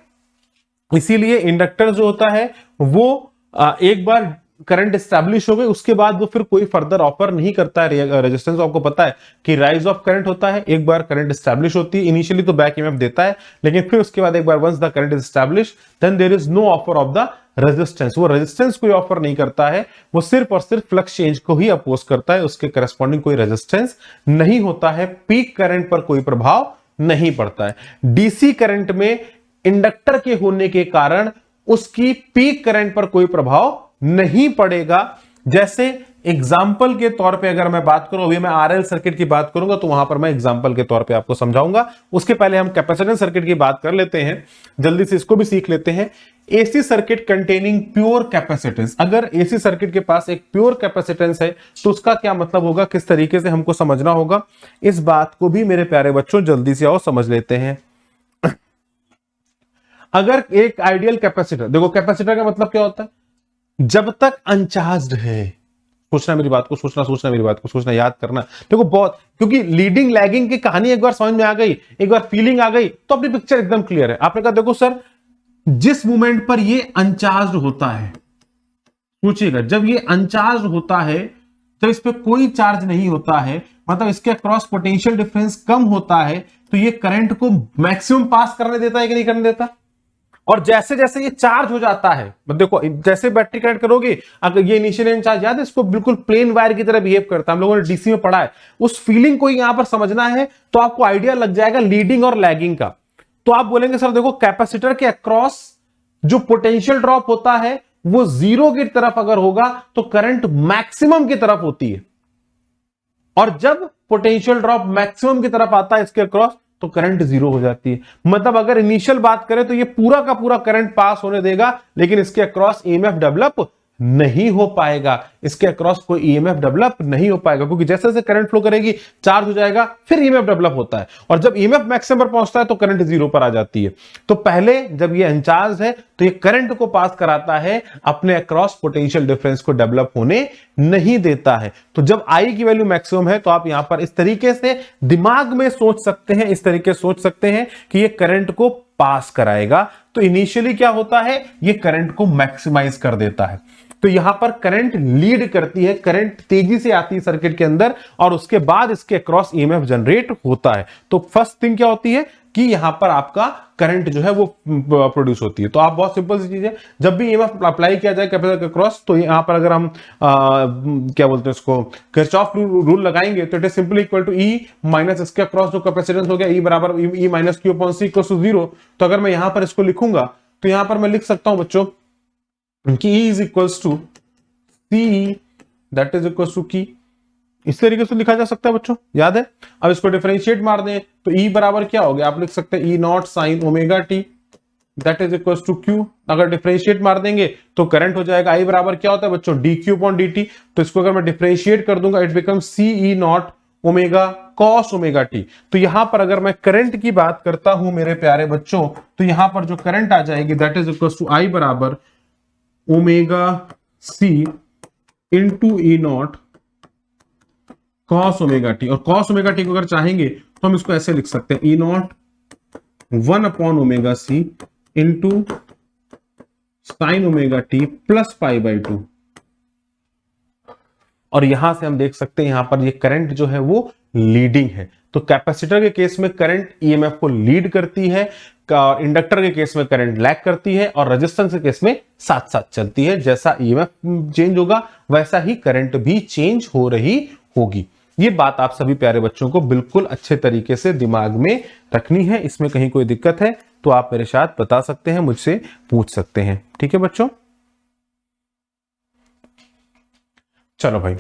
इसीलिए इंडक्टर जो होता है वो एक बार करंट एस्टैब्लिश हो गई उसके बाद वो फिर कोई फर्दर ऑफर नहीं करता है रेजिस्टेंस। आपको पता है कि राइज ऑफ करंट होता है, एक बार करंट एस्टैब्लिश होती है इनिशियली तो बैक ईएमएफ देता है, लेकिन फिर उसके बाद एक बार once the current is establish then there is no offer of the resistance. वो रेजिस्टेंस कोई ऑफर नहीं करता है, वो सिर्फ और सिर्फ फ्लक्स चेंज को ही अपोज करता है, उसके करस्पॉन्डिंग कोई रेजिस्टेंस नहीं होता है, पीक करंट पर कोई प्रभाव नहीं पड़ता है। डीसी करंट में इंडक्टर के होने के कारण उसकी पीक करंट पर कोई प्रभाव नहीं पड़ेगा। जैसे एग्जाम्पल के तौर पे अगर मैं बात करूं, अभी मैं आरएल सर्किट की बात करूंगा तो वहां पर मैं एग्जाम्पल के तौर पे आपको समझाऊंगा। उसके पहले हम कैपेसिटेंस सर्किट की बात कर लेते हैं, जल्दी से इसको भी सीख लेते हैं। AC circuit containing pure capacitance, अगर एसी सर्किट के पास एक प्योर कैपेसिटेंस है तो उसका क्या मतलब होगा, किस तरीके से हमको समझना होगा, इस बात को भी मेरे प्यारे बच्चों जल्दी से आओ समझ लेते हैं। अगर एक आइडियल कैपेसिटर, देखो कैपेसिटर का मतलब क्या होता है, जब तक अनचार्ज्ड है, सोचना मेरी बात को, सोचना मेरी बात को, सोचना, याद करना। देखो बहुत, क्योंकि लीडिंग लैगिंग की कहानी एक बार समझ में आ गई, एक बार फीलिंग आ गई तो अपनी पिक्चर एकदम क्लियर है। आपने कहा देखो सर जिस मोमेंट पर ये अनचार्ज्ड होता है, पूछिएगा जब ये अनचार्ज होता है, जब इस पे कोई चार्ज नहीं होता है, मतलब इसके अक्रॉस पोटेंशियल डिफरेंस कम होता है, तो ये करंट को मैक्सिमम पास करने देता है कि नहीं करने देता। और जैसे जैसे ये चार्ज हो जाता है, देखो जैसे बैटरी कनेक्ट करोगे, अगर ये इनिशियल इंचार्ज याद है, इसको बिल्कुल प्लेन वायर की तरह बिहेव करता है, हम लोगों ने डीसी में पढ़ा है। उस फीलिंग को यहां पर समझना है तो आपको आइडिया लग जाएगा लीडिंग और लैगिंग का। तो आप बोलेंगे सर देखो कैपेसिटर के अक्रॉस जो पोटेंशियल ड्रॉप होता है वो 0 की तरफ अगर होगा तो करंट मैक्सिमम की तरफ होती है, और जब पोटेंशियल ड्रॉप मैक्सिमम की तरफ आता है इसके अक्रॉस तो करंट 0 हो जाती है। मतलब अगर इनिशियल बात करें तो ये पूरा का पूरा करंट पास होने देगा, लेकिन इसके अक्रॉस ईएमएफ डेवलप नहीं हो पाएगा, इसके अक्रॉस कोई ईएमएफ डेवलप नहीं हो पाएगा, क्योंकि जैसे जैसे करंट फ्लो करेगी चार्ज हो जाएगा, फिर ईएमएफ डेवलप होता है, और जब ईएमएफ मैक्सिमम पर पहुंचता है तो करंट 0 पर आ जाती है। तो पहले जब ये अनचार्ज है तो ये करंट को पास कराता है, अपने अक्रॉस पोटेंशियल डिफरेंस को डेवलप होने नहीं देता है। तो जब आई की वैल्यू मैक्सिमम है तो आप यहां पर इस तरीके से दिमाग में सोच सकते हैं, इस तरीके से सोच सकते हैं कि ये करंट को पास कराएगा। तो इनिशियली क्या होता है, ये करंट को मैक्सिमाइज कर देता है। तो यहां पर करंट लीड करती है, करंट तेजी से आती है सर्किट के अंदर, और उसके बाद इसके अक्रॉस ईएमएफ जनरेट होता है। तो फर्स्ट थिंग क्या होती है कि यहां पर आपका करंट जो है वो प्रोड्यूस होती है। तो आप बहुत सिंपल सी चीज है, जब भी ईएमएफ अप्लाई किया जाए कैपेसिटर के क्रॉस, तो यहां पर अगर हम क्या बोलते हैं इसको, किरचॉफ रूल लगाएंगे तो it is simply equal to E minus इसके अक्रॉस जो कैपेसिटेंस हो गया, ई बराबर E minus Q upon C equal to 0। तो अगर मैं यहां पर इसको लिखूंगा तो यहां पर मैं लिख सकता हूं बच्चों कि E is equals to C that is equals to Q, इस तरीके से लिखा जा सकता है बच्चों, याद है। अब इसको डिफरेंशिएट मार दें तो E बराबर क्या हो गया, आप लिख सकते हैं E not sine omega T that is equals to Q. अगर डिफरेंशिएट मार देंगे तो करंट हो जाएगा I बराबर क्या होता है बच्चों, D Q upon D T. तो इसको अगर मैं डिफरेंशिएट कर दूंगा it become C E not omega cos omega T. तो यहां पर अगर मैं करंट की बात करता हूं मेरे प्यारे बच्चों, तो यहां पर जो करंट आ जाएगी that is equals to I बराबर omega C into E not cos omega T. और कॉस ओमेगा टी को अगर चाहेंगे तो हम इसको ऐसे लिख सकते हैं, E nought 1 upon omega C into sine omega T plus pi by 2। और यहां से हम देख सकते हैं यहां पर ये करंट जो है वो लीडिंग है। तो कैपेसिटर के केस में करंट ईएमएफ को लीड करती है, इंडक्टर के केस में करंट लैग करती है, और रेजिस्टेंस के केस में साथ साथ चलती है। जैसा ईएमएफ चेंज होगा वैसा ही करंट भी चेंज हो रही होगी। ये बात आप सभी प्यारे बच्चों को बिल्कुल अच्छे तरीके से दिमाग में रखनी है। इसमें कहीं कोई दिक्कत है तो आप मेरे साथ बता सकते हैं, मुझसे पूछ सकते हैं। ठीक है बच्चों, चलो भाई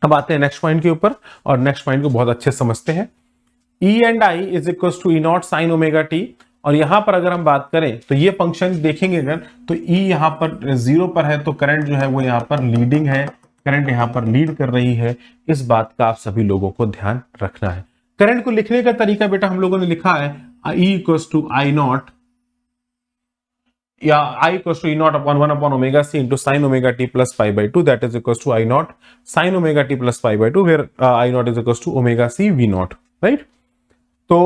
अब आते हैं नेक्स्ट पॉइंट के ऊपर, और नेक्स्ट पॉइंट को बहुत अच्छे समझते हैं। E and I is equal to E not sine omega T, और यहां पर अगर हम बात करें तो ये फंक्शन देखेंगे अगर, तो E यहां पर 0 पर है तो करंट जो है वो यहां पर लीडिंग है, करंट यहां पर लीड कर रही है। इस बात का आप सभी लोगों को ध्यान रखना है। करंट को लिखने का तरीका बेटा हम लोगों ने लिखा है E equal to I not, या I equals to E naught upon 1 upon omega c into sin omega t plus pi by 2, that is equals to I naught sin omega t plus pi by 2, where I naught is equals to omega c v naught, right? तो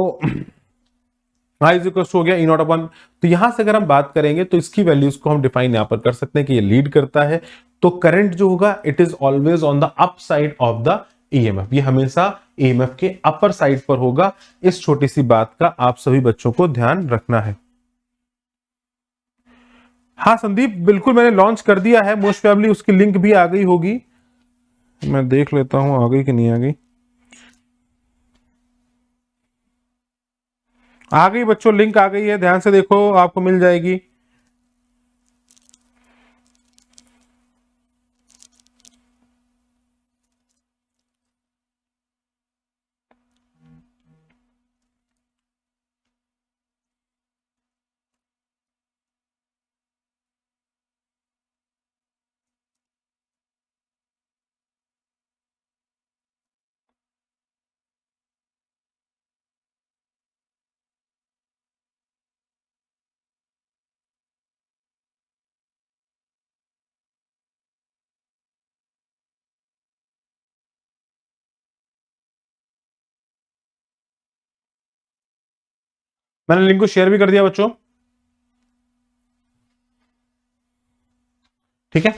I is equals to हो गया E naught upon, तो यहां से अगर हम बात करेंगे तो इसकी वैल्यूज को हम डिफाइन यहां पर कर सकते हैं कि ये लीड करता है, तो करंट जो होगा it is always on the up side of the EMF, ये हमेशा EMF के अपर साइड पर होगा। इस छोटी सी बात का आप सभी बच्चों को ध्यान रखना है। हाँ संदीप, बिल्कुल मैंने लॉन्च कर दिया है, मोस्ट प्रोबेबली उसकी लिंक भी आ गई होगी, मैं देख लेता हूं आ गई कि नहीं आ गई। आ गई बच्चों, लिंक आ गई है, ध्यान से देखो आपको मिल जाएगी। मैंने लिंक को शेयर भी कर दिया बच्चों, ठीक है।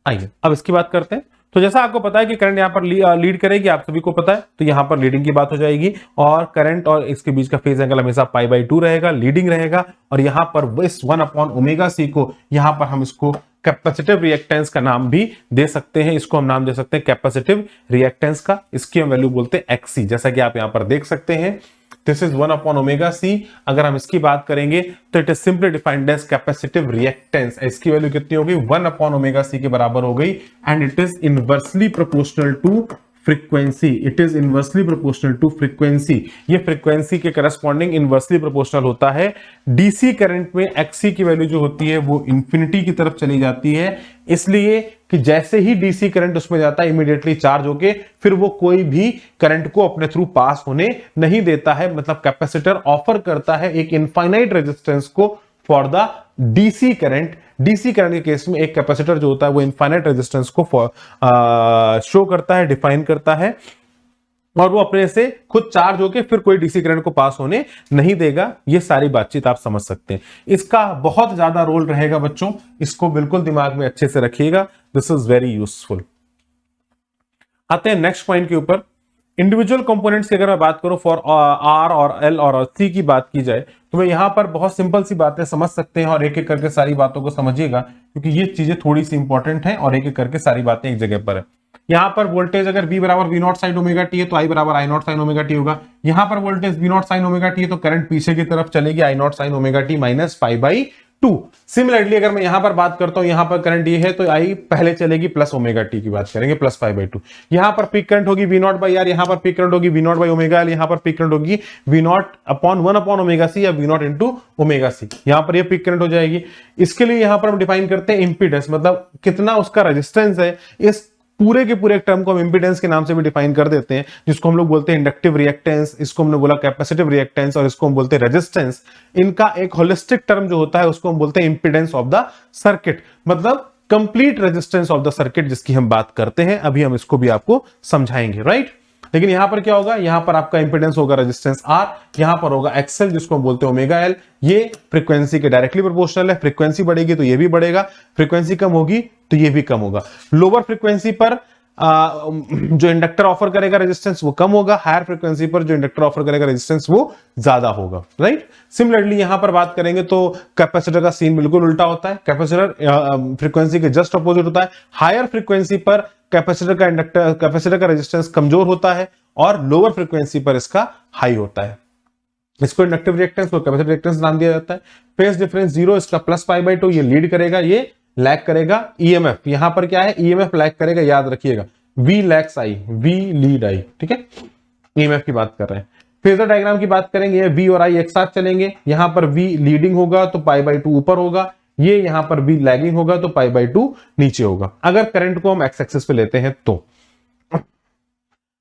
आइए अब इसकी बात करते हैं। तो जैसा आपको पता है कि करंट यहां पर लीड करेगी, आप सभी को पता है, तो यहां पर लीडिंग की बात हो जाएगी, और करंट और इसके बीच का फेज एंगल हमेशा पाई बाई 2 रहेगा, लीडिंग रहेगा। और यहां पर इस 1 अपॉन ओमेगा सी को यहां पर हम इसको कैपेसिटिव रिएक्टेंस का नाम भी दे सकते हैं, इसको हम नाम दे सकते हैं कैपेसिटिव रिएक्टेंस का, इसकी हम वैल्यू बोलते हैं एक्सी, जैसा कि आप यहां पर देख सकते हैं। This is 1 upon omega C. अगर हम इसकी बात करेंगे तो it is simply defined as capacitive reactance. इसकी वैल्यू कितनी हो गई? 1 अपॉन ओमेगा सी के बराबर हो गई, and it is inversely proportional to frequency. It is inversely proportional to frequency. ये फ्रीक्वेंसी के करस्पॉन्डिंग इनवर्सली प्रोपोर्शनल होता है। डीसी करंट में एक्सी की वैल्यू जो होती है वो इंफिनिटी की तरफ चली जाती है, इसलिए कि जैसे ही डीसी करंट उसमें जाता है इमीडिएटली चार्ज होके फिर वो कोई भी करंट को अपने थ्रू पास होने नहीं देता है। मतलब कैपेसिटर ऑफर करता है एक इनफाइनाइट रेजिस्टेंस को for the DC current. DC current के केस में एक कैपेसिटर जो होता है वो इनफाइनाइट रेजिस्टेंस को शो करता है, डिफाइन करता है, और वो अपने से खुद चार्ज होके फिर कोई डीसी करंट को पास होने नहीं देगा। ये सारी बातचीत आप समझ सकते हैं। इसका बहुत ज्यादा रोल रहेगा बच्चों, इसको बिल्कुल दिमाग में अच्छे से रखिएगा। This is very useful. आते हैं नेक्स्ट पॉइंट के ऊपर। इंडिविजुअल कंपोनेंट्स की अगर मैं बात करूं फॉर आर और एल और सी की बात की जाए तो मैं यहां पर बहुत सिंपल सी बातें समझ सकते हैं, और एक एक करके सारी बातों को समझिएगा, क्योंकि ये चीजें थोड़ी सी इंपॉर्टेंट हैं और एक एक करके सारी बातें एक जगह पर है। यहां पर वोल्टेज अगर V बराबर V not sine omega T है तो I बराबर I not sine omega T होगा। यहां पर voltage V not sine omega T है तो करंट पीछे की तरफ चलेगी I not sine omega T minus pi by 2। Similarly अगर मैं यहां पर बात करता हूं, यहां पर करंट ये है तो I पहले चलेगी प्लस ओमेगा टी की बात करेंगे, प्लस पाई बाई 2। यहां पर पीक करंट होगी V नॉट बाई आर, यहां पर पीक करंट होगी V not by omega L, यहां पर पीक करंट होगी V not upon 1 upon omega C या V not into omega C. यहां पर ये पीक करंट हो जाएगी। इसके लिए यहां पर हम डिफाइन करते हैं इंपीडेंस, मतलब कितना उसका रेजिस्टेंस है। इस पूरे के पूरे टर्म को हम इंपीडेंस के नाम से भी डिफाइन कर देते हैं, जिसको हम लोग बोलते हैं इंडक्टिव रिएक्टेंस, इसको हमने बोला कैपेसिटिव रिएक्टेंस, और इसको हम बोलते हैं रेजिस्टेंस। इनका एक होलिस्टिक टर्म जो होता है उसको हम बोलते हैं इंपीडेंस ऑफ द सर्किट, मतलब complete resistance of the circuit जिसकी हम बात करते हैं। अभी हम इसको भी आपको समझाएंगे, राइट। लेकिन यहां पर क्या होगा, यहां पर आपका इंपीडेंस होगा रेजिस्टेंस आर, यहां पर होगा एक्सएल जिसको हम बोलते हैं ओमेगा एल। ये फ्रीक्वेंसी के डायरेक्टली प्रोपोर्शनल है। फ्रीक्वेंसी बढ़ेगी तो ये भी बढ़ेगा, फ्रीक्वेंसी कम होगी तो ये भी कम होगा। लोअर फ्रीक्वेंसी पर जो इंडक्टर ऑफर करेगा रेजिस्टेंस वो कम होगा, हायर फ्रीक्वेंसी पर जो इंडक्टर ऑफर करेगा रेजिस्टेंस वो ज्यादा होगा, राइट। सिमिलरली यहां पर बात करेंगे तो कैपेसिटर का सीन बिल्कुल उल्टा होता है। कैपेसिटर फ्रीक्वेंसी के जस्ट अपोजिट होता है। हायर फ्रीक्वेंसी पर कैपेसिटर का रेजिस्टेंस कमजोर होता है और लोअर फ्रीक्वेंसी पर इसका हाई होता है। इसको इंडक्टिव रिएक्टेंस और कैपेसिटिव रिएक्टेंस नाम दिया जाता है। फेज डिफरेंस 0, इसका +π/2, ये लीड करेगा, ये लैग करेगा। ईएमएफ यहां पर क्या है, ईएमएफ लैग करेगा, याद रखिएगा, V lags I, V lead I, ठीक है। ईएमएफ की बात कर रहे हैं। फेजर डायग्राम की बात करेंगे, ये V और I एक साथ चलेंगे। यहां पर V लीडिंग होगा तो π/2 ऊपर होगा, ये यहां पर V लैगिंग होगा तो π/2 नीचे होगा, अगर करंट को हम एक्स एक्सिस पे लेते हैं तो।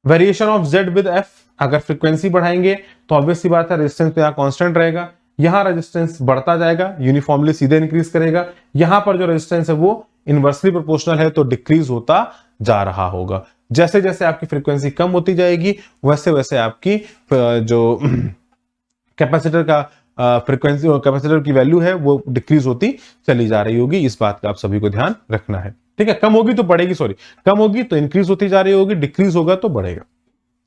Variation of Z with F, अगर फ्रीक्वेंसी बढ़ाएंगे तो ऑब्वियस सी बात है रेजिस्टेंस तो यहां कांस्टेंट रहेगा, यहां रेजिस्टेंस बढ़ता जाएगा, यूनिफॉर्मली सीधे इंक्रीज करेगा। यहां पर जो रेजिस्टेंस है वो इनवर्सली प्रोपोर्शनल है तो डिक्रीज होता जा रहा होगा। जैसे जैसे आपकी फ्रीक्वेंसी कम होती जाएगी वैसे वैसे आपकी जो कैपेसिटर का फ्रीक्वेंसी और कैपेसिटर की वैल्यू है वो डिक्रीज होती चली जा रही होगी। इस बात का आप सभी को ध्यान रखना है, ठीक है। कम होगी तो बढ़ेगी, कम होगी तो इंक्रीज होती जा रही होगी, डिक्रीज होगा तो बढ़ेगा,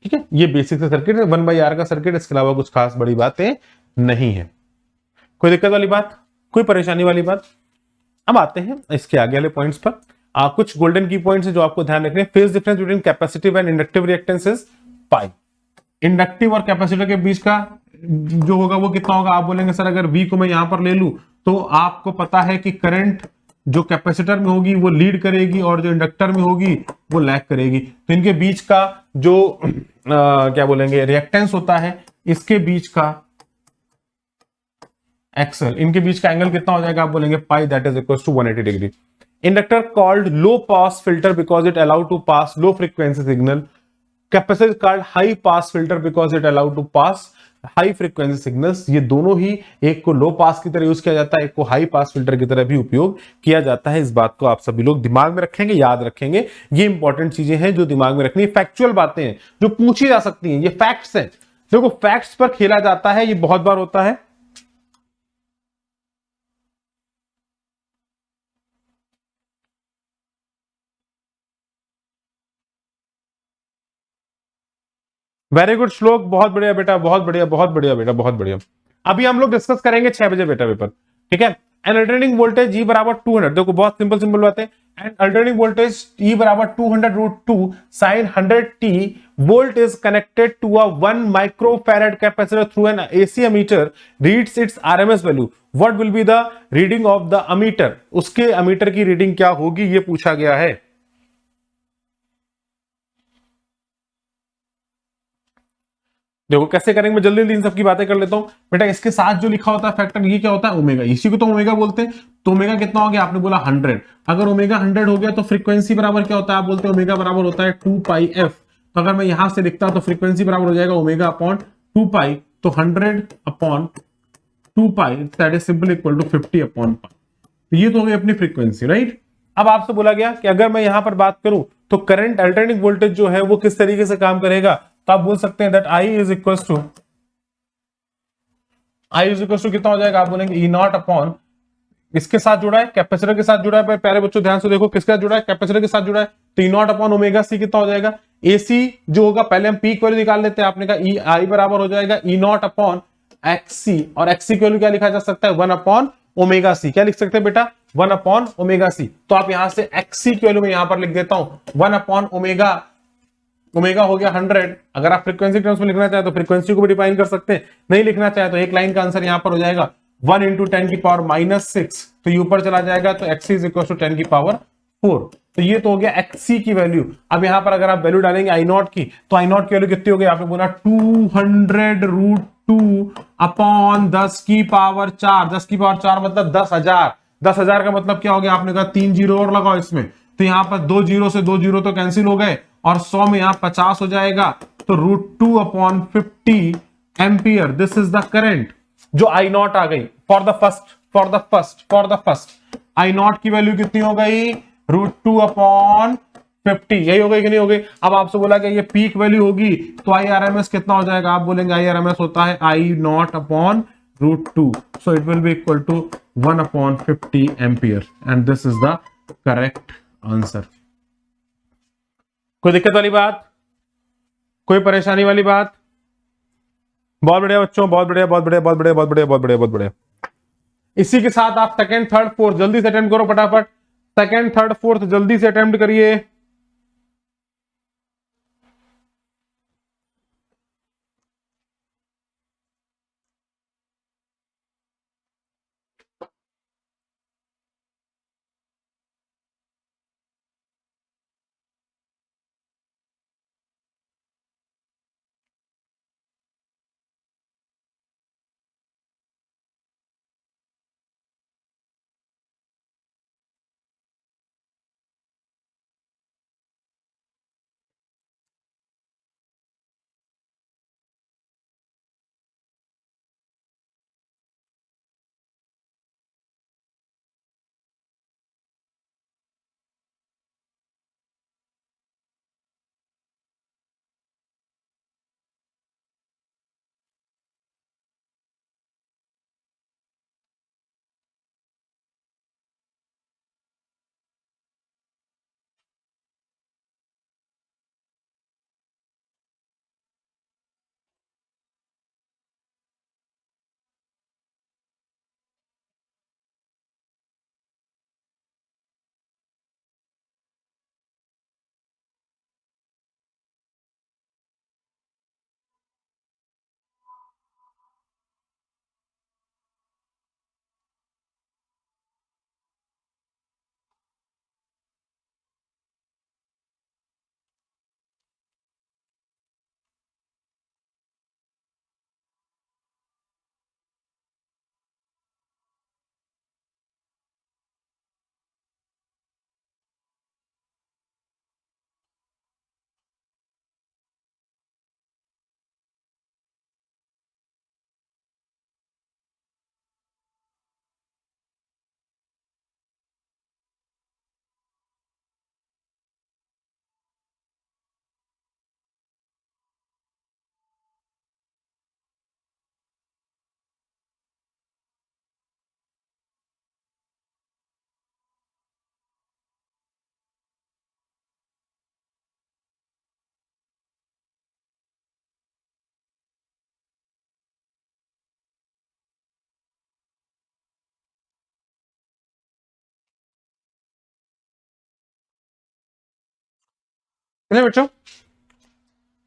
ठीक है। ये बेसिक से सर्किट है, 1/R का सर्किट, इसके अलावा कुछ खास बड़ी बातें नहीं है। कोई दिक्कत वाली बात, कोई परेशानी वाली बात? अब आते हैं इसके आगे वाले पॉइंट्स पर। कुछ गोल्डन की पॉइंट्स है जो आपको ध्यान रखने हैं। Phase difference between capacitive and inductive reactance is pi. Inductive और कैपेसिटर के बीच का जो होगा वो कितना होगा? आप बोलेंगे सर अगर V को मैं यहां पर ले लूं तो आपको पता है कि करंट जो कैपेसिटर में होगी वो लीड करेगी और जो इंडक्टर में होगी वो लैग करेगी। तो इनके बीच का जो क्या बोलेंगे रिएक्टेंस होता है, इसके बीच का एक्सल, इनके बीच का एंगल कितना हो जाएगा? आप बोलेंगे pi, that is equal to 180 degree. Inductor called low pass filter because it allow to pass low frequency signal. Capacitor called high pass filter because it allow to pass high frequency signals. ये दोनों ही, एक को लो पास की तरह use किया जाता है, एक को हाई पास फिल्टर की तरह भी उपयोग किया जाता है। इस बात को आप सभी लोग दिमाग में रखेंगे, याद रखेंगे। ये इंपॉर्टेंट चीजें हैं जो दिमाग में रखनी है, फैक्चुअल बातें हैं जो पूछी जा सकती हैं, ये फैक्ट्स हैं। देखो फैक्ट्स पर खेला जाता है, ये बहुत बार होता है। वेरी गुड श्लोक, बहुत बढ़िया बेटा, बहुत बढ़िया, बहुत बढ़िया बेटा, बहुत बढ़िया। अभी हम लोग डिस्कस करेंगे 6 बजे बेटा पेपर, ठीक है। एंड अल्टरनेटिंग वोल्टेज E बराबर 200, देखो बहुत सिंपल सिंपल बात है। एंड अल्टरनेटिंग वोल्टेज E बराबर 200√2 sin 100t volt is connected to a 1 microfarad capacitor through an AC ammeter, reads its RMS value. What will be the reading of the ammeter? उसके ammeter की reading क्या होगी ये पूछा गया है। देखो कैसे करेंगे, मैं जल्दी जल्दी इन सबकी बातें कर लेता हूं बेटा। इसके साथ जो लिखा होता है फैक्टर, ये क्या होता है? ओमेगा, इसी को तो ओमेगा बोलते हैं। तो ओमेगा कितना हो गया? आपने बोला 100। अगर ओमेगा 100 हो गया तो फ्रीक्वेंसी बराबर क्या होता है? आप बोलते हैं ओमेगा बराबर होता है 2πf। तो अगर मैं यहां से लिखता तो फ्रीक्वेंसी बराबर हो जाएगा ओमेगा अपॉन 2π, तो 100 upon 2π that is simple equal to 50 upon π। तो ये तो हो गई अपनी फ्रीक्वेंसी, राइट। अब आपसे बोला गया कि अगर मैं यहां पर बात करूं तो करंट अल्टरनेटिंग वोल्टेज जो है वो किस तरीके से काम करेगा? तो आप बोल सकते हैं that I is equal to कितना हो जाएगा? आप बोलेंगे E0 अपॉन, इसके साथ जुड़ा है, कैपेसिटर के साथ जुड़ा है। प्यारे बच्चों ध्यान से देखो, किसके साथ जुड़ा है? कैपेसिटर के साथ जुड़ा है। तो E0 अपॉन ओमेगा C कितना हो जाएगा? AC जो होगा, पहले हम पीक वैल्यू निकाल लेते हैं। आपने कहा I बराबर हो जाएगा E0 अपॉन XC, और XC की वैल्यू क्या लिखा जा सकता है? 1 अपॉन ओमेगा C। क्या लिख सकते हैं बेटा? 1 अपॉन ओमेगा C। तो आप यहां से XC की वैल्यू में यहां पर लिख देता हूं 1 अपॉन ओमेगा। ओमेगा हो गया 100। अगर आप फ्रीक्वेंसी टर्म्स में लिखना चाहे तो फ्रीक्वेंसी को भी डिफाइन कर सकते हैं, नहीं लिखना चाहे तो एक लाइन का आंसर यहां पर हो जाएगा 1 × 10⁻⁻6। तो ये ऊपर चला जाएगा तो XC इज इक्वल टू 10⁴। तो ये तो हो गया XC की वैल्यू। अब यहां पर अगर आप वैल्यू डालेंगे I0 की, तो I0 की वैल्यू कितनी हो गई? आपने बोला 200√2 अपॉन 10⁴। 10⁴ मतलब 10,000। 10,000 का मतलब क्या हो गया? आपने कहा 3 जीरो और लगाओ इसमें, तो यहां पर 2 जीरो से 2 जीरो तो कैंसिल हो गए और 100 में यहां 50 हो जाएगा। तो √2 upon 50 ampere, this is the current जो I0 आ गई फॉर द फर्स्ट। I0 की वैल्यू कितनी हो गई? √2 अपॉन 50। यही हो गई कि नहीं हो गई? अब आपसे बोला कि ये पीक वैल्यू होगी तो IRMS कितना हो जाएगा? आप बोलेंगे IRMS होता है I0 upon √2, so it will be equal to 1 upon 50 ampere and this is the correct answer. कोई दिक्कत वाली बात, कोई परेशानी वाली बात? बहुत बढ़िया बच्चों, बहुत बढ़िया, बहुत बढ़िया, बहुत बढ़िया, बहुत बढ़िया, बहुत बढ़िया, बहुत बढ़िया। इसी के साथ आप सेकंड थर्ड फोर्थ जल्दी से अटेम्प्ट करो फटाफट। सेकंड थर्ड फोर्थ जल्दी से अटेम्प्ट करिए। चलिए बच्चों,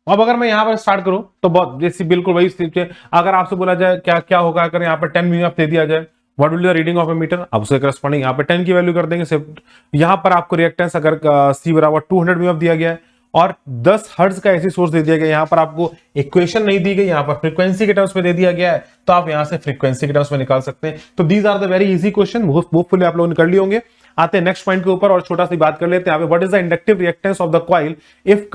अब अगर मैं यहाँ पर स्टार्ट करूं तो बहुत जैसी बिल्कुल वही स्थिति है। अगर आपसे बोला जाए क्या क्या होगा अगर यहाँ पर 10 मीटर दे दिया जाए, what will the reading of a meter, आप उसके करस्पॉन्डिंग यहाँ पे 10 की वैल्यू कर देंगे सिर्फ। यहाँ पर आपको रिएक्टेंस अगर सी बराबर 200 मीटर दिया गया है और 10 हर्ट्ज का ऐसी सोर्स दे दिया गया, यहाँ पर आपको इक्वेशन नहीं दी गई, यहाँ पर फ्रीक्वेंसी के टर्म्स में दे दिया गया है, तो आप यहाँ से फ्रीक्वेंसी के टर्म्स में निकाल सकते हैं। तो these are the very easy question, hopefully आप लोगों ने कर लिए होंगे। आते हैं नेक्स्ट पॉइंट के ऊपर और छोटा सी बात कर लेते हैं। What is the inductive reactance of the coil if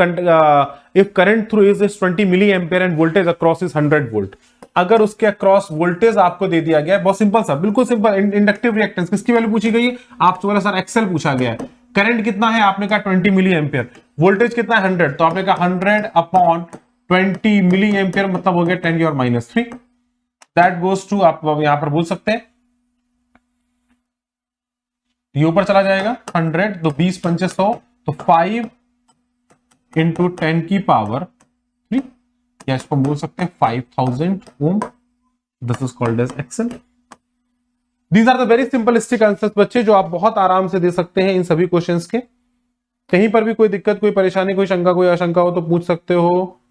current through is 20 milli ampere and voltage across is 100 volt. अगर उसके अक्रॉस वोल्टेज आपको दे दिया गया है, बहुत सिंपल सा, बिल्कुल सिंपल, इंडक्टिव रिएक्टेंस किसकी वैल्यू पूछी गई है, आपसे बोला सर एक्सेल पूछा गया है। करंट कितना है, आपने कहा 20 मिली एम्पियर, वोल्टेज कितना है 100, तो आपने कहा 100 अपॉन 20 मिली एम्पियर, मतलब हो गया 10 की और -3, दैट गोज टू, आप यहां पर बोल सकते हैं ये ऊपर चला जाएगा 100, तो 20 पंचे 100, तो 5 इंटू 10 की पावर 3, या इसको बोल सकते हैं 5000 ohm. This is called as XL. These are the very simplistic answers बच्चे, जो आप बहुत आराम से दे सकते हैं इन सभी क्वेश्चंस के। कहीं पर भी कोई दिक्कत, कोई परेशानी, कोई शंका, कोई आशंका हो तो पूछ सकते हो।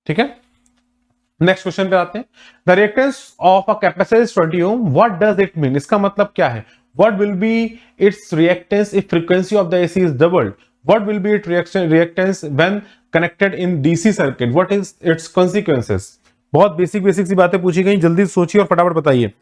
ठीक है, नेक्स्ट क्वेश्चन पे आते हैं। The reactance of a capacitor is 20 ohm, what does it mean, इसका मतलब क्या है। What will be its reactance if frequency of the AC is doubled, what will be it reactance when connected in DC circuit, what is its consequences. बहुत basic basic सी बातें पूछी गई, जल्दी सोचिए और फटाफट बताइए।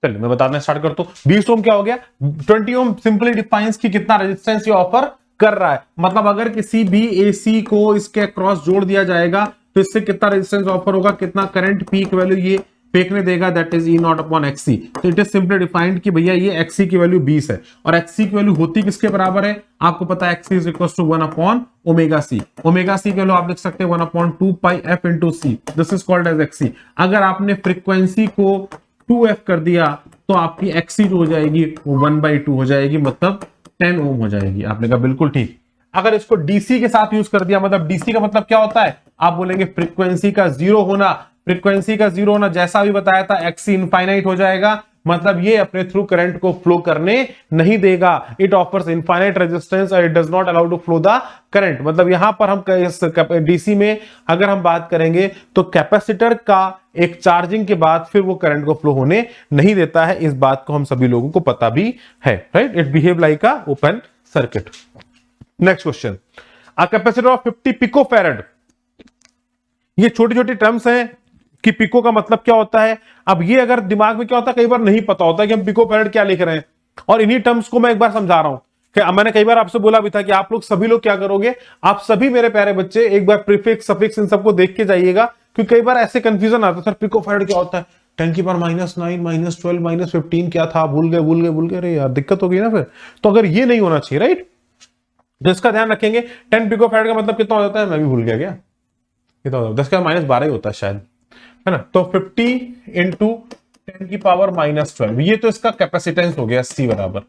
चलिए मैं बताना स्टार्ट करता हूं। 20 ओम क्या हो गया, 20 ओम सिंपली डिफाइंस कि कितना रेजिस्टेंस ये ऑफर कर रहा है। मतलब अगर किसी भी एसी को इसके अक्रॉस जोड़ दिया जाएगा तो इससे कितना रेजिस्टेंस ऑफर होगा, कितना करंट पीक वैल्यू ये फेंकने देगा, that is E not upon XC. तो इट इज सिंपली डिफाइंड कि भैया ये एक्सी की वैल्यू 20 है और एक्सी की वैल्यू होती किसके बराबर है, आपको पता है XC is equal to 1 upon omega C. Omega C की वैल्यू आप लिख सकते हैं 1 upon 2 pi F into C, this is called as XC. अगर आपने फ्रीक्वेंसी को 2f कर दिया तो आपकी एक्सी जो हो जाएगी वो 1/2 हो जाएगी, मतलब 10 ओम हो जाएगी। आपने कहा बिल्कुल ठीक। अगर इसको डीसी के साथ यूज कर दिया, मतलब डीसी का मतलब क्या होता है, आप बोलेंगे फ्रीक्वेंसी का जीरो होना। फ्रीक्वेंसी का जीरो होना जैसा भी बताया था, एक्सी इनफाइनाइट हो जाएगा, मतलब ये अपने थ्रू करंट को फ्लो करने नहीं देगा। इट ऑफर्स इनफाइनाइट रेजिस्टेंस और it does not allow to flow the current. मतलब यहां पर हम इस डीसी में अगर हम बात करेंगे तो कैपेसिटर का एक चार्जिंग के बाद फिर वो करंट को फ्लो होने नहीं देता है। इस बात को हम सभी लोगों को पता भी है, right. It behave like a open circuit. Next question, a capacitor of 50 picofarad. ये छोटी छोटी टर्म्स हैं कि पिको का मतलब क्या होता है। अब ये अगर दिमाग में क्या होता है, कई बार नहीं पता होता कि हम पिकोफैरेड क्या लिख रहे हैं, और इन्हीं टर्म्स को मैं एक बार समझा रहा हूं कि मैंने कई बार आपसे बोला भी था कि आप लोग सभी लोग क्या करोगे, आप सभी मेरे प्यारे बच्चे एक बार प्रीफिक्स सफिक्स इन सबको देख के जाइएगा, क्योंकि कई बार ऐसे कंफ्यूजन आता है, सर पिकोफैरेड क्या होता है, 10 की पावर -9 -12 -15 क्या था, भूल गए, अरे यार दिक्कत हो गई ना फिर। तो अगर ये नहीं होना चाहिए, राइट, तो इसका ध्यान रखेंगे। 10 पिकोफैरेड का मतलब कितना हो जाता है, मैं भी भूल गया क्या, कितना होता है, 10 का -12 ही होता है शायद, है ना। तो 50 इंटू 10 की पावर -12, ये तो इसका कैपेसिटेंस हो गया C बराबर।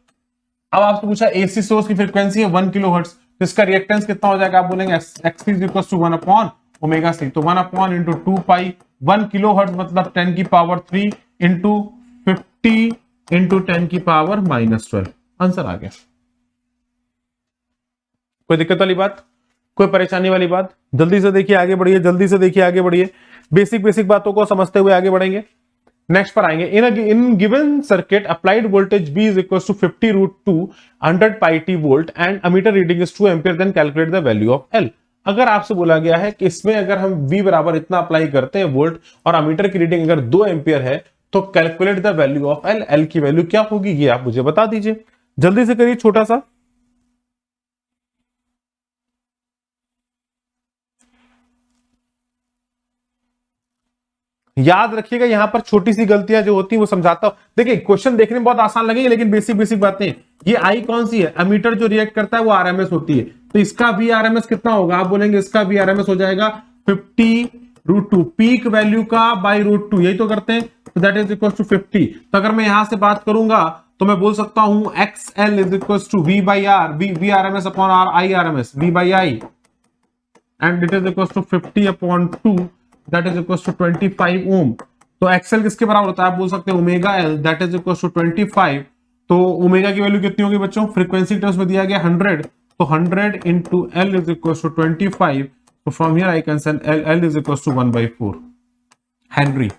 अब आपसे पूछा एसी सोर्स की फ्रीक्वेंसी है 1 किलोहर्ट्ज, तो इसका रिएक्टेंस कितना हो जाएगा, आप बोलेंगे X is equal to 1 upon omega C. तो 1 अपॉन इंटू 2 पाई 1 किलोहर्ट्ज मतलब 10 की पावर 3 इंटू 50 इंटू 10 की पावर -12। आंसर आ गया। कोई दिक्कत वाली बात, कोई परेशानी वाली बात? जल्दी से देखिए आगे बढ़िए, जल्दी से देखिए आगे बढ़िए, बेसिक बातों को समझते हुए आगे बढ़ेंगे। नेक्स्ट पर आएंगे, in given circuit applied voltage V is equal to 50√2 100 pi T volt and ammeter reading is 2 ampere, then calculate the value of L. अगर आपसे बोला गया है कि इसमें अगर हम V बराबर इतना अप्लाई करते हैं वोल्ट और अमीटर की रीडिंग अगर 2 एम्पियर है तो calculate the value of L, L की वैल्यू क्या होगी ये आप मुझे बता दीजिए। जल्दी से करिए, छोटा सा। याद रखिएगा यहां पर छोटी सी गलतियां जो होती है वो समझाता हूं। देखिए क्वेश्चन देखने में बहुत आसान लगेंगे लेकिन बेसिक बातें। ये आई कौन सी है, अमीटर जो रिएक्ट करता है वो आरएमएस होती है, तो इसका भी आरएमएस कितना होगा, आप बोलेंगे इसका भी आरएमएस हो जाएगा 50√2 पीक वैल्यू का बाई √2, यही तो करते हैं, तो दैट इज इक्वल टू 50। तो अगर मैं यहां से बात करूंगा तो मैं बोल सकता हूं X L is equal to V by R, V RMS upon R I RMS, V by I, and it is equal to 50/2, that is equal to 25 ohm. तो एक्सएल किसके बराबर होता है, आप बोल सकते हैं omega L, that is equal to 25। तो ओमेगा की वैल्यू कितनी होगी बच्चों, फ्रीक्वेंसी टर्म्स में दिया गया 100, तो 100 into L is equal to 25। तो from here I can send L is equal to 1/4 henry.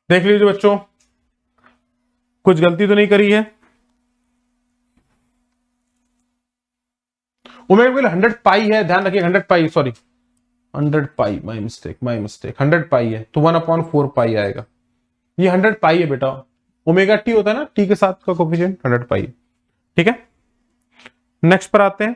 देख लीजिए बच्चों, कुछ गलती तो नहीं करी है। ओमेगा 100 पाई है, ध्यान रखिए 100 पाई, सॉरी 100 पाई, माय मिस्टेक 100 पाई है तो 1/4 पाई आएगा। ये 100 पाई है बेटा, ओमेगा टी होता है ना, टी के साथ का कोफिशिएंट 100 पाई, ठीक है। नेक्स्ट पर आते हैं,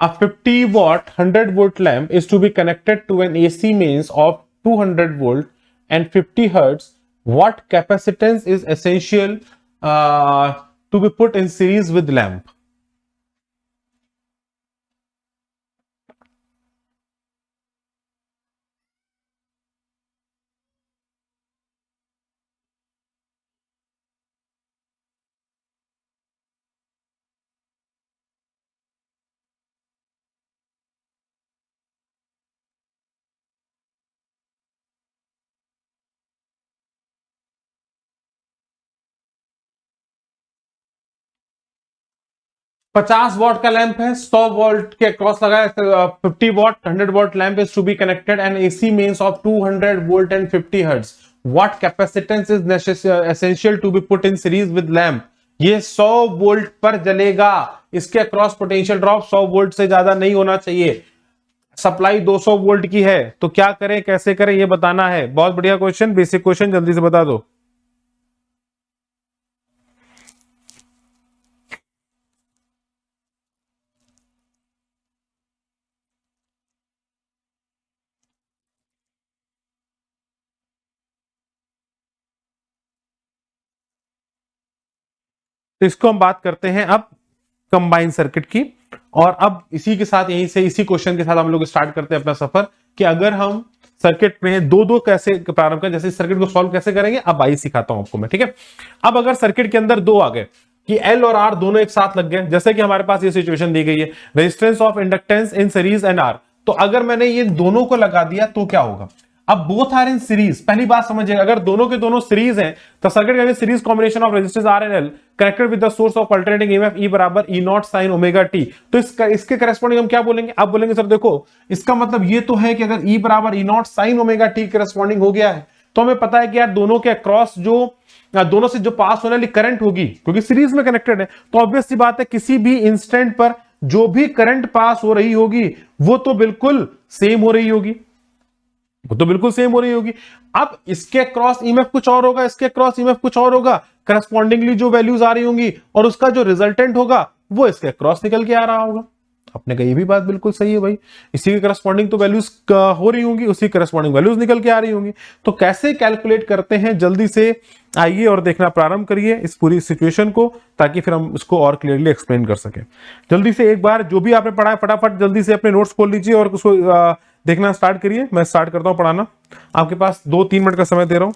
a 50 watt 100 volt lamp is to be connected to an AC mains of 200 volt and 50 hertz. What capacitance is essential to be put in series with lamp? पचास वॉट का लैंप है, 100 volt के cross लगा है, 50 watt 100 volt lamp is to be connected and AC mains of 200 volt and 50 hertz. What capacitance is essential to be put in series with lamp? ये 100 volt पर जलेगा, इसके अक्रॉस पोटेंशियल ड्रॉप 100 वोल्ट से ज्यादा नहीं होना चाहिए। सप्लाई 200 वोल्ट की है, तो क्या करें कैसे करें ये बताना है। बहुत बढ़िया क्वेश्चन, बेसिक क्वेश्चन, जल्दी से बता दो। तो इसको हम बात करते हैं अब कंबाइन सर्किट की। और अब इसी के साथ, यहीं से इसी क्वेश्चन के साथ हम लोग स्टार्ट करते हैं अपना सफर कि अगर हम सर्किट में दो दो कैसे प्रारंभ करें, जैसे सर्किट को सॉल्व कैसे करेंगे अब आइए सिखाता हूं आपको मैं, ठीक है। अब अगर सर्किट के अंदर दो आ गए कि L और R दोनों एक साथ लग गए, जैसे कि हमारे पास ये सिचुएशन दी गई है, resistance of inductance in series and R, तो अगर मैंने ये दोनों को लगा दिया तो क्या होगा। अब बोथ आर इन सीरीज, पहली बात समझिएगा, अगर दोनों के दोनों सीरीज हैं तो सर्किट का series combination of resistance R and L connected with the source of alternating EMF E बराबर E naught sine omega T. तो इसके करस्पॉन्डिंग हम क्या बोलेंगे, आप बोलेंगे सर देखो इसका मतलब ये तो है कि अगर E बराबर E naught sine omega T corresponding हो गया है तो हमें पता है कि यार दोनों के अक्रॉस जो दोनों से जो पास होने वाली करंट होगी, क्योंकि सीरीज में कनेक्टेड है, तो ऑब्वियस सी बात है किसी भी इंस्टेंट पर जो भी करंट पास हो रही होगी वो तो बिल्कुल सेम हो रही होगी, वो तो बिल्कुल सेम हो रही होगी। अब इसके क्रॉस ईएमएफ कुछ और होगा, इसके क्रॉस ईएमएफ कुछ और होगा, करस्पॉन्डिंगली जो वैल्यूज आ रही होंगी और उसका जो रिजल्टेंट होगा वो इसके क्रॉस निकल के आ रहा होगा। आपने कहा ये भी बात बिल्कुल सही है भाई, इसी के करस्पॉन्डिंग तो वैल्यूज हो रही होंगी, उसी करस्पॉन्डिंग वैल्यूज निकल के आ रही होंगी। तो कैसे कैलकुलेट करते हैं, जल्दी से आइए और देखना प्रारंभ करिए इस पूरी सिचुएशन को, ताकि फिर हम इसको और क्लियरली एक्सप्लेन कर सकें। जल्दी से एक बार जो भी आपने पढ़ा है फटाफट जल्दी से अपने नोट्स खोल लीजिए और उसको देखना स्टार्ट करिए। मैं स्टार्ट करता हूं पढ़ाना, आपके पास 2-3 मिनट का समय दे रहा हूं।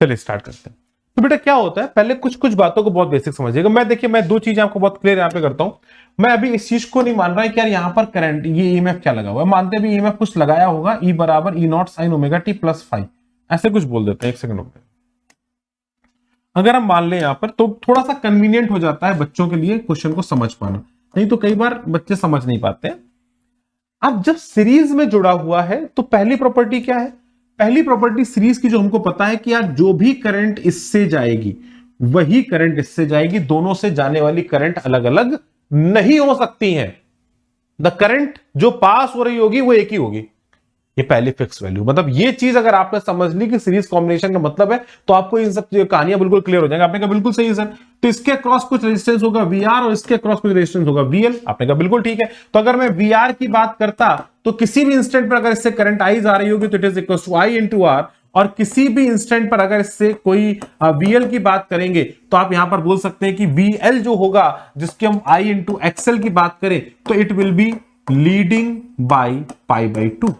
चलिए स्टार्ट करते हैं। तो बेटा क्या होता है, पहले कुछ कुछ बातों को बहुत बेसिक समझिएगा। मैं देखिए मैं दो चीजें आपको बहुत क्लियर यहां पे करता हूं। मैं अभी इस चीज को नहीं मान रहा है कि यार यहां पर करंट ये ईएमएफ क्या लगा हुआ है, मानते भी ईएमएफ कुछ लगाया होगा, ई बराबर E not sine omega T plus 5 ऐसे कुछ बोल देते हैं। एक सेकंड होगा, अगर हम मान लें यहां पर तो थोड़ा सा कन्वीनियंट हो जाता है बच्चों के लिए क्वेश्चन को समझ पाना, नहीं तो कई बार बच्चे समझ नहीं पाते। अब जब सीरीज में जुड़ा हुआ है तो पहली प्रॉपर्टी क्या है, पहली प्रॉपर्टी सीरीज की जो हमको पता है कि यार जो भी करंट इससे जाएगी वही करंट इससे जाएगी, दोनों से जाने वाली करंट अलग अलग नहीं हो सकती है। द करंट जो पास हो रही होगी वो एक ही होगी, ये पहली फिक्स वैल्यू। मतलब ये चीज अगर आपने समझ ली कि सीरीज कॉम्बिनेशन का मतलब है तो आपको इन सब कहानियां बिल्कुल क्लियर हो जाएंगी। आपने कहा बिल्कुल सही है सर, तो इसके क्रॉस कुछ रेजिस्टेंस होगा VR और इसके क्रॉस कुछ रेजिस्टेंस होगा VL। आपने कहा बिल्कुल ठीक है। तो अगर मैं VR की बात करता तो किसी भी इंस्टेंट पर अगर इससे करंट आई जा रही होगी तो it is equal to I into R, और किसी भी इंस्टेंट पर अगर इससे कोई VL की बात करेंगे तो आप यहां पर बोल सकते हैं कि VL जो होगा जिसके हम I इंटू XL की बात करें तो it will be leading by pi by 2,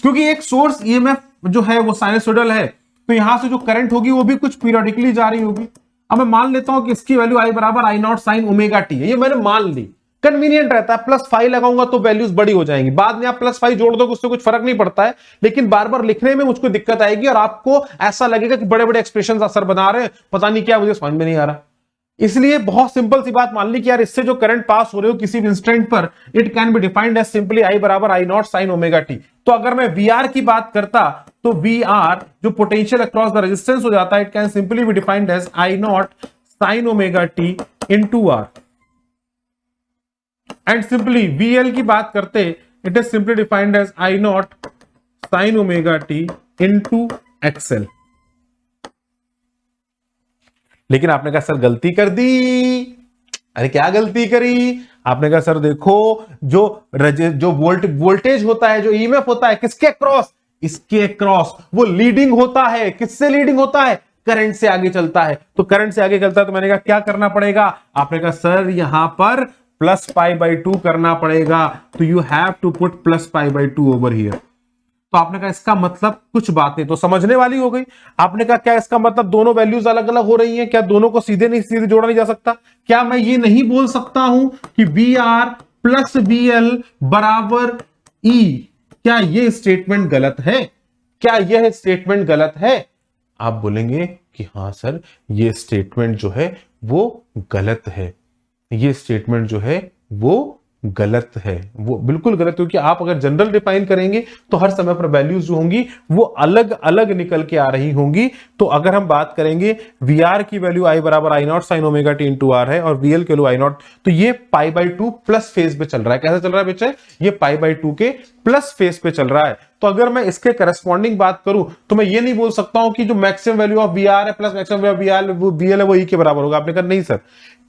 क्योंकि एक सोर्स ईएमएफ जो है वो साइनसोइडल है, तो यहां से जो करंट होगी वो भी कुछ पीरियोडिकली जा रही होगी। अब मैं मान लेता हूं कि इसकी वैल्यू I बराबर I not sine omega T है, ये मैंने मान ली। कन्वीनियंट रहता है, प्लस 5 लगाऊंगा तो वैल्यूज बड़ी हो जाएंगी, बाद में आप प्लस 5 जोड़ दोगे उससे कुछ फर्क नहीं पड़ता है, लेकिन बार बार लिखने में मुझको दिक्कत आएगी और आपको ऐसा लगेगा कि बड़े बड़े एक्सप्रेशन असर बना रहे हैं, पता नहीं क्या, मुझे समझ में नहीं आ रहा। इसलिए बहुत सिंपल सी बात मान ली कि यार इससे जो करंट पास हो रहे हो किसी भी इंस्टेंट पर, it can be defined as simply I बराबर I not sine omega T. तो अगर मैं VR की बात करता तो VR जो पोटेंशियल अक्रॉस द रेजिस्टेंस हो जाता है, it can simply be defined as I not sine omega T into R। And simply VL की बात करते it is simply defined as I not sine omega T into XL। लेकिन आपने कहा sir गलती कर दी। अरे क्या गलती करी, आपने कहा सर देखो जो वोल्टेज होता है, जो ईएमएफ होता है किसके क्रॉस, इसके क्रॉस, वो लीडिंग होता है। किससे लीडिंग होता है, करंट से आगे चलता है। तो करंट से आगे चलता है तो मैंने कहा क्या करना पड़ेगा, आपने कहा सर यहां पर प्लस पाई बाई 2 करना पड़ेगा, तो you have to put plus pi by 2 over here. तो आपने कहा इसका मतलब कुछ बातें तो समझने वाली हो गई। आपने कहा क्या इसका मतलब दोनों वैल्यूज अलग अलग हो रही हैं, क्या दोनों को सीधे नहीं सीधे जोड़ा नहीं जा सकता? क्या मैं ये नहीं बोल सकता हूं कि V R plus V L बराबर ई? क्या ये स्टेटमेंट गलत है? क्या यह स्टेटमेंट गलत है? आप बोलेंगे कि हां सर ये स्टेटमेंट जो है वो गलत है, ये स्टेटमेंट जो है वो गलत है, वो बिल्कुल गलत, क्योंकि आप अगर जनरल डिफाइन करेंगे तो हर समय पर वैल्यूज जो होंगी वो अलग अलग निकल के आ रही होंगी। तो अगर हम बात करेंगे वी आर की वैल्यू आई बराबर I not sine omega T into R है और वी एल की वैल्यू आई नॉट, तो ये पाई बाई 2 प्लस फेज पे चल रहा है। कैसे चल रहा है बच्चे? ये पाई बाई 2 के प्लस फेज पे चल रहा है। तो अगर मैं इसके करस्पॉन्डिंग बात करूं तो मैं ये नहीं बोल सकता हूं कि जो maximum value of V R है plus maximum value of V L है वो ई के बराबर होगा। आपने कहा नहीं सर,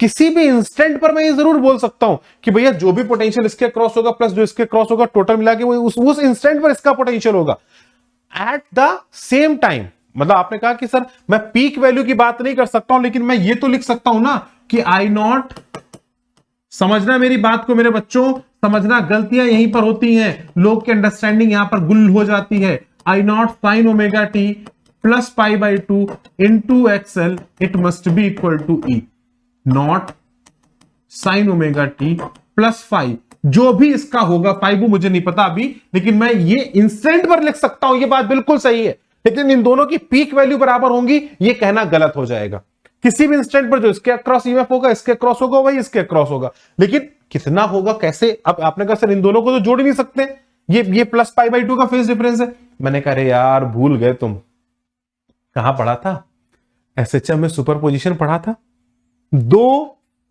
किसी भी इंस्टेंट पर मैं ये जरूर बोल सकता हूं कि भैया जो भी पोटेंशियल इसके क्रॉस होगा प्लस जो इसके क्रॉस होगा टोटल मिला के वो उस इंस्टेंट पर इसका पोटेंशियल होगा एट द सेम टाइम। मतलब आपने कहा कि सर मैं पीक वैल्यू की बात नहीं कर सकता हूं, लेकिन मैं ये तो लिख सकता हूं ना कि आई नॉट, समझना मेरी बात को मेरे बच्चों, समझना, गलतियां यहीं पर होती हैं, लोग की अंडरस्टैंडिंग यहां पर गुल हो जाती है। I not sine omega T plus pi by 2 into XL it must be equal to E not sine omega T plus 5, जो भी इसका होगा 5 वो मुझे नहीं पता अभी, लेकिन मैं ये इंस्टेंट पर लिख सकता हूं, ये बात बिल्कुल सही है। लेकिन इन दोनों की पीक वैल्यू बराबर होंगी ये कहना गलत हो जाएगा। किसी भी इंस्टेंट पर जो इसके अक्रॉस ईएमएफ होगा इसके क्रॉस होगा वही इसके क्रॉस होगा, लेकिन कितना होगा कैसे? अब आपने कहा सर इन दोनों को तो जोड़ ही नहीं सकते, ये प्लस पाई बाई 2 का फेज डिफरेंस है। मैंने कहा अरे यार भूल गए तुम, कहां पढ़ा था? एसएचएम में सुपरपोजिशन पढ़ा था। दो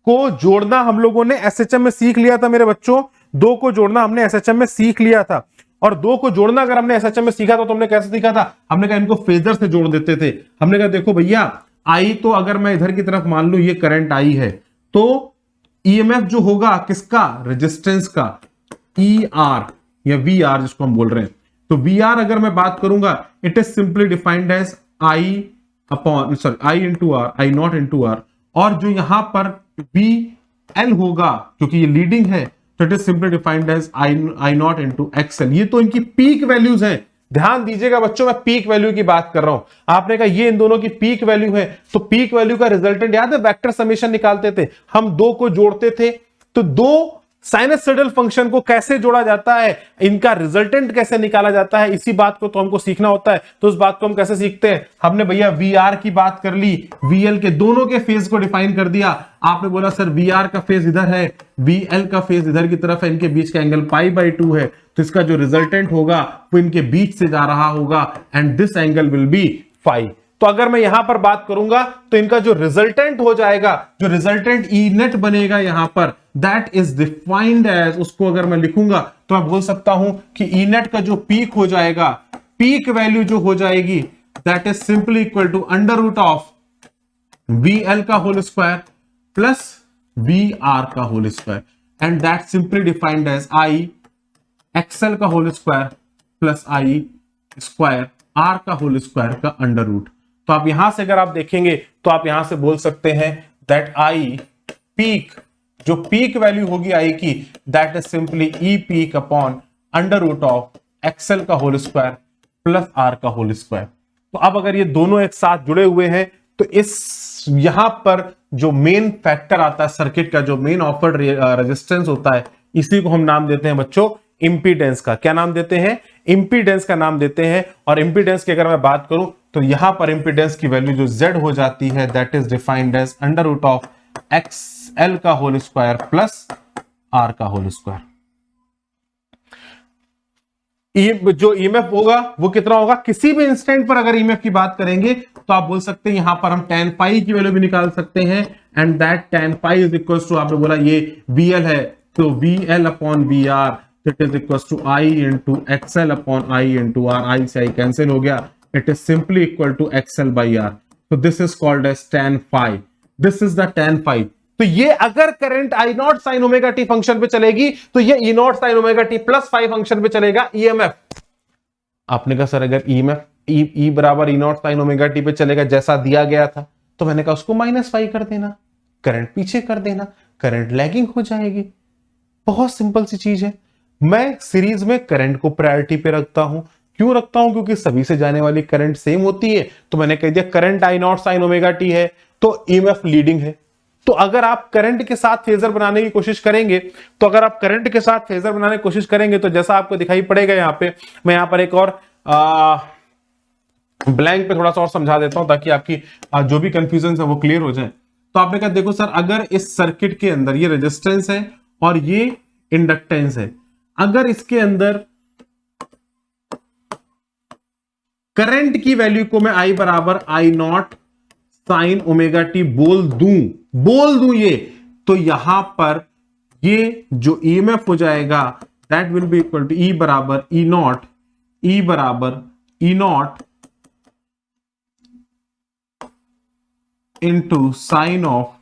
को जोड़ना हम लोगों ने एसएचएम में सीख लिया था मेरे बच्चों, दो को जोड़ना हमने एसएचएम में सीख लिया था। और दो को जोड़ना अगर हमने एसएचएम में सीखा था तो हमने कैसे सीखा था? हमने कहा इनको फेजर से जोड़ देते थे। हमने कहा देखो भैया आई, तो अगर मैं इधर की तरफ मान लू ये करंट आई है तो ईएमएफ जो होगा किसका? रेजिस्टेंस का, ई आर या वी आर जिसको हम बोल रहे हैं। तो वी आर अगर मैं बात करूंगा it is simply defined as I upon I into R, I not into R. और जो यहां पर वी एल होगा क्योंकि ये लीडिंग है तो it is simply defined as I not into XL. ये तो इनकी पीक वैल्यूज हैं, ध्यान दीजिएगा बच्चों, मैं पीक वैल्यू की बात कर रहा हूं। आपने कहा ये इन दोनों की पीक वैल्यू है, तो पीक वैल्यू का रिजल्टेंट याद है वेक्टर समेशन निकालते थे हम, दो को जोड़ते थे। तो दो साइनसॉइडल फंक्शन को कैसे जोड़ा जाता है, इनका रिजल्टेंट कैसे निकाला जाता है, इसी बात को तो हमको सीखना होता है। तो उस बात को हम कैसे सीखते हैं? हमने भैया वी आर की बात कर ली, वी एल के दोनों के फेज को डिफाइन कर दिया। आपने बोला सर वी आर का फेज इधर है, वी एल का फेज इधर की तरफ है, इनके बीच का एंगल पाई बाई 2 है, तो इसका जो रिजल्टेंट होगा वो इनके बीच से जा रहा होगा and this angle will be phi. तो अगर मैं यहां पर बात करूंगा तो इनका जो रिजल्टेंट हो जाएगा, जो रिजल्टेंट ई नेट बनेगा यहां पर, दैट इज डिफाइंड एज, उसको अगर मैं लिखूंगा तो मैं बोल सकता हूं कि ई नेट का जो पीक हो जाएगा, पीक वैल्यू जो हो जाएगी that is simply equal to under root of V L का whole square plus V R का whole square and that simply defined as I XL का whole square plus I square R का whole square का under root. तो आप यहां से अगर आप देखेंगे तो आप यहां से बोल सकते हैं दैट आई पीक, जो पीक वैल्यू होगी आई की, that is simply E peak upon under root of XL का होल स्क्वायर प्लस आर का होल स्क्वायर। तो अब अगर ये दोनों एक साथ जुड़े हुए हैं तो इस यहां पर जो मेन फैक्टर आता है सर्किट का, जो मेन ऑफर्ड रेजिस्टेंस होता है, इसी को हम नाम देते हैं बच्चों इंपीडेंस का। क्या नाम देते हैं? इंपीडेंस का नाम देते हैं। और इंपीडेंस की अगर मैं बात करूं तो यहां पर इंपीडेंस की वैल्यू जो Z हो जाती है that is defined as under root of XL का होल स्क्वायर प्लस R का होल स्क्वायर। जो ईएमएफ होगा वो कितना होगा? किसी भी इंस्टेंट पर अगर ईएमएफ की बात करेंगे तो आप बोल सकते हैं यहां पर हम tan पाई की वैल्यू भी निकाल सकते हैं and that tan pi is equal to, आपने बोला ये VL है तो VL upon VR it is equal to I into XL upon I into R। I से I कैंसिल हो गया, it is simply equal to XL by R। तो this is called as tan phi, this is the tan phi। तो ये अगर current I not sine omega T function पे चलेगी तो ये E not sine omega T plus 5 function पे चलेगा ईएमएफ। आपने कहा सर अगर ईएमएफ ई बराबर E not sine omega T पे चलेगा जैसा दिया गया था, तो मैंने कहा उसको -5 कर देना, करंट पीछे कर देना, करंट लैगिंग हो जाएगी। बहुत सिंपल सी चीज है। मैं सीरीज में करंट को प्रायोरिटी पे रखता हूं। क्यों रखता हूं? क्योंकि सभी से जाने वाली करंट सेम होती है। तो मैंने कह दिया current I not sine omega T है तो ईएमएफ लीडिंग है। तो अगर आप करंट के साथ फेजर बनाने की कोशिश करेंगे, तो जैसा आपको दिखाई पड़ेगा यहां पे, मैं यहां पर एक और ब्लैंक पे थोड़ा सा और समझा देता हूं ताकि आपकी जो भी कंफ्यूजन है वो क्लियर हो जाए। तो आपने कहा देखो सर, अगर इस सर्किट के अंदर ये रेजिस्टेंस है और ये इंडक्टेंस है, अगर इसके अंदर करंट की वैल्यू को मैं आई बराबर I not sine omega T बोल दूं ये, तो यहां पर ये जो ईएमएफ हो जाएगा that will be equal to E बराबर E nought into sine of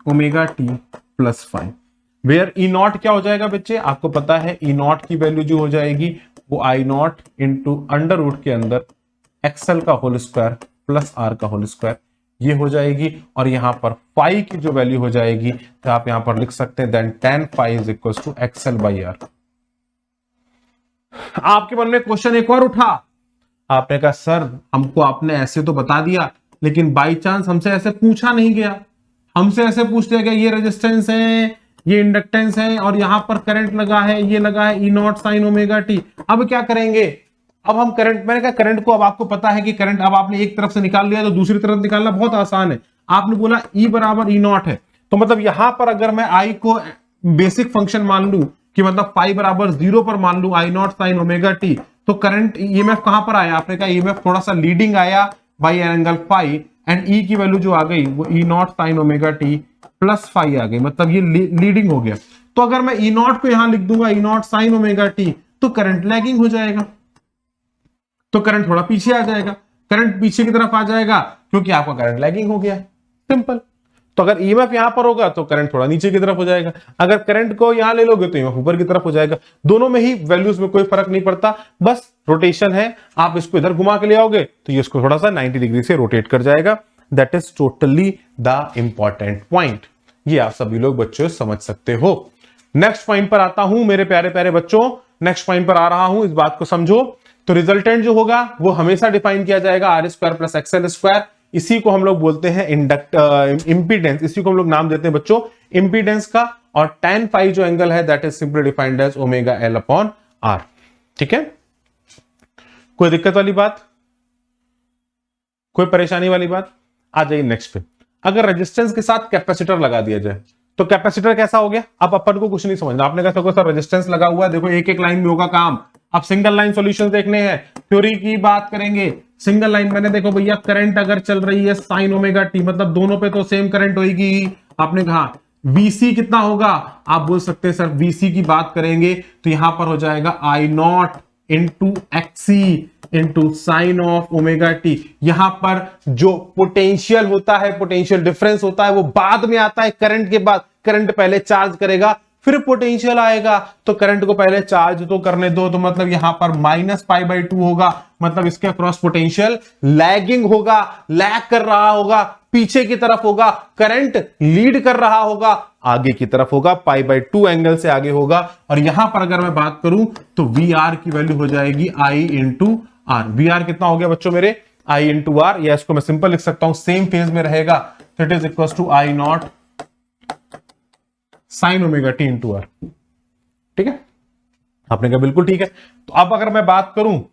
omega T plus 5, where E nought क्या हो जाएगा बच्चे, आपको पता है ई नॉट की वैल्यू जो हो जाएगी वो आई नॉट इंटू अंडर रूट के अंदर एक्सएल का होल स्क्वायर प्लस आर का होल स्क्वायर, ये हो जाएगी। और यहां पर फाई की जो वैल्यू हो जाएगी तो आप यहां पर लिख सकते हैं then tan phi is equal to XL by R. आपके मन में क्वेश्चन एक और उठा, आपने कहा सर हमको आपने ऐसे तो बता दिया लेकिन बाई चांस हमसे ऐसे पूछा नहीं गया, हमसे ऐसे पूछ दिया गया ये रेजिस्टेंस है, ये इंडक्टेंस है और यहां पर करंट लगा है, ये लगा है ई नॉट साइन ओमेगा टी। अब क्या करेंगे? अब हम करंट, मैंने कहा करंट को, अब आपको पता है कि करंट अब आपने एक तरफ से निकाल लिया तो दूसरी तरफ निकालना बहुत आसान है। आपने बोला ई बराबर ई नॉट है, तो मतलब यहां पर अगर मैं आई को बेसिक फंक्शन मान लूं कि मतलब फाई बराबर 0 पर मान लूं आई नॉट साइन ओमेगा टी, तो करंट ईएमएफ कहां पर आया? आपने कहा ईएमएफ थोड़ा सा लीडिंग आया by angle phi, and E की वैल्यू जो आ गई वो E not sine omega T plus phi आ गई, मतलब ये लीडिंग हो गया। तो अगर मैं ई नॉट को यहां लिख दूंगा ई नॉट साइन ओमेगा टी, तो करंट लैगिंग हो जाएगा, तो करंट थोड़ा पीछे आ जाएगा, करंट पीछे की तरफ आ जाएगा क्योंकि आपका करंट लैगिंग हो गया, सिंपल। तो अगर ईएमएफ यहां पर होगा तो करंट थोड़ा नीचे की तरफ हो जाएगा, अगर करंट को यहां ले लोगे तो ईएमएफ ऊपर की तरफ हो जाएगा। दोनों में ही वैल्यूज में कोई फर्क नहीं पड़ता, बस रोटेशन है। आप इसको इधर घुमा के ले आओगे तो ये इसको थोड़ा सा 90 डिग्री से रोटेट कर जाएगा। That is totally the important point. ये आप सभी लोग बच्चों समझ सकते हो। नेक्स्ट पॉइंट पर आता हूं मेरे प्यारे प्यारे बच्चों, नेक्स्ट पॉइंट पर आ रहा हूं, इस बात को समझो। तो रिजल्टेंट जो होगा वो हमेशा डिफाइन किया जाएगा R square plus XL square, इसी को हम लोग बोलते हैं इंपीडेंस, इसी को हम लोग नाम देते हैं बच्चों इंपीडेंस का। और tan फाई जो एंगल है that is simply defined as omega L upon R. ठीक है, कोई दिक्कत वाली बात, कोई परेशानी वाली बात? आ जाइए नेक्स्ट पे। अगर रेजिस्टेंस के साथ कैपेसिटर लगा दिया जाए तो कैपेसिटर कैसा हो गया? अब अपन को कुछ नहीं समझना, आपने कहा सको सर रेजिस्टेंस लगा हुआ है, देखो एक एक लाइन में होगा काम। अब सिंगल लाइन सॉल्यूशंस देखने हैं, थ्योरी की बात करेंगे। सिंगल लाइन मैंने देखो भैया करंट अगर चल रही है साइन ओमेगा टी, मतलब दोनों पे तो सेम करंट होगी। आपने कहा वीसी कितना होगा? आप बोल सकते हैं सर वीसी की बात करेंगे तो यहां पर हो जाएगा I not into XC into sine of omega T. यहां पर जो पोटेंशियल होता है, पोटेंशियल डिफरेंस होता है, वो बाद में आता है करंट के बाद। करंट पहले चार्ज करेगा फिर पोटेंशियल आएगा, तो करंट को पहले चार्ज तो करने दो, तो मतलब यहां पर -π/2 होगा, मतलब इसके अक्रॉस पोटेंशियल लैगिंग होगा, लैग कर रहा होगा, पीछे की तरफ होगा, करंट लीड कर रहा होगा, आगे की तरफ होगा, π/2 एंगल से आगे होगा। और यहां पर अगर मैं बात करूं तो VR की वैल्यू हो जाएगी I इंटू आर। VR कितना हो गया बच्चों मेरे? I इंटू आर, या इसको मैं सिंपल लिख सकता हूं सेम फेज में रहेगा, तो it is equal to I not sine omega T into R. ठीक है, आपने कहा बिल्कुल ठीक है। तो अब अगर मैं बात करूं तो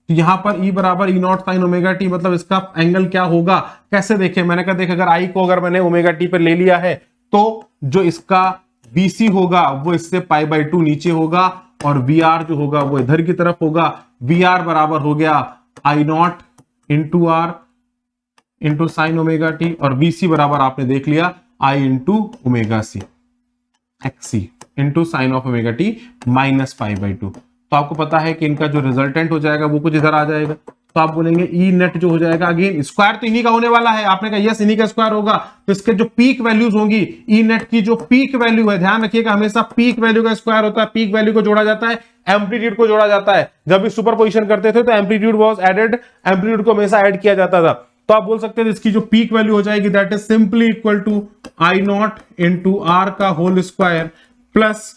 यहां पर E बराबर E not sine omega T, मतलब इसका एंगल क्या होगा? कैसे देखें? मैंने कहा देख, अगर आई को अगर मैंने ओमेगा टी पर ले लिया है तो जो इसका BC होगा वो इससे π/2 नीचे होगा, और VR जो होगा वो इधर की तरफ होगा। VR बराबर हो गया I not into R into sine omega T, और VC बराबर आपने देख लिया I into omega C XC into sine of omega T -π/2। तो आपको पता है कि इनका जो रिजल्टेंट हो जाएगा वो कुछ इधर आ जाएगा, तो आप बोलेंगे ई नेट जो हो जाएगा, अगेन स्क्वायर तो इन्हीं का होने वाला है। आपने कहा यस इन्हीं का स्क्वायर होगा, तो इसके जो पीक वैल्यूज होंगी, ई नेट की जो पीक वैल्यू है, ध्यान रखिएगा हमेशा पीक वैल्यू का स्क्वायर होता है, पीक वैल्यू को जोड़ा जाता है एम्पलीट्यूड को जोड़ा जाता है। जब भी सुपरपोजिशन करते थे तो एम्पलीट्यूड वाज एडेड, एम्पलीट्यूड को हमेशा ऐड किया जाता था। तो आप बोल सकते हैं इसकी जो पीक वैल्यू हो जाएगी that is simply equal to I not into R का whole square plus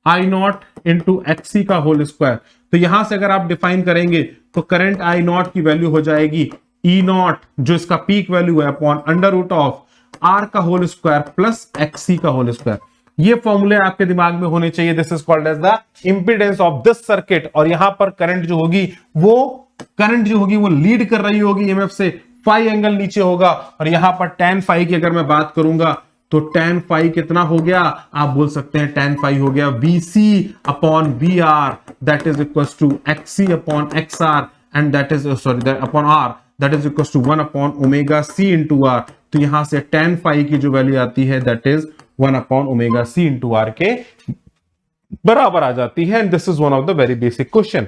I not into XC का होल स्क्वायर। तो यहां से अगर आप डिफाइन करेंगे तो करंट आई नॉट की वैल्यू हो जाएगी ई नॉट जो इसका पीक वैल्यू है upon under root of R का होल स्क्वायर प्लस एक्सी का होल स्क्वायर। ये फॉर्मूले आपके दिमाग में होने चाहिए। This is called as the impedance of this circuit. और यहां पर करंट जो होगी वो लीड कर रही होगी ईएमएफ से, फाई एंगल नीचे होगा। और यहां पर tan फाई की अगर मैं बात करूंगा तो tan फाई कितना हो गया, आप बोल सकते हैं tan फाई हो गया VC upon VR that is equal to XC upon XR and that is upon R that is equal to 1 upon omega C into R। तो यहां से tan फाई की जो वैल्यू आती है that is 1 upon omega C into R के बराबर आ जाती है। And this is one of the very basic question.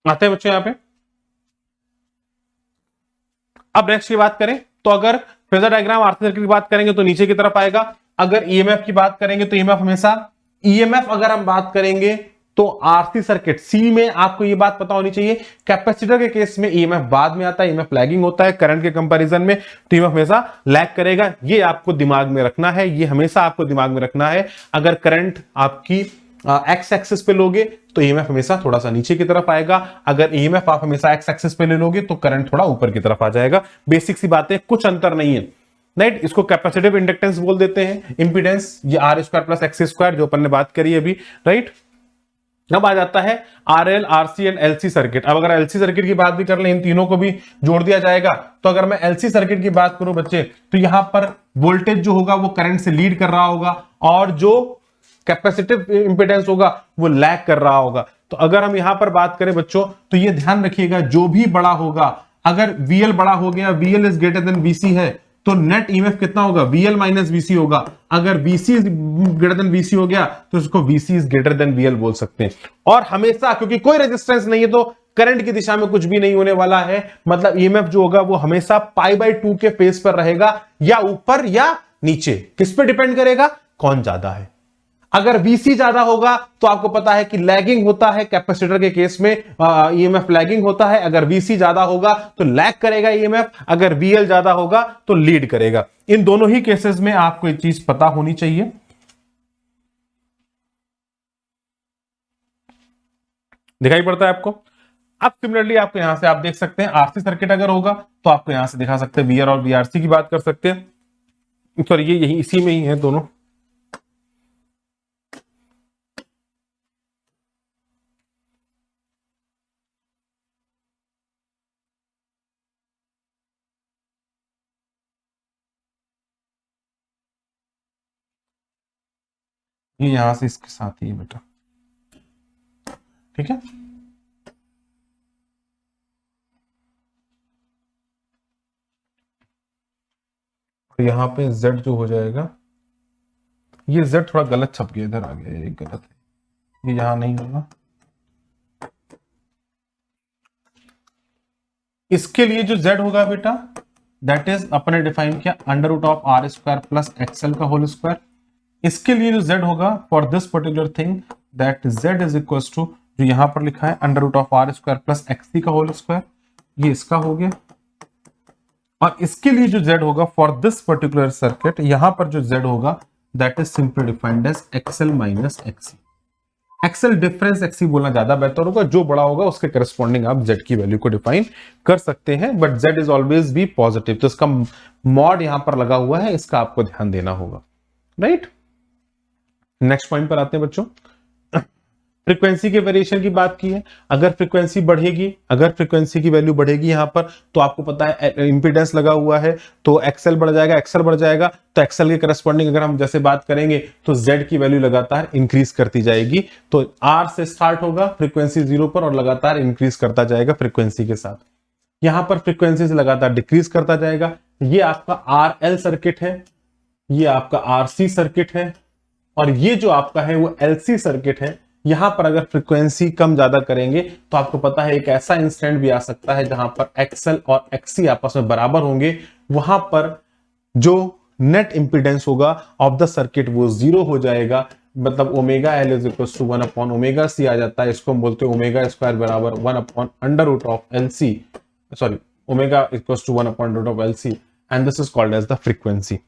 आते हैं बच्चों यहां पे। अब नेक्स्ट की बात करें तो अगर फेजर डायग्राम आरसी सर्किट की बात करेंगे तो नीचे की तरफ आएगा। अगर ईएमएफ की बात करेंगे तो ईएमएफ हमेशा ईएमएफ अगर हम बात करेंगे तो आरसी सर्किट सी में आपको ये बात पता होनी चाहिए। कैपेसिटर के केस में ईएमएफ बाद में आता है, ईएमएफ लैगिंग होता है करंट के कंपैरिजन में, तो ईएमएफ हमेशा लैग करेगा। ये आपको दिमाग में रखना है, ये हमेशा आपको दिमाग में रखना है। अगर करंट आपकी एक्स एक्सिस पे लोगे तो ईएमएफ हमेशा थोड़ा सा नीचे की तरफ आएगा। अगर ईएमएफ आप हमेशा एक्स एक्सिस पे ले लोगे तो करंट थोड़ा ऊपर की तरफ आ जाएगा। बेसिक सी बातें, कुछ अंतर नहीं है, राइट। इसको कैपेसिटिव इंडक्टेंस बोल देते हैं, इंपीडेंस ये R square plus X square जो अपन ने बात करी अभी, राइट। अब आ जाता है RL, RC and LC circuit. अब अगर एलसी सर्किट की बात भी कर ले, इन तीनों को भी जोड़ दिया जाएगा। तो अगर मैं एलसी सर्किट की बात करूं बच्चे तो यहां पर वोल्टेज जो होगा वो करंट से लीड कर रहा होगा और जो कैपेसिटिव इंपीडेंस होगा वो लैग कर रहा होगा। तो अगर हम यहां पर बात करें बच्चों तो ये ध्यान रखिएगा जो भी बड़ा होगा, अगर VL बड़ा हो गया, VL is greater than VC है तो नेट ईएमएफ कितना होगा, VL माइनस VC होगा। अगर VC is greater than VC हो गया तो इसको VC is greater than VL बोल सकते हैं। और हमेशा क्योंकि कोई रेजिस्टेंस नहीं है तो करंट की दिशा में कुछ भी नहीं होने वाला है, मतलब ईएमएफ जो होगा वो हमेशा π/2 के फेस पर रहेगा, या ऊपर या नीचे। किस पे डिपेंड करेगा, कौन ज्यादा है। अगर VC ज्यादा होगा तो आपको पता है कि लैगिंग होता है, कैपेसिटर के केस में ईएमएफ लैगिंग होता है। अगर VC ज्यादा होगा तो लैग करेगा ईएमएफ, अगर VL ज्यादा होगा तो लीड करेगा। इन दोनों ही केसेस में आपको एक चीज पता होनी चाहिए। दिखाई पड़ता है आपको। अब सिमिलरली आपको यहां से आप देख सकते हैं आरसी सर्किट अगर होगा तो आपको यहां से दिखा सकते हैं VR और VRC की बात कर सकते हैं। सॉरी ये यही इसी में ही है दोनों। ये यहां से इसके साथ ही है बेटा, ठीक है। तो यहां पे Z जो हो जाएगा, ये Z थोड़ा गलत छप गया, इधर आ गया, ये गलत है, ये यहां नहीं होगा। इसके लिए जो Z होगा बेटा दैट इज अपने डिफाइन किया under root of R square plus XL का होल स्क्वायर। इसके लिए जो Z होगा for this particular thing that Z is equal to जो यहां पर लिखा है under root of R square plus XC का होल स्क्वायर, ये इसका हो गया। और इसके लिए जो Z होगा फॉर दिस पर्टिकुलर सर्किट, यहां पर जो Z होगा that is simply defined as XL minus XC. XL difference XC बोलना ज्यादा बेहतर होगा, जो बड़ा होगा उसके करस्पॉन्डिंग आप Z की वैल्यू को डिफाइन कर सकते हैं, but Z is always be positive. तो इसका मॉड यहां पर लगा हुआ है, इसका आपको ध्यान देना होगा, राइट। नेक्स्ट पॉइंट पर आते हैं बच्चों। फ्रीक्वेंसी के वेरिएशन की बात की है, अगर फ्रीक्वेंसी बढ़ेगी, अगर फ्रीक्वेंसी की वैल्यू बढ़ेगी यहां पर, तो आपको पता है इंपीडेंस लगा हुआ है, तो एक्सएल बढ़ जाएगा, एक्सएल बढ़ जाएगा, तो एक्सएल के करस्पॉन्डिंग अगर हम जैसे बात करेंगे तो जेड की वैल्यू लगातार इंक्रीज करती जाएगी। तो आर से स्टार्ट होगा फ्रीक्वेंसी 0 पर और लगातार इंक्रीज करता जाएगा फ्रीक्वेंसी के साथ। यहां पर फ्रीक्वेंसी से लगातार डिक्रीज करता जाएगा। ये आपका आर एल सर्किट है, ये आपका आरसी सर्किट है, और ये जो आपका है वो एलसी सर्किट है। यहां पर अगर फ्रीक्वेंसी कम ज्यादा करेंगे तो आपको पता है एक ऐसा इंस्टेंट भी आ सकता है जहां पर एक्सएल और एक्सी आपस में बराबर होंगे, वहां पर जो नेट इंपीडेंस होगा ऑफ द सर्किट वो 0 हो जाएगा, मतलब omega L is equal to 1 upon omega C आ जाता है। इसको हम बोलते हैं ओमेगा स्क्वायर बराबर 1 upon under root of L C, sorry omega equal to 1 upon root of L C, and this is called as the frequency,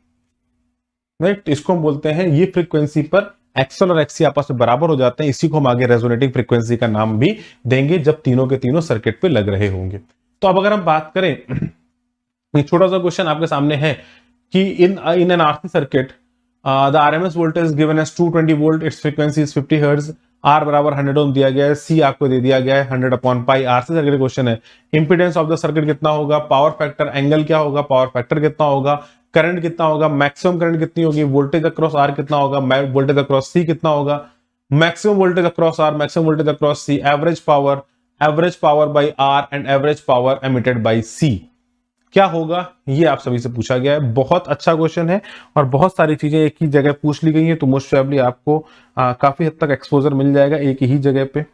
right. इसको हम बोलते हैं, ये फ्रीक्वेंसी पर एक्सएल और एक्सी आपस में बराबर हो जाते हैं, इसी को हम आगे रेजोनेटिंग फ्रीक्वेंसी का नाम भी देंगे जब तीनों के तीनों सर्किट पे लग रहे होंगे। तो अब अगर हम बात करें, एक छोटा सा क्वेश्चन आपके सामने है कि in an RC circuit the RMS voltage given as 220 volt, its frequency is 50 hertz, R बराबर 100 ओम दिया गया है, सी आपको दे दिया गया है 100 upon pi. RC circuit question है, इंपीडेंस ऑफ द सर्किट कितना होगा, पावर फैक्टर, एंगल क्या होगा, पावर फैक्टर कितना होगा, करंट कितना होगा, मैक्सिमम करंट कितनी होगी, वोल्टेज अक्रॉस आर कितना होगा, वोल्टेज अक्रॉस सी कितना होगा, maximum voltage across R, maximum voltage across C, average power by R and average power emitted by C क्या होगा, ये आप सभी से पूछा गया है। बहुत अच्छा क्वेश्चन है और बहुत सारी चीजें एक ही जगह पूछ ली गई है, तो मोस्ट प्रोबेबली आपको काफी हद तक एक्सपोजर मिल जाएगा एक ही जगह पे।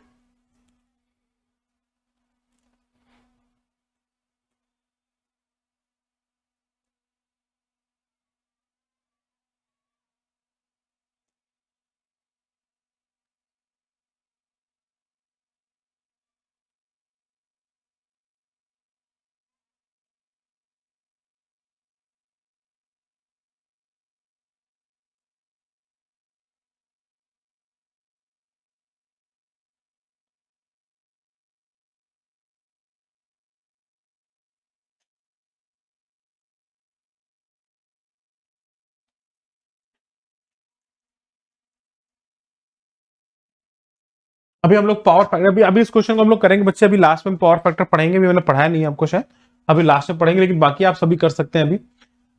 अभी हम लोग पावर फैक्टर, अभी इस क्वेश्चन को हम लोग करेंगे बच्चे, अभी लास्ट में पावर फैक्टर पढ़ेंगे, भी मैंने पढ़ाया नहीं है आपको शायद, अभी लास्ट में पढ़ेंगे, लेकिन बाकी आप सभी कर सकते हैं। अभी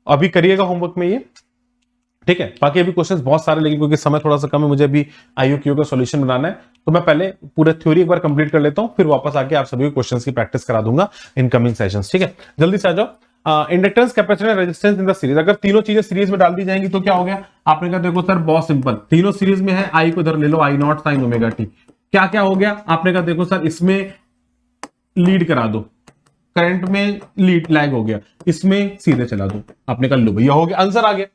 अभी करिएगा होमवर्क में ये, ठीक है। बाकी अभी क्वेश्चंस बहुत सारे, लेकिन क्योंकि समय थोड़ा सा कम है, मुझे अभी आईओक्यू का सॉल्यूशन बनाना है, तो मैं पहले पूरा थ्योरी एक बार कंप्लीट कर लेता हूं, फिर वापस आके आप सभी क्वेश्चंस की प्रैक्टिस करा दूंगा इन कमिंग सेशंस, ठीक है। जल्दी से आ जाओ। Inductance, capacitance, resistance in the series, अगर तीनों चीजें सीरीज में डाल दी जाएंगी तो क्या हो गया, आपने कहा देखो सर बहुत सिंपल, तीनों सीरीज में है, आई को इधर ले लो, आई नॉट साइन ओमेगा टी, क्या क्या हो गया, आपने कहा देखो सर इसमें लीड करा दो, करंट में लीड लैग हो गया, इसमें सीधे चला दो, आपने कहा लो भैया हो गया, आंसर आ गया।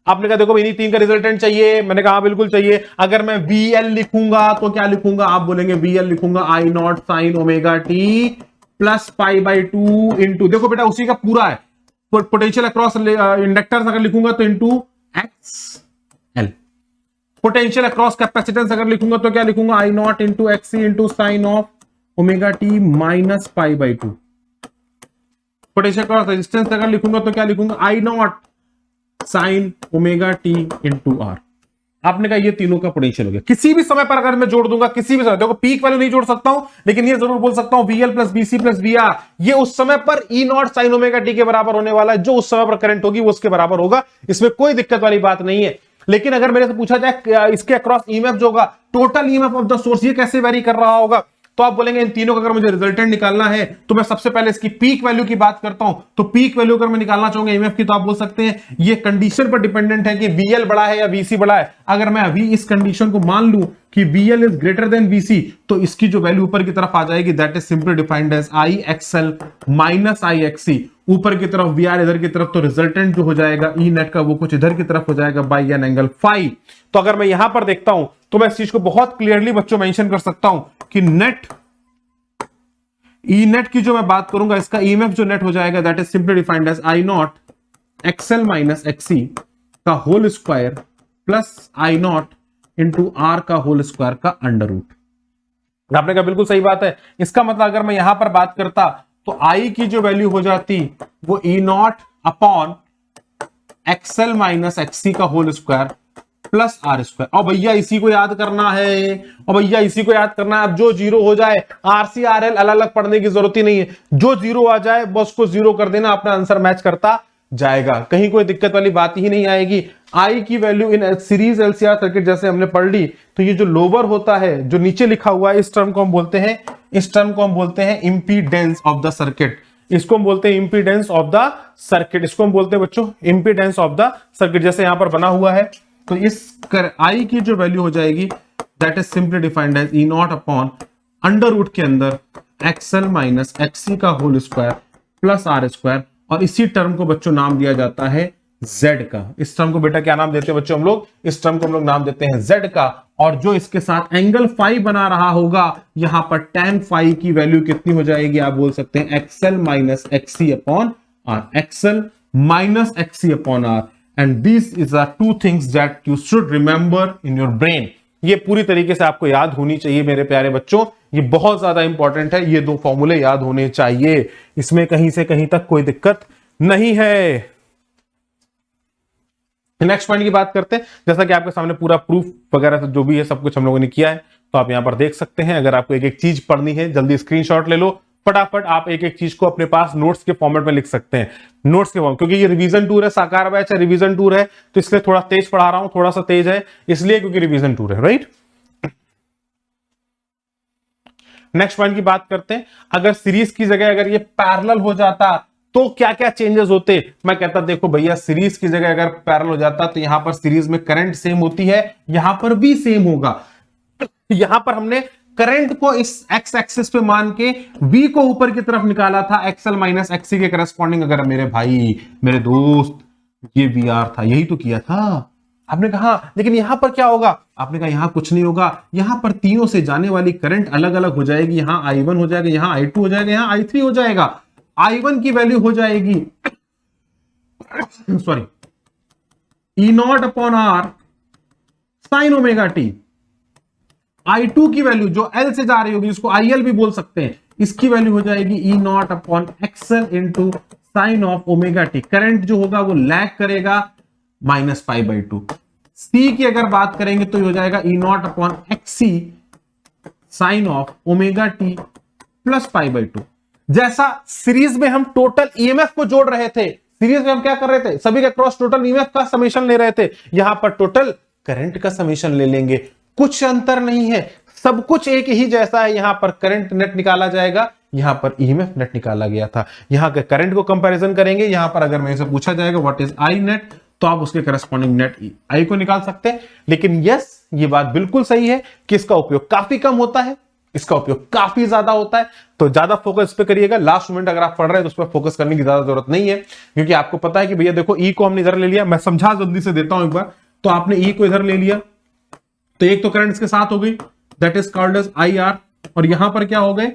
आपने कहा देखो इन्हीं तीन का रिजल्टेंट चाहिए, मैंने कहा बिल्कुल चाहिए। अगर मैं VL लिखूंगा तो क्या लिखूंगा, आप बोलेंगे VL लिखूंगा I not sine omega T plus pi by 2 into, देखो बेटा उसी का पूरा है, पोटेंशियल अक्रॉस इंडक्टर्स अगर लिखूंगा तो into X L, potential across capacitance अगर लिखूंगा तो क्या लिखूंगा, I not into XC into sine of omega T minus pi by 2, potential across resistance अगर लिखूंगा तो क्या लिखूंगा, I not sine omega T into R. आपने कहा ये तीनों का पोटेंशियल हो गया। किसी भी समय पर अगर मैं जोड़ दूंगा, किसी भी समय, देखो पीक वैल्यू नहीं जोड़ सकता हूं, लेकिन ये जरूर बोल सकता हूं VL plus BC plus VR, ये उस समय पर E naught sine omega T के बराबर होने वाला है, जो उस समय पर करंट होगी वो उसके बराबर होगा, इसमें कोई दिक्कत वाली बात नहीं है। लेकिन अगर मेरे से पूछा जाए इसके अक्रॉस ईएमएफ जो होगा, total EMF of the source, ये कैसे वेरी कर रहा होगा, तो आप बोलेंगे इन तीनों का अगर मुझे रिजल्टेंट निकालना है तो मैं सबसे पहले इसकी पीक वैल्यू की बात करता हूं। तो पीक वैल्यू अगर मैं निकालना चाहूंगा ईएमएफ की, तो आप बोल सकते हैं ये कंडीशन पर डिपेंडेंट है कि VL बड़ा है या VC बड़ा है। अगर मैं अभी इस कंडीशन को मान लूं कि VL is greater than VC, तो इसकी जो वैल्यू ऊपर की तरफ आ जाएगी, that is simply defined as IXL minus IXC, ऊपर की तरफ VR इधर की तरफ, तो रिजल्टेंट जो हो जाएगा E नेट का वो कुछ इधर की तरफ हो जाएगा बाय एन एंगल फाई। तो अगर मैं यहां पर देखता हूं तो मैं इस चीज को बहुत क्लियरली बच्चों मेंशन कर सकता हूं कि नेट ई नेट की जो मैं बात करूंगा, इसका ईएमएफ जो नेट हो जाएगा, that is simply defined as I nought XL minus XC का whole square plus I not into R का होल स्क्वायर का अंडर रूट। आपने कहा बिल्कुल सही बात है। इसका मतलब अगर मैं यहां पर बात करता तो आई की जो वैल्यू हो जाती वो E not upon XL minus XC का whole square plus R square. और भैया इसी को याद करना है, और भैया इसी को याद करना है। अब जो जीरो हो जाए, आरसी आरएल अलग अलग पढ़ने की जरूरत ही नहीं है, जो जीरो आ जाए बस को जीरो कर देना, अपना आंसर मैच करता जाएगा, कहीं कोई दिक्कत वाली बात ही नहीं आएगी। आई की value in series LCR circuit जैसे हमने पढ़ ली, तो ये जो लोअर होता है, जो नीचे लिखा हुआ है, इस टर्म को हम बोलते हैं, इस टर्म को हम बोलते हैं इंपीडेंस ऑफ द सर्किट। इसको हम बोलते हैं इंपीडेंस ऑफ द सर्किट, इसको हम बोलते हैं बच्चों इंपीडेंस ऑफ द सर्किट, जैसे यहां पर बना हुआ है। तो इस आई की जो वैल्यू हो जाएगी, that is simply defined as E not upon under root के अंदर एक्सएल माइनस एक्सी का whole square plus R square, और इसी टर्म को बच्चों नाम दिया जाता है z का। इस टर्म को बेटा क्या नाम देते हैं बच्चों हम लोग, इस टर्म को हम लोग नाम देते हैं z का। और जो इसके साथ एंगल फाई बना रहा होगा, यहां पर tan फाई की वैल्यू कितनी हो जाएगी, आप बोल सकते हैं XL minus XC upon R, XL minus XC upon R. And this is the two things that you should remember in your brain. ये पूरी तरीके से आपको याद होनी चाहिए मेरे प्यारे बच्चों, ये बहुत ज्यादा इंपॉर्टेंट है, ये दो फॉर्मूले याद होने चाहिए, इसमें कहीं से कहीं तक कोई दिक्कत नहीं है। नेक्स्ट पॉइंट की बात करते हैं। जैसा कि आपके सामने पूरा प्रूफ वगैरह जो भी है सब कुछ हम लोगों ने किया है, तो आप यहां पर देख सकते हैं। अगर आपको एक एक चीज पढ़नी है, जल्दी स्क्रीनशॉट ले लो, फटाफट आप एक एक चीज को अपने पास नोट्स के फॉर्मेट में लिख सकते हैं, नोट्स के फॉर्म, क्योंकि ये रिवीजन टूर है, साकार बैच है, रिवीजन टूर है, तो इसलिए थोड़ा तेज पढ़ा रहा हूं, थोड़ा सा तेज है इसलिए क्योंकि रिवीजन टूर है, राइट। नेक्स्ट पॉइंट की बात करते हैं। अगर सीरीज की जगह अगर ये पैरेलल हो जाता तो क्या क्या चेंजेस होते। मैं कहता देखो भैया, सीरीज की जगह अगर पैरेलल हो जाता तो यहां पर सीरीज में करंट सेम होती है, यहां पर भी सेम होगा। यहां पर हमने करंट को इस एक्स एक्सिस पे मान के v को ऊपर की तरफ निकाला था, एक्सएल माइनस एक्सी के करस्पॉन्डिंग। अगर मेरे भाई, मेरे दोस्त, ये वी आर था, यही तो किया था आपने कहा। लेकिन यहां पर क्या होगा, आपने कहा यहां कुछ नहीं होगा, यहां पर तीनों से जाने वाली करंट अलग अलग हो जाएगी। यहां i1 हो जाएगा, यहां i2 हो जाएगा, यहां i3 हो जाएगा। i1 की वैल्यू हो जाएगी sorry E not upon R sine omega T. i2 की वैल्यू जो L से जा रही होगी, इसको IL भी बोल सकते हैं, इसकी वैल्यू हो जाएगी E not upon XL into sine of omega T. Current जो होगा वो लैग करेगा minus pi by two. C की अगर बात करेंगे तो हो जाएगा E not upon XC sine of omega T plus pi by two. जैसा सीरीज में हम टोटल ईएमएफ को जोड़ रहे थे, सीरीज में हम क्या कर रहे थे, सभी के क्रॉस टोटल ईएमएफ का समेशन ले रहे थे, यहां पर टोटल करंट का समेशन ले लेंगे। कुछ अंतर नहीं है, सब कुछ एक ही जैसा है। यहां पर करंट नेट निकाला जाएगा, यहां पर ईएमएफ नेट निकाला गया था। यहां के करंट को कंपैरिजन करेंगे, यहां पर अगर मेरे से पूछा जाएगा व्हाट इज आई नेट, तो आप उसके करस्पॉन्डिंग नेट आई को निकाल सकते हैं। लेकिन यस, ये बात बिल्कुल सही है कि इसका उपयोग काफी कम होता है, इसका उपयोग काफी ज्यादा होता है। तो ज्यादा फोकस पे करिएगा, लास्ट मोमेंट अगर आप पढ़ रहे हैं तो उस पर फोकस करने की ज्यादा जरूरत नहीं है, क्योंकि आपको पता है कि भैया देखो ई को हमने इधर ले लिया। मैं समझा जल्दी से देता हूं एक बार। तो आपने ई को इधर ले लिया, तो एक तो करंट इसके साथ हो गई, that is called as I R, और यहां पर क्या हो गए,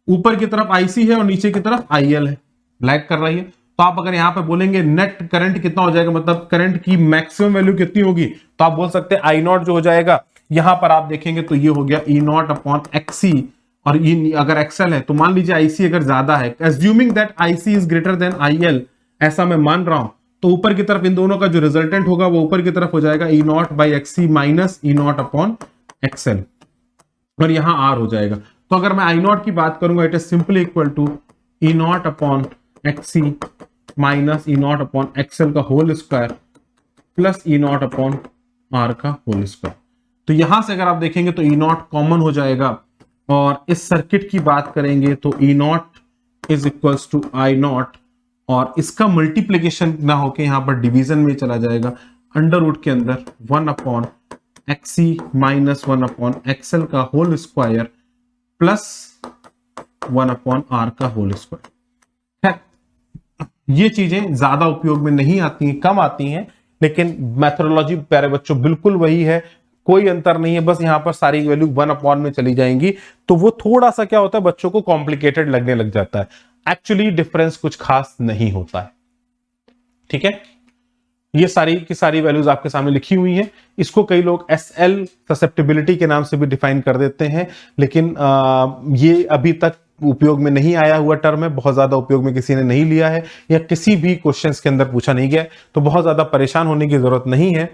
ऊपर की तरफ आईसी है और नीचे की तरफ आईएल है, लैग कर रही है। तो आप अगर यहां पे बोलेंगे नेट करंट कितना हो जाएगा, मतलब करंट की मैक्सिमम वैल्यू कितनी होगी, तो आप बोल सकते हैं आई नॉट जो हो जाएगा। यहां पर आप देखेंगे तो ये हो गया ई नॉट अपॉन एक्सी, और ये अगर एक्सएल है तो मान लीजिए आईसी अगर ज्यादा है, assuming that IC is greater than IL, ऐसा मैं मान रहा हूं, तो ऊपर की तरफ इन दोनों का जो रिजल्टेंट होगा वो ऊपर की तरफ हो जाएगा E nought by XC minus E not upon XL, और यहां आर हो जाएगा। तो अगर मैं आई नॉट की बात करूंगा, it is simply equal to E not upon XC minus E not upon XL का whole square plus E not upon R का होल स्क्वायर। तो यहां से अगर आप देखेंगे तो ई नॉट कॉमन हो जाएगा, और इस सर्किट की बात करेंगे तो E nought is equals to I nought, और इसका मल्टीप्लीकेशन ना होके यहां पर डिवीजन में चला जाएगा, अंडर रूट के अंदर 1 upon XC minus 1 upon XL का whole square plus 1 upon R का होल स्क्वायर। ये चीजें ज्यादा उपयोग में नहीं आती हैं, कम आती हैं, लेकिन मैथोडोलॉजी प्यारे बच्चों बिल्कुल वही है, कोई अंतर नहीं है। बस यहां पर सारी वैल्यू 1 अपॉन में चली जाएंगी, तो वो थोड़ा सा क्या होता है, बच्चों को कॉम्प्लिकेटेड लगने लग जाता है। एक्चुअली डिफरेंस कुछ खास नहीं होता है, ठीक है। ये सारी की सारी वैल्यूज आपके सामने लिखी हुई हैं। इसको कई लोग एसएल ससेप्टिबिलिटी के नाम से भी डिफाइन कर देते हैं, लेकिन ये अभी तक उपयोग में नहीं आया हुआ टर्म है, बहुत ज्यादा उपयोग में किसी ने नहीं लिया है, या किसी भी क्वेश्चंस के अंदर पूछा नहीं गया, तो बहुत ज्यादा परेशान होने की जरूरत नहीं है।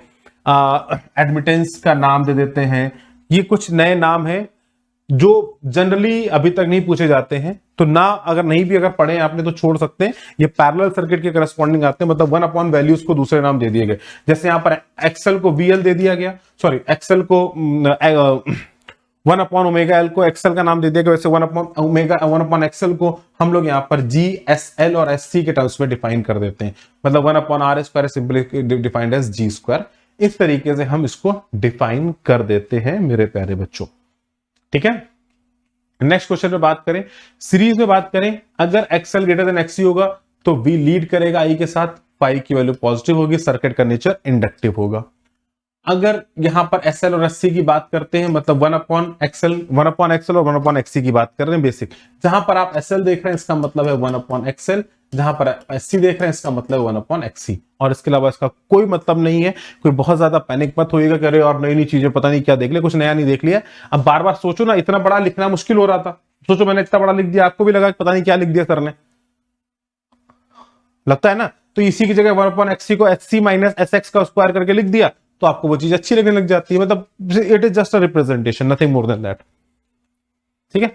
एडमिटेंस का नाम दे देते हैं। ये कुछ नए नाम हैं जो जनरली अभी तक नहीं पूछे जाते हैं, तो ना अगर नहीं भी अगर पढ़े आपने तो छोड़ सकते हैं। ये पैरेलल सर्किट के करस्पॉन्डिंग आते हैं, मतलब 1 अपॉन वैल्यूज को दूसरे नाम दे दिए गए। जैसे यहां पर एक्सएल को वीएल दे दिया गया, सॉरी एक्सएल को 1 अपॉन ओमेगा एल को एक्सएल का नाम दे दिया गया, वैसे 1 अपॉन ओमेगा 1 अपॉन एक्सएल को हम लोग यहाँ पर जी एस एल और एस सी के टर्म्स में डिफाइन कर देते हैं। मतलब 1 upon R square simply defined as G square. इस तरीके से हम इसको डिफाइन कर देते हैं मेरे प्यारे बच्चों, ठीक है। नेक्स्ट क्वेश्चन में बात करें, सीरीज में बात करें, अगर एक्सएल ग्रेटर देन एक्ससी होगा तो वी लीड करेगा आई के साथ, पाई की वैल्यू पॉजिटिव होगी, सर्किट का नेचर इंडक्टिव होगा। अगर यहां पर एसएल और एससी की बात करते हैं, मतलब 1 अपॉन एक्सएल और 1 अपॉन एक्ससी की बात कर रहे हैं बेसिक, जहां पर आप एसएल देख रहे हैं इसका मतलब है 1 अपॉन एक्सएल, जहां पर एससी देख रहे हैं इसका मतलब है 1 अपॉन एक्ससी, और इसके अलावा इसका कोई मतलब नहीं है। कोई बहुत ज्यादा पैनिक मत होइएगा, कह रहे और नई नई चीजें पता नहीं क्या देख ले, कुछ नया नहीं देख लिया। अब बार बार सोचो ना, इतना बड़ा लिखना मुश्किल हो रहा था, सोचो मैंने इतना बड़ा लिख दिया, आपको भी लगा कि पता नहीं क्या लिख दिया सर ने, लगता है ना। तो इसी की जगह 1 अपॉन एक्ससी को एचसी माइनस एस एक्स का स्क्वायर करके लिख दिया तो आपको वो चीज अच्छी लगने लग जाती है। मतलब it is just a representation, nothing more than that, ठीक है।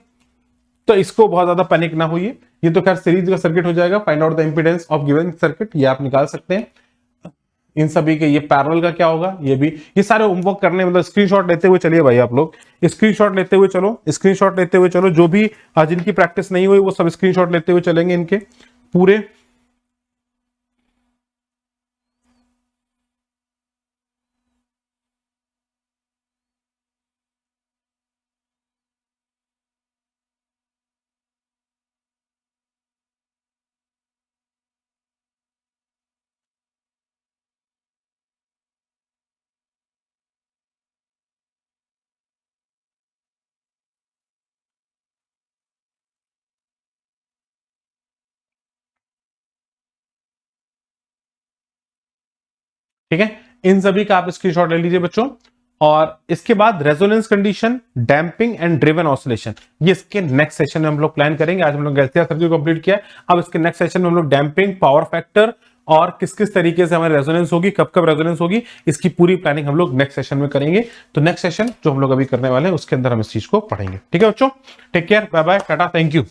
तो इसको बहुत ज्यादा पैनिक ना होइए, ये तो खैर सीरीज का सर्किट हो जाएगा। Find out the impedance of given circuit, ये आप निकाल सकते हैं। इन सभी के ये पैरेलल का क्या होगा, ये भी, ये सारे होमवर्क करने, मतलब स्क्रीनशॉट लेते हुए चलिए भाई, आप लोग स्क्रीनशॉट लेते हुए चलो, स्क्रीनशॉट लेते हुए चलो। जो भी जिनकी प्रैक्टिस नहीं हुई वो सब स्क्रीनशॉट लेते हुए चलेंगे इनके पूरे। ठीक है, इन सभी का आप स्क्रीनशॉट ले लीजिए बच्चों। और इसके बाद resonance condition, damping and driven oscillation, ये इसके नेक्स्ट सेशन में हम लोग प्लान करेंगे। आज हम लोग गैल्सिया सर्किट कंप्लीट किया है, अब इसके नेक्स्ट सेशन में हम लोग डैम्पिंग, पावर फैक्टर और किस किस तरीके से हमारी रेजोनेंस होगी, कब कब रेजोनेंस होगी, इसकी पूरी प्लानिंग हम लोग नेक्स्ट सेशन में करेंगे। तो नेक्स्ट सेशन जो हम लोग अभी करने वाले हैं उसके अंदर हम इस चीज को पढ़ेंगे। ठीक है बच्चों, take care, bye bye, tata, thank you.